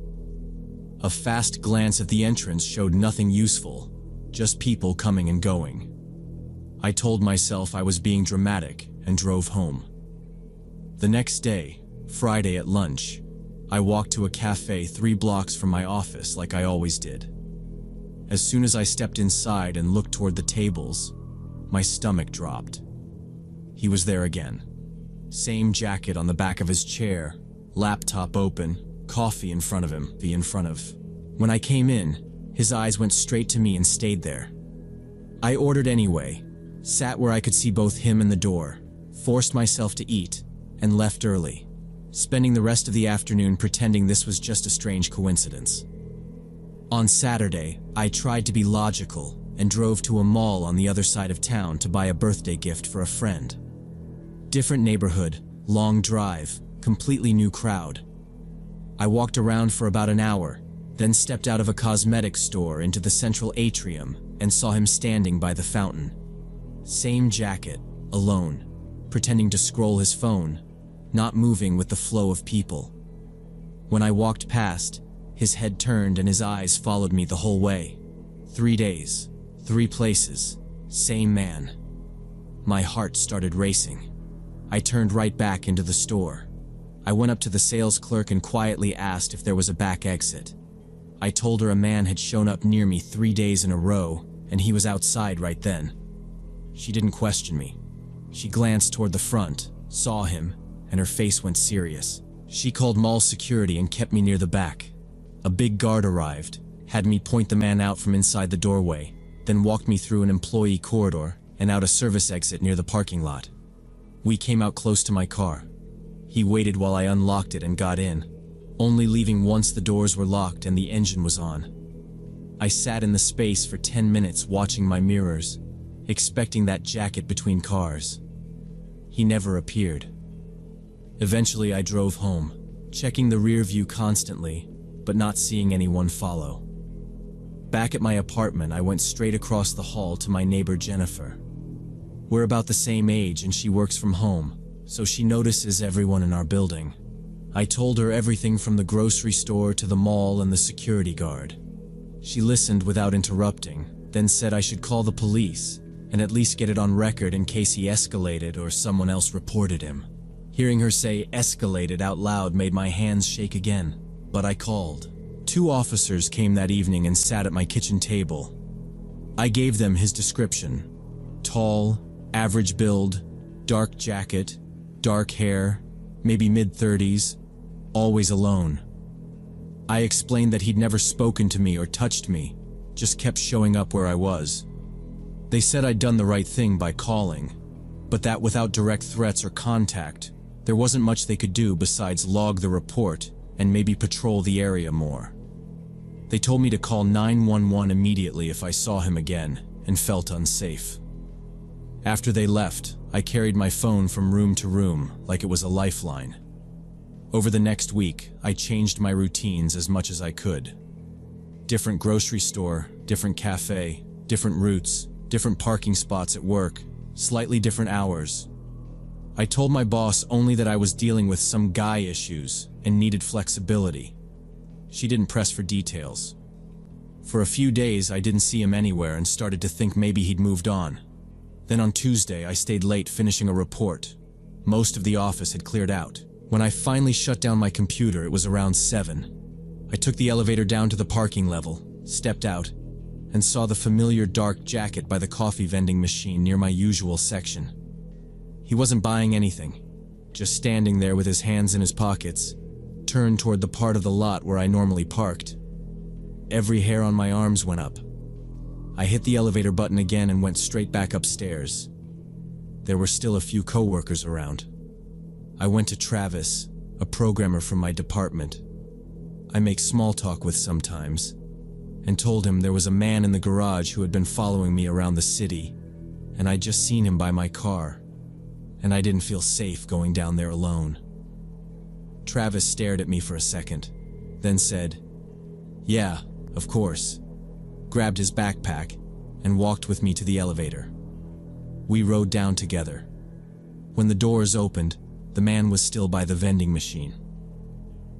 A fast glance at the entrance showed nothing useful, just people coming and going. I told myself I was being dramatic and drove home. The next day, Friday at lunch, I walked to a cafe 3 blocks from my office like I always did. As soon as I stepped inside and looked toward the tables, my stomach dropped. He was there again. Same jacket on the back of his chair, laptop open, coffee in front of him, When I came in, his eyes went straight to me and stayed there. I ordered anyway, sat where I could see both him and the door, forced myself to eat, and left early, spending the rest of the afternoon pretending this was just a strange coincidence. On Saturday, I tried to be logical and drove to a mall on the other side of town to buy a birthday gift for a friend. Different neighborhood, long drive, completely new crowd. I walked around for about an hour, then stepped out of a cosmetics store into the central atrium and saw him standing by the fountain. Same jacket, alone, pretending to scroll his phone, not moving with the flow of people. When I walked past, his head turned and his eyes followed me the whole way. 3 days, 3 places, same man. My heart started racing. I turned right back into the store. I went up to the sales clerk and quietly asked if there was a back exit. I told her a man had shown up near me 3 days in a row, and he was outside right then. She didn't question me. She glanced toward the front, saw him, and her face went serious. She called mall security and kept me near the back. A big guard arrived, had me point the man out from inside the doorway, then walked me through an employee corridor and out a service exit near the parking lot. We came out close to my car. He waited while I unlocked it and got in, only leaving once the doors were locked and the engine was on. I sat in the space for 10 minutes watching my mirrors, expecting that jacket between cars. He never appeared. Eventually I drove home, checking the rear view constantly, but not seeing anyone follow. Back at my apartment, I went straight across the hall to my neighbor Jennifer. We're about the same age and she works from home, so she notices everyone in our building. I told her everything from the grocery store to the mall and the security guard. She listened without interrupting, then said I should call the police and at least get it on record in case he escalated or someone else reported him. Hearing her say escalated out loud made my hands shake again, but I called. 2 officers came that evening and sat at my kitchen table. I gave them his description. Tall, average build, dark jacket, dark hair, maybe mid-30s, always alone. I explained that he'd never spoken to me or touched me, just kept showing up where I was. They said I'd done the right thing by calling, but that without direct threats or contact, there wasn't much they could do besides log the report and maybe patrol the area more. They told me to call 911 immediately if I saw him again and felt unsafe. After they left, I carried my phone from room to room like it was a lifeline. Over the next week, I changed my routines as much as I could. Different grocery store, different cafe, different routes, different parking spots at work, slightly different hours. I told my boss only that I was dealing with some guy issues and needed flexibility. She didn't press for details. For a few days, I didn't see him anywhere and started to think maybe he'd moved on. Then on Tuesday, I stayed late finishing a report. Most of the office had cleared out. When I finally shut down my computer, it was around 7. I took the elevator down to the parking level, stepped out, and saw the familiar dark jacket by the coffee vending machine near my usual section. He wasn't buying anything, just standing there with his hands in his pockets, turned toward the part of the lot where I normally parked. Every hair on my arms went up. I hit the elevator button again and went straight back upstairs. There were still a few coworkers around. I went to Travis, a programmer from my department. I make small talk with sometimes, and told him there was a man in the garage who had been following me around the city, and I'd just seen him by my car, and I didn't feel safe going down there alone. Travis stared at me for a second, then said, "Yeah, of course," grabbed his backpack, and walked with me to the elevator. We rode down together. When the doors opened, the man was still by the vending machine.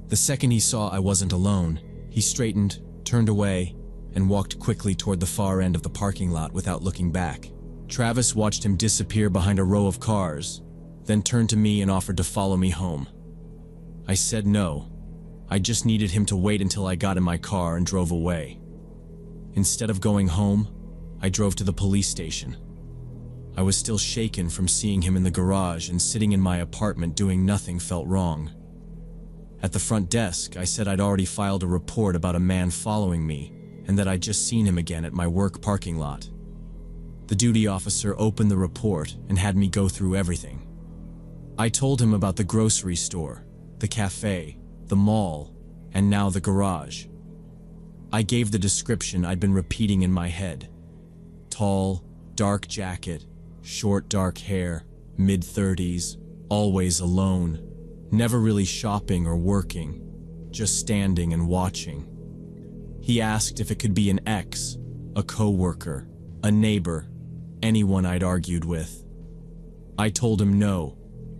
The second he saw I wasn't alone, he straightened, turned away, and walked quickly toward the far end of the parking lot without looking back. Travis watched him disappear behind a row of cars, then turned to me and offered to follow me home. I said no. I just needed him to wait until I got in my car and drove away. Instead of going home, I drove to the police station. I was still shaken from seeing him in the garage, and sitting in my apartment doing nothing felt wrong. At the front desk, I said I'd already filed a report about a man following me and that I'd just seen him again at my work parking lot. The duty officer opened the report and had me go through everything. I told him about the grocery store, the cafe, the mall, and now the garage. I gave the description I'd been repeating in my head. Tall, dark jacket, short dark hair, mid-30s, always alone, never really shopping or working, just standing and watching. He asked if it could be an ex, a co-worker, a neighbor, anyone I'd argued with. I told him no,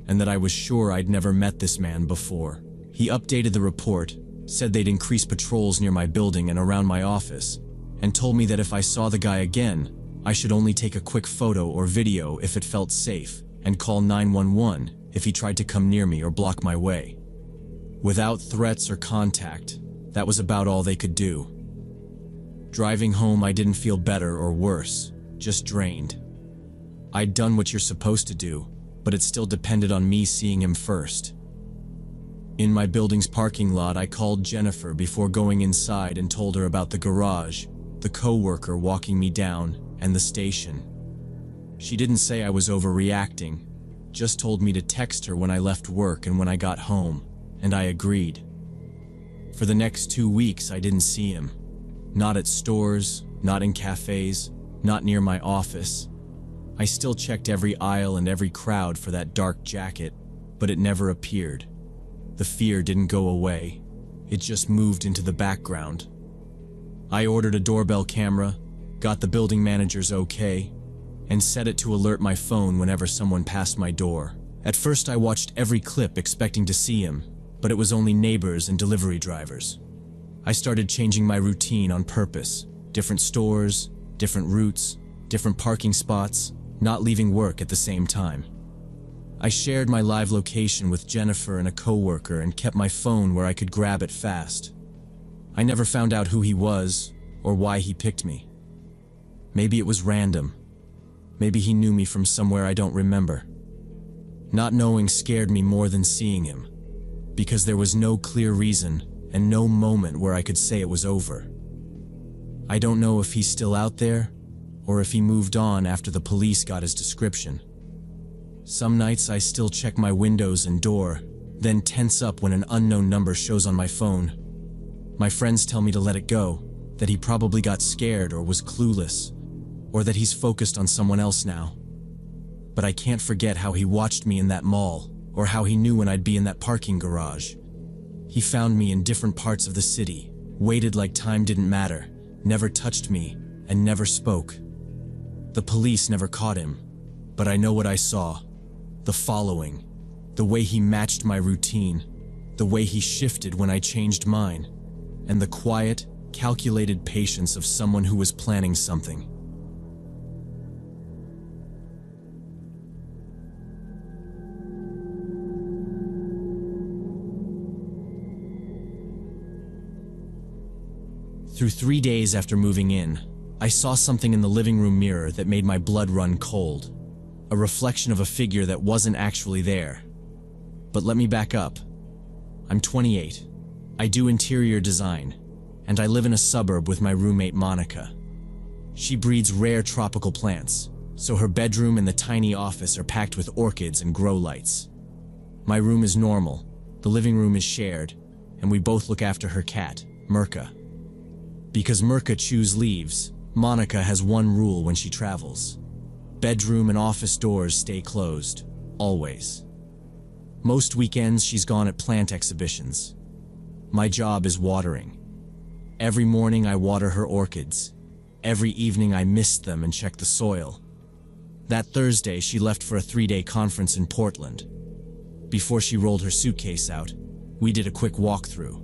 and that I was sure I'd never met this man before. He updated the report, said they'd increase patrols near my building and around my office, and told me that if I saw the guy again, I should only take a quick photo or video if it felt safe, and call 911 if he tried to come near me or block my way. Without threats or contact, that was about all they could do. Driving home, I didn't feel better or worse, just drained. I'd done what you're supposed to do, but it still depended on me seeing him first. In my building's parking lot, I called Jennifer before going inside and told her about the garage, the co-worker walking me down, and the station. She didn't say I was overreacting, just told me to text her when I left work and when I got home, and I agreed. For the next 2 weeks, I didn't see him. Not at stores, not in cafes, not near my office. I still checked every aisle and every crowd for that dark jacket, but it never appeared. The fear didn't go away. It just moved into the background. I ordered a doorbell camera, got the building manager's okay, and set it to alert my phone whenever someone passed my door. At first, I watched every clip expecting to see him, but it was only neighbors and delivery drivers. I started changing my routine on purpose. Different stores, different routes, different parking spots, not leaving work at the same time. I shared my live location with Jennifer and a coworker and kept my phone where I could grab it fast. I never found out who he was or why he picked me. Maybe it was random. Maybe he knew me from somewhere I don't remember. Not knowing scared me more than seeing him, because there was no clear reason and no moment where I could say it was over. I don't know if he's still out there or if he moved on after the police got his description. Some nights I still check my windows and door, then tense up when an unknown number shows on my phone. My friends tell me to let it go, that he probably got scared or was clueless, or that he's focused on someone else now. But I can't forget how he watched me in that mall, or how he knew when I'd be in that parking garage. He found me in different parts of the city, waited like time didn't matter, never touched me, and never spoke. The police never caught him, but I know what I saw. The following, the way he matched my routine, the way he shifted when I changed mine, and the quiet, calculated patience of someone who was planning something. Through 3 days after moving in, I saw something in the living room mirror that made my blood run cold. A reflection of a figure that wasn't actually there. But let me back up. I'm 28. I do interior design, and I live in a suburb with my roommate Monica. She breeds rare tropical plants, so her bedroom and the tiny office are packed with orchids and grow lights. My room is normal, the living room is shared, and we both look after her cat, Mirka. Because Mirka chews leaves, Monica has one rule when she travels. Bedroom and office doors stay closed, always. Most weekends she's gone at plant exhibitions. My job is watering. Every morning I water her orchids. Every evening I mist them and check the soil. That Thursday she left for a 3-day conference in Portland. Before she rolled her suitcase out, we did a quick walkthrough.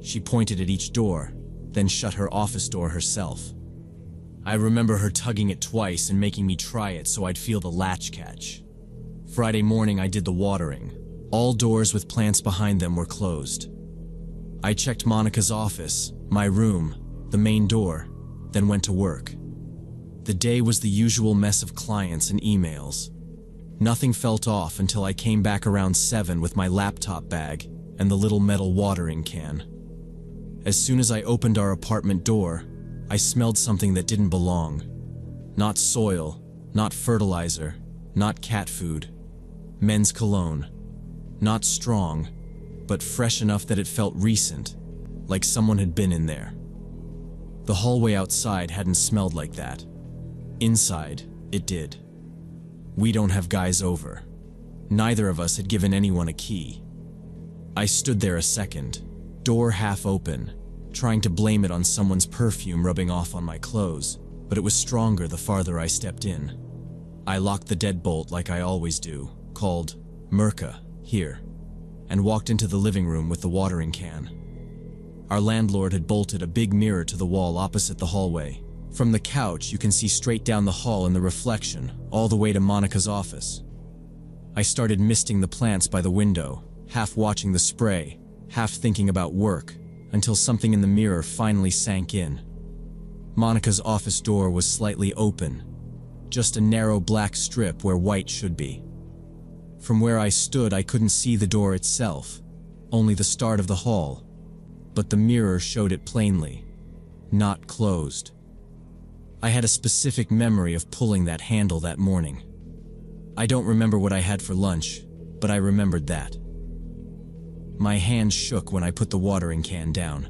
She pointed at each door, then shut her office door herself. I remember her tugging it twice and making me try it so I'd feel the latch catch. Friday morning I did the watering. All doors with plants behind them were closed. I checked Monica's office, my room, the main door, then went to work. The day was the usual mess of clients and emails. Nothing felt off until I came back around 7 with my laptop bag and the little metal watering can. As soon as I opened our apartment door, I smelled something that didn't belong. Not soil, not fertilizer, not cat food. Men's cologne. Not strong, but fresh enough that it felt recent, like someone had been in there. The hallway outside hadn't smelled like that. Inside, it did. We don't have guys over. Neither of us had given anyone a key. I stood there a second, door half open, trying to blame it on someone's perfume rubbing off on my clothes, but it was stronger the farther I stepped in. I locked the deadbolt like I always do, called Mirka, here, and walked into the living room with the watering can. Our landlord had bolted a big mirror to the wall opposite the hallway. From the couch, you can see straight down the hall in the reflection, all the way to Monica's office. I started misting the plants by the window, half watching the spray, half thinking about work, until something in the mirror finally sank in. Monica's office door was slightly open, just a narrow black strip where white should be. From where I stood, I couldn't see the door itself, only the start of the hall, but the mirror showed it plainly, not closed. I had a specific memory of pulling that handle that morning. I don't remember what I had for lunch, but I remembered that. My hand shook when I put the watering can down.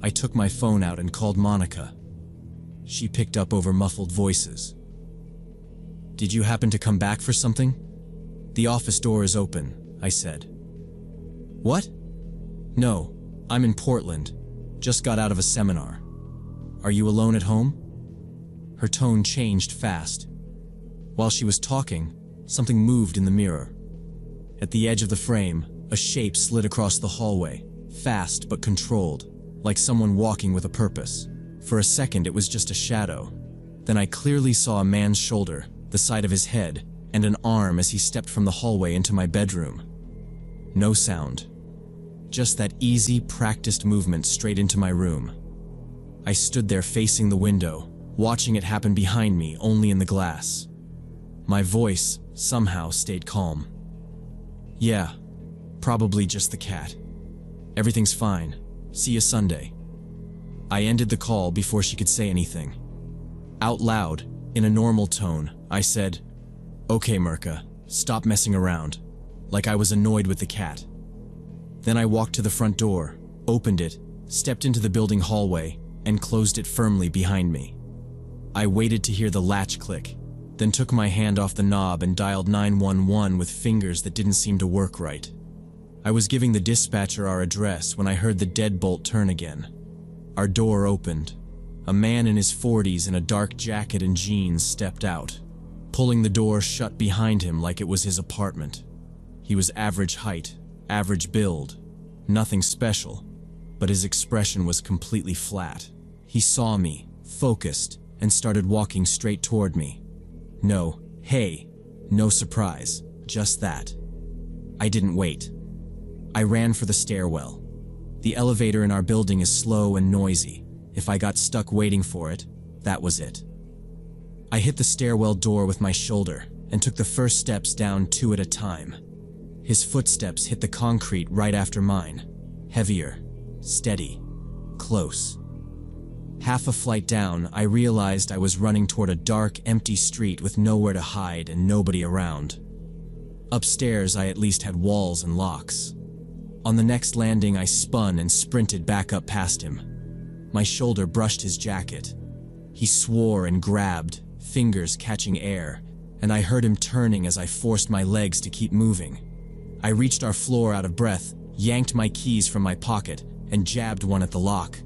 I took my phone out and called Monica. She picked up over muffled voices. "Did you happen to come back for something?" "The office door is open," I said. "What?" "No, I'm in Portland. Just got out of a seminar. Are you alone at home?" Her tone changed fast. While she was talking, something moved in the mirror. At the edge of the frame, a shape slid across the hallway, fast but controlled, like someone walking with a purpose. For a second, it was just a shadow. Then I clearly saw a man's shoulder, the side of his head, and an arm as he stepped from the hallway into my bedroom. No sound. Just that easy, practiced movement straight into my room. I stood there facing the window, watching it happen behind me only in the glass. My voice, somehow, stayed calm. "Yeah, probably just the cat. Everything's fine. See you Sunday." I ended the call before she could say anything. Out loud, in a normal tone, I said, "Okay, Mirka, stop messing around," like I was annoyed with the cat. Then I walked to the front door, opened it, stepped into the building hallway, and closed it firmly behind me. I waited to hear the latch click, then took my hand off the knob and dialed 911 with fingers that didn't seem to work right. I was giving the dispatcher our address when I heard the deadbolt turn again. Our door opened. A man in his 40s in a dark jacket and jeans stepped out, pulling the door shut behind him like it was his apartment. He was average height, average build, nothing special, but his expression was completely flat. He saw me, focused, and started walking straight toward me. No, hey, no surprise, just that. I didn't wait. I ran for the stairwell. The elevator in our building is slow and noisy. If I got stuck waiting for it, that was it. I hit the stairwell door with my shoulder and took the first steps down 2 at a time. His footsteps hit the concrete right after mine. Heavier, steady, close. Half a flight down, I realized I was running toward a dark, empty street with nowhere to hide and nobody around. Upstairs, I at least had walls and locks. On the next landing, I spun and sprinted back up past him. My shoulder brushed his jacket. He swore and grabbed, fingers catching air, and I heard him turning as I forced my legs to keep moving. I reached our floor out of breath, yanked my keys from my pocket, and jabbed one at the lock.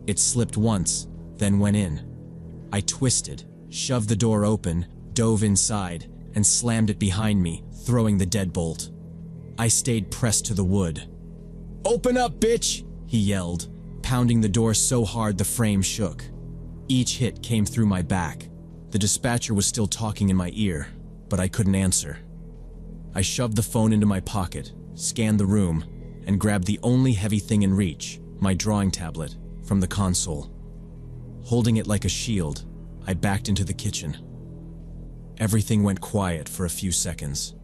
It slipped once, then went in. I twisted, shoved the door open, dove inside, and slammed it behind me, throwing the deadbolt. I stayed pressed to the wood. "Open up, bitch!" he yelled, pounding the door so hard the frame shook. Each hit came through my back. The dispatcher was still talking in my ear, but I couldn't answer. I shoved the phone into my pocket, scanned the room, and grabbed the only heavy thing in reach, my drawing tablet, from the console. Holding it like a shield, I backed into the kitchen. Everything went quiet for a few seconds.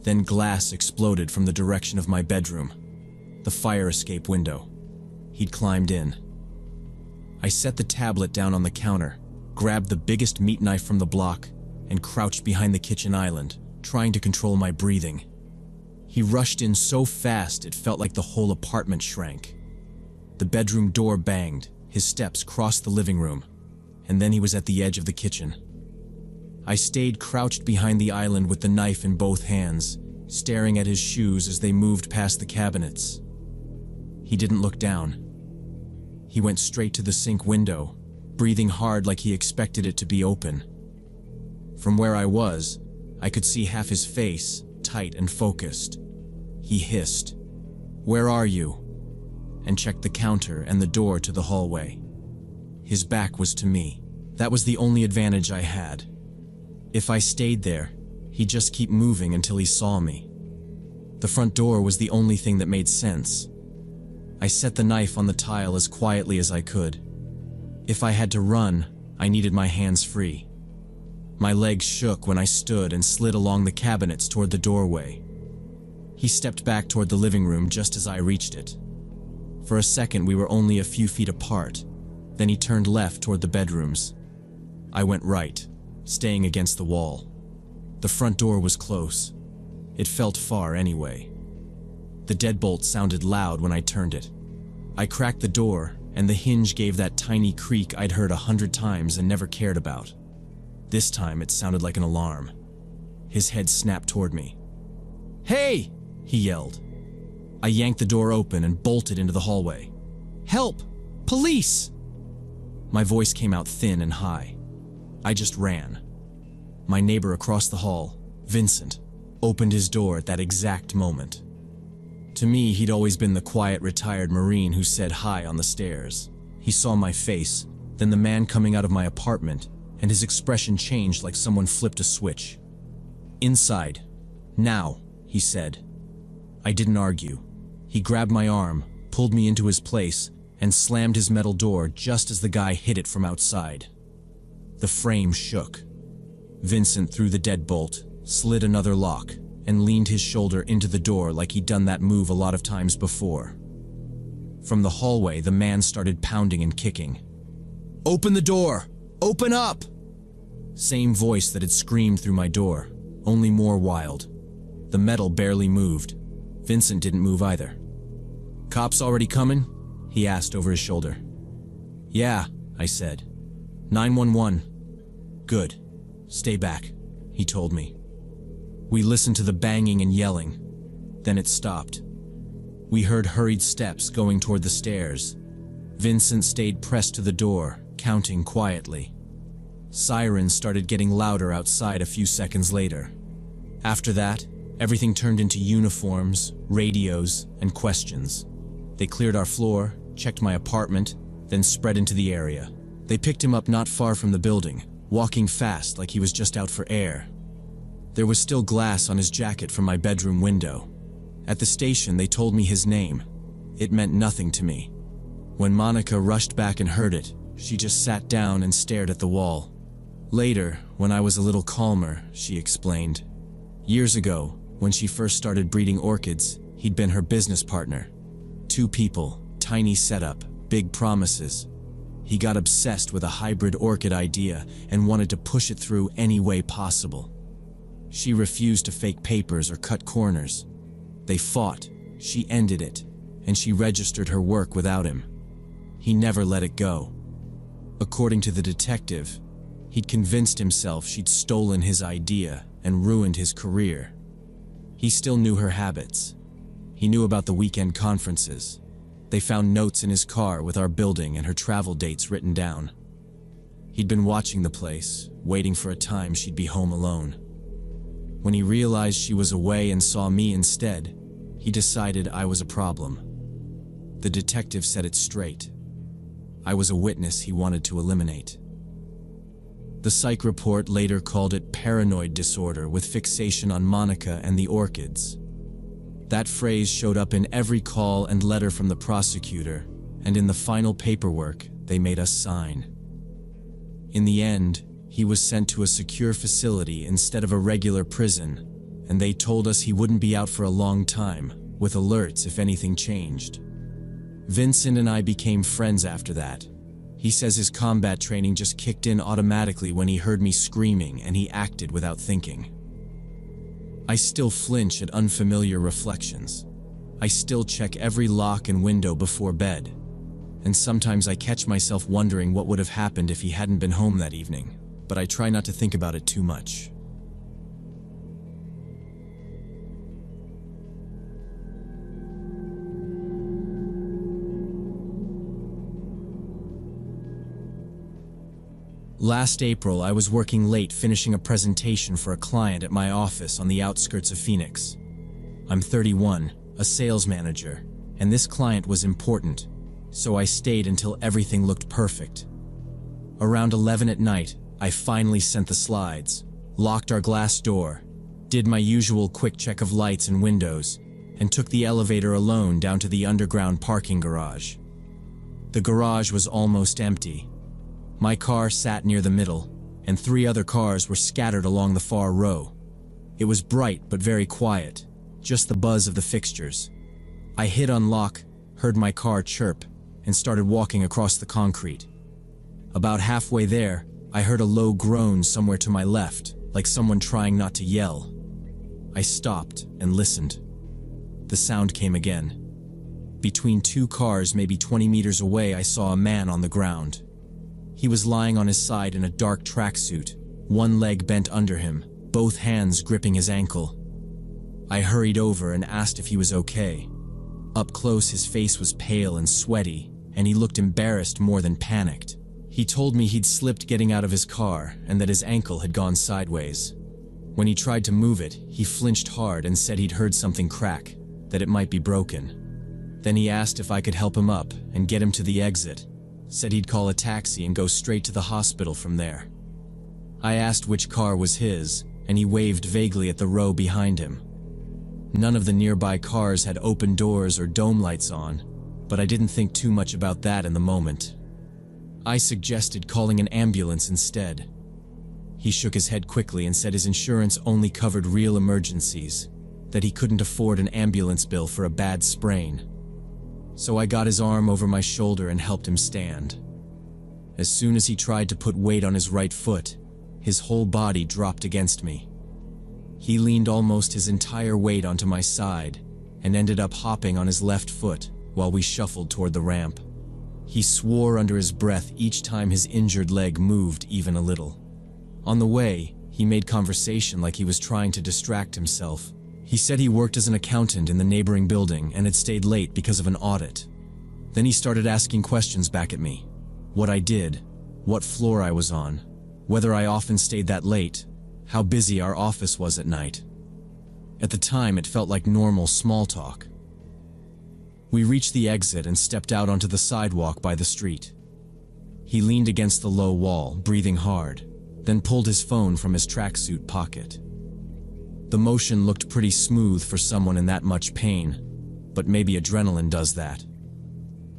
Then glass exploded from the direction of my bedroom, the fire escape window. He'd climbed in. I set the tablet down on the counter, grabbed the biggest meat knife from the block, and crouched behind the kitchen island, trying to control my breathing. He rushed in so fast it felt like the whole apartment shrank. The bedroom door banged, his steps crossed the living room, and then he was at the edge of the kitchen. I stayed crouched behind the island with the knife in both hands, staring at his shoes as they moved past the cabinets. He didn't look down. He went straight to the sink window, breathing hard like he expected it to be open. From where I was, I could see half his face, tight and focused. He hissed, "Where are you?" and checked the counter and the door to the hallway. His back was to me. That was the only advantage I had. If I stayed there, he'd just keep moving until he saw me. The front door was the only thing that made sense. I set the knife on the tile as quietly as I could. If I had to run, I needed my hands free. My legs shook when I stood and slid along the cabinets toward the doorway. He stepped back toward the living room just as I reached it. For a second, we were only a few feet apart. Then he turned left toward the bedrooms. I went right, staying against the wall. The front door was close. It felt far anyway. The deadbolt sounded loud when I turned it. I cracked the door, and the hinge gave that tiny creak I'd heard 100 times and never cared about. This time it sounded like an alarm. His head snapped toward me. "Hey!" he yelled. I yanked the door open and bolted into the hallway. "Help! Police!" My voice came out thin and high. I just ran. My neighbor across the hall, Vincent, opened his door at that exact moment. To me, he'd always been the quiet, retired Marine who said hi on the stairs. He saw my face, then the man coming out of my apartment, and his expression changed like someone flipped a switch. "Inside. Now," he said. I didn't argue. He grabbed my arm, pulled me into his place, and slammed his metal door just as the guy hit it from outside. The frame shook. Vincent threw the deadbolt, slid another lock, and leaned his shoulder into the door like he'd done that move a lot of times before. From the hallway, the man started pounding and kicking. "Open the door! Open up!" Same voice that had screamed through my door, only more wild. The metal barely moved. Vincent didn't move either. "Cops already coming?" he asked over his shoulder. "Yeah," I said. 911. "Good. Stay back," he told me. We listened to the banging and yelling. Then it stopped. We heard hurried steps going toward the stairs. Vincent stayed pressed to the door, counting quietly. Sirens started getting louder outside a few seconds later. After that, everything turned into uniforms, radios, and questions. They cleared our floor, checked my apartment, then spread into the area. They picked him up not far from the building, walking fast like he was just out for air. There was still glass on his jacket from my bedroom window. At the station, they told me his name. It meant nothing to me. When Monica rushed back and heard it, she just sat down and stared at the wall. Later, when I was a little calmer, she explained. Years ago, when she first started breeding orchids, he'd been her business partner. 2 people, tiny setup, big promises. He got obsessed with a hybrid orchid idea and wanted to push it through any way possible. She refused to fake papers or cut corners. They fought, she ended it, and she registered her work without him. He never let it go. According to the detective, he'd convinced himself she'd stolen his idea and ruined his career. He still knew her habits. He knew about the weekend conferences. They found notes in his car with our building and her travel dates written down. He'd been watching the place, waiting for a time she'd be home alone. When he realized she was away and saw me instead, he decided I was a problem. The detective said it straight. I was a witness he wanted to eliminate. The psych report later called it paranoid disorder with fixation on Monica and the orchids. That phrase showed up in every call and letter from the prosecutor, and in the final paperwork they made us sign. In the end, he was sent to a secure facility instead of a regular prison, and they told us he wouldn't be out for a long time, with alerts if anything changed. Vincent and I became friends after that. He says his combat training just kicked in automatically when he heard me screaming, and he acted without thinking. I still flinch at unfamiliar reflections. I still check every lock and window before bed, and sometimes I catch myself wondering what would have happened if he hadn't been home that evening, but I try not to think about it too much. Last April, I was working late finishing a presentation for a client at my office on the outskirts of Phoenix. I'm 31, a sales manager, and this client was important, so I stayed until everything looked perfect. Around 11 at night, I finally sent the slides, locked our glass door, did my usual quick check of lights and windows, and took the elevator alone down to the underground parking garage. The garage was almost empty. My car sat near the middle, and 3 other cars were scattered along the far row. It was bright but very quiet, just the buzz of the fixtures. I hit unlock, heard my car chirp, and started walking across the concrete. About halfway there, I heard a low groan somewhere to my left, like someone trying not to yell. I stopped and listened. The sound came again. Between 2 cars, maybe 20 meters away, I saw a man on the ground. He was lying on his side in a dark tracksuit, one leg bent under him, both hands gripping his ankle. I hurried over and asked if he was okay. Up close, his face was pale and sweaty, and he looked embarrassed more than panicked. He told me he'd slipped getting out of his car and that his ankle had gone sideways. When he tried to move it, he flinched hard and said he'd heard something crack, that it might be broken. Then he asked if I could help him up and get him to the exit. Said he'd call a taxi and go straight to the hospital from there. I asked which car was his, and he waved vaguely at the row behind him. None of the nearby cars had open doors or dome lights on, but I didn't think too much about that in the moment. I suggested calling an ambulance instead. He shook his head quickly and said his insurance only covered real emergencies, that he couldn't afford an ambulance bill for a bad sprain. So I got his arm over my shoulder and helped him stand. As soon as he tried to put weight on his right foot, his whole body dropped against me. He leaned almost his entire weight onto my side and ended up hopping on his left foot while we shuffled toward the ramp. He swore under his breath each time his injured leg moved even a little. On the way, he made conversation like he was trying to distract himself. He said he worked as an accountant in the neighboring building and had stayed late because of an audit. Then he started asking questions back at me. What I did, what floor I was on, whether I often stayed that late, how busy our office was at night. At the time, it felt like normal small talk. We reached the exit and stepped out onto the sidewalk by the street. He leaned against the low wall, breathing hard, then pulled his phone from his tracksuit pocket. The motion looked pretty smooth for someone in that much pain, but maybe adrenaline does that.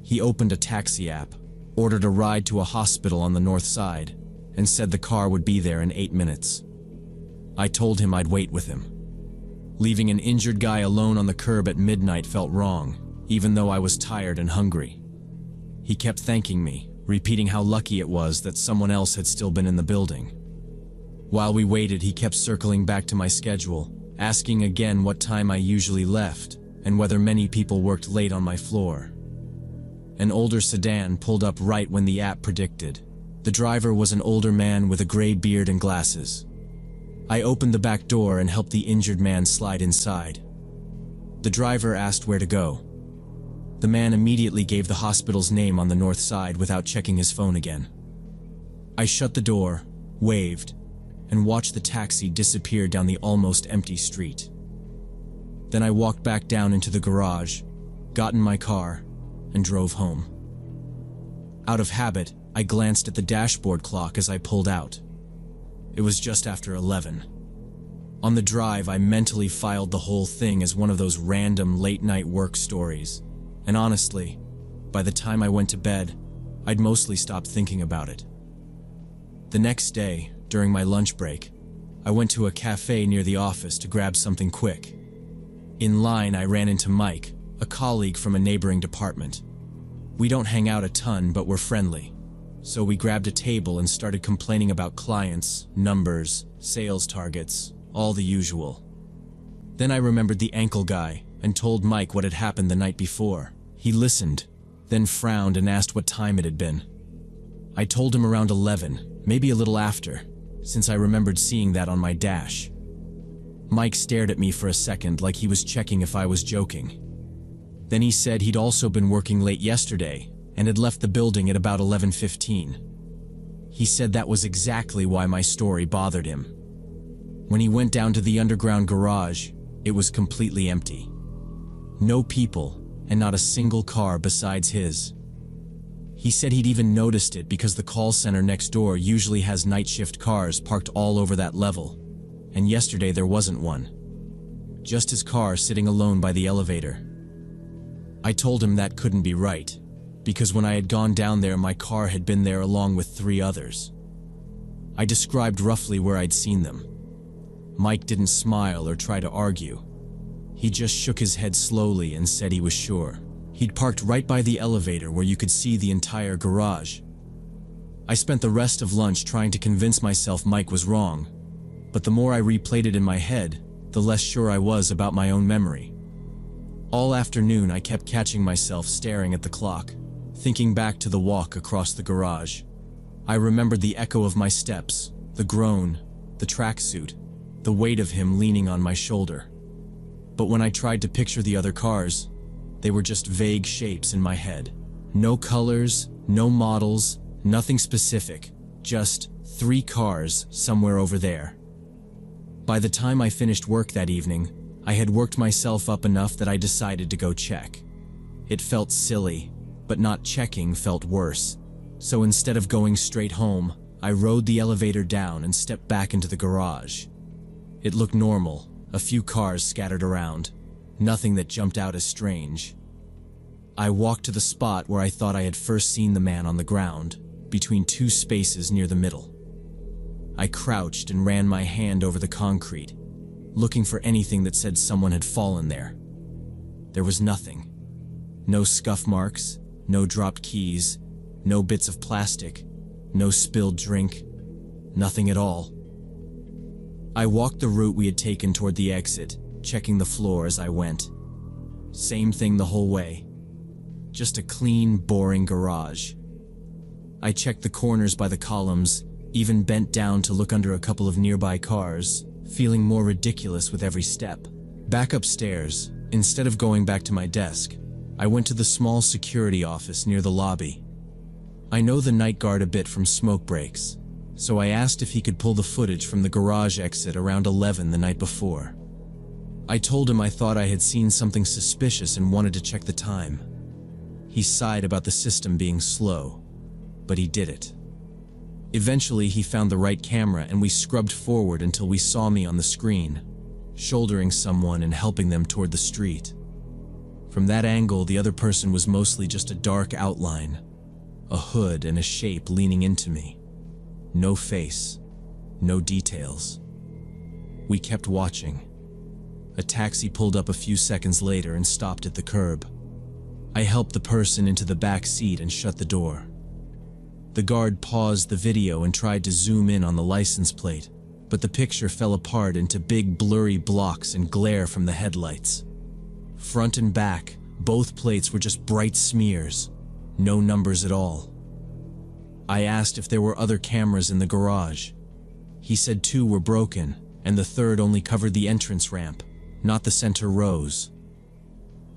He opened a taxi app, ordered a ride to a hospital on the north side, and said the car would be there in 8 minutes. I told him I'd wait with him. Leaving an injured guy alone on the curb at midnight felt wrong, even though I was tired and hungry. He kept thanking me, repeating how lucky it was that someone else had still been in the building. While we waited, he kept circling back to my schedule, asking again what time I usually left and whether many people worked late on my floor. An older sedan pulled up right when the app predicted. The driver was an older man with a gray beard and glasses. I opened the back door and helped the injured man slide inside. The driver asked where to go. The man immediately gave the hospital's name on the north side without checking his phone again. I shut the door, waved, and watched the taxi disappear down the almost empty street. Then I walked back down into the garage, got in my car, and drove home. Out of habit, I glanced at the dashboard clock as I pulled out. It was just after 11. On the drive, I mentally filed the whole thing as one of those random late-night work stories. And honestly, by the time I went to bed, I'd mostly stopped thinking about it. The next day, during my lunch break, I went to a cafe near the office to grab something quick. In line, I ran into Mike, a colleague from a neighboring department. We don't hang out a ton, but we're friendly. So we grabbed a table and started complaining about clients, numbers, sales targets, all the usual. Then I remembered the ankle guy and told Mike what had happened the night before. He listened, then frowned and asked what time it had been. I told him around 11, maybe a little after, since I remembered seeing that on my dash. Mike stared at me for a second like he was checking if I was joking. Then he said he'd also been working late yesterday and had left the building at about 11:15. He said that was exactly why my story bothered him. When he went down to the underground garage, it was completely empty. No people, and not a single car besides his. He said he'd even noticed it because the call center next door usually has night shift cars parked all over that level, and yesterday there wasn't one. Just his car sitting alone by the elevator. I told him that couldn't be right, because when I had gone down there, my car had been there along with 3 others. I described roughly where I'd seen them. Mike didn't smile or try to argue. He just shook his head slowly and said he was sure. He'd parked right by the elevator where you could see the entire garage. I spent the rest of lunch trying to convince myself Mike was wrong, but the more I replayed it in my head, the less sure I was about my own memory. All afternoon I kept catching myself staring at the clock, thinking back to the walk across the garage. I remembered the echo of my steps, the groan, the tracksuit, the weight of him leaning on my shoulder. But when I tried to picture the other cars, they were just vague shapes in my head. No colors, no models, nothing specific, just 3 cars somewhere over there. By the time I finished work that evening, I had worked myself up enough that I decided to go check. It felt silly, but not checking felt worse. So instead of going straight home, I rode the elevator down and stepped back into the garage. It looked normal, a few cars scattered around, nothing that jumped out as strange. I walked to the spot where I thought I had first seen the man on the ground, between 2 spaces near the middle. I crouched and ran my hand over the concrete, looking for anything that said someone had fallen there. There was nothing. No scuff marks, no dropped keys, no bits of plastic, no spilled drink, nothing at all. I walked the route we had taken toward the exit, checking the floor as I went. Same thing the whole way. Just a clean, boring garage. I checked the corners by the columns, even bent down to look under a couple of nearby cars, feeling more ridiculous with every step. Back upstairs, instead of going back to my desk, I went to the small security office near the lobby. I know the night guard a bit from smoke breaks, so I asked if he could pull the footage from the garage exit around 11 the night before. I told him I thought I had seen something suspicious and wanted to check the time. He sighed about the system being slow, but he did it. Eventually, he found the right camera and we scrubbed forward until we saw me on the screen, shouldering someone and helping them toward the street. From that angle, the other person was mostly just a dark outline, a hood and a shape leaning into me. No face, no details. We kept watching. A taxi pulled up a few seconds later and stopped at the curb. I helped the person into the back seat and shut the door. The guard paused the video and tried to zoom in on the license plate, but the picture fell apart into big blurry blocks and glare from the headlights. Front and back, both plates were just bright smears, no numbers at all. I asked if there were other cameras in the garage. He said 2 were broken, and the third only covered the entrance ramp, not the center rows.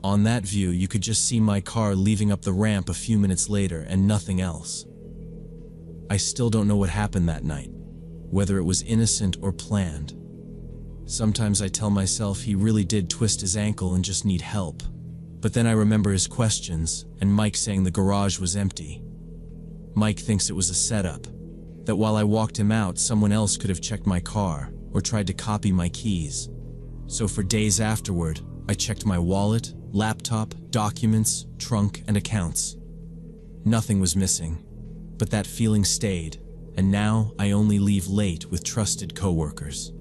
On that view, you could just see my car leaving up the ramp a few minutes later and nothing else. I still don't know what happened that night, whether it was innocent or planned. Sometimes I tell myself he really did twist his ankle and just need help. But then I remember his questions and Mike saying the garage was empty. Mike thinks it was a setup, that while I walked him out, someone else could have checked my car or tried to copy my keys. So for days afterward, I checked my wallet, laptop, documents, trunk, and accounts. Nothing was missing, but that feeling stayed, and now I only leave late with trusted coworkers.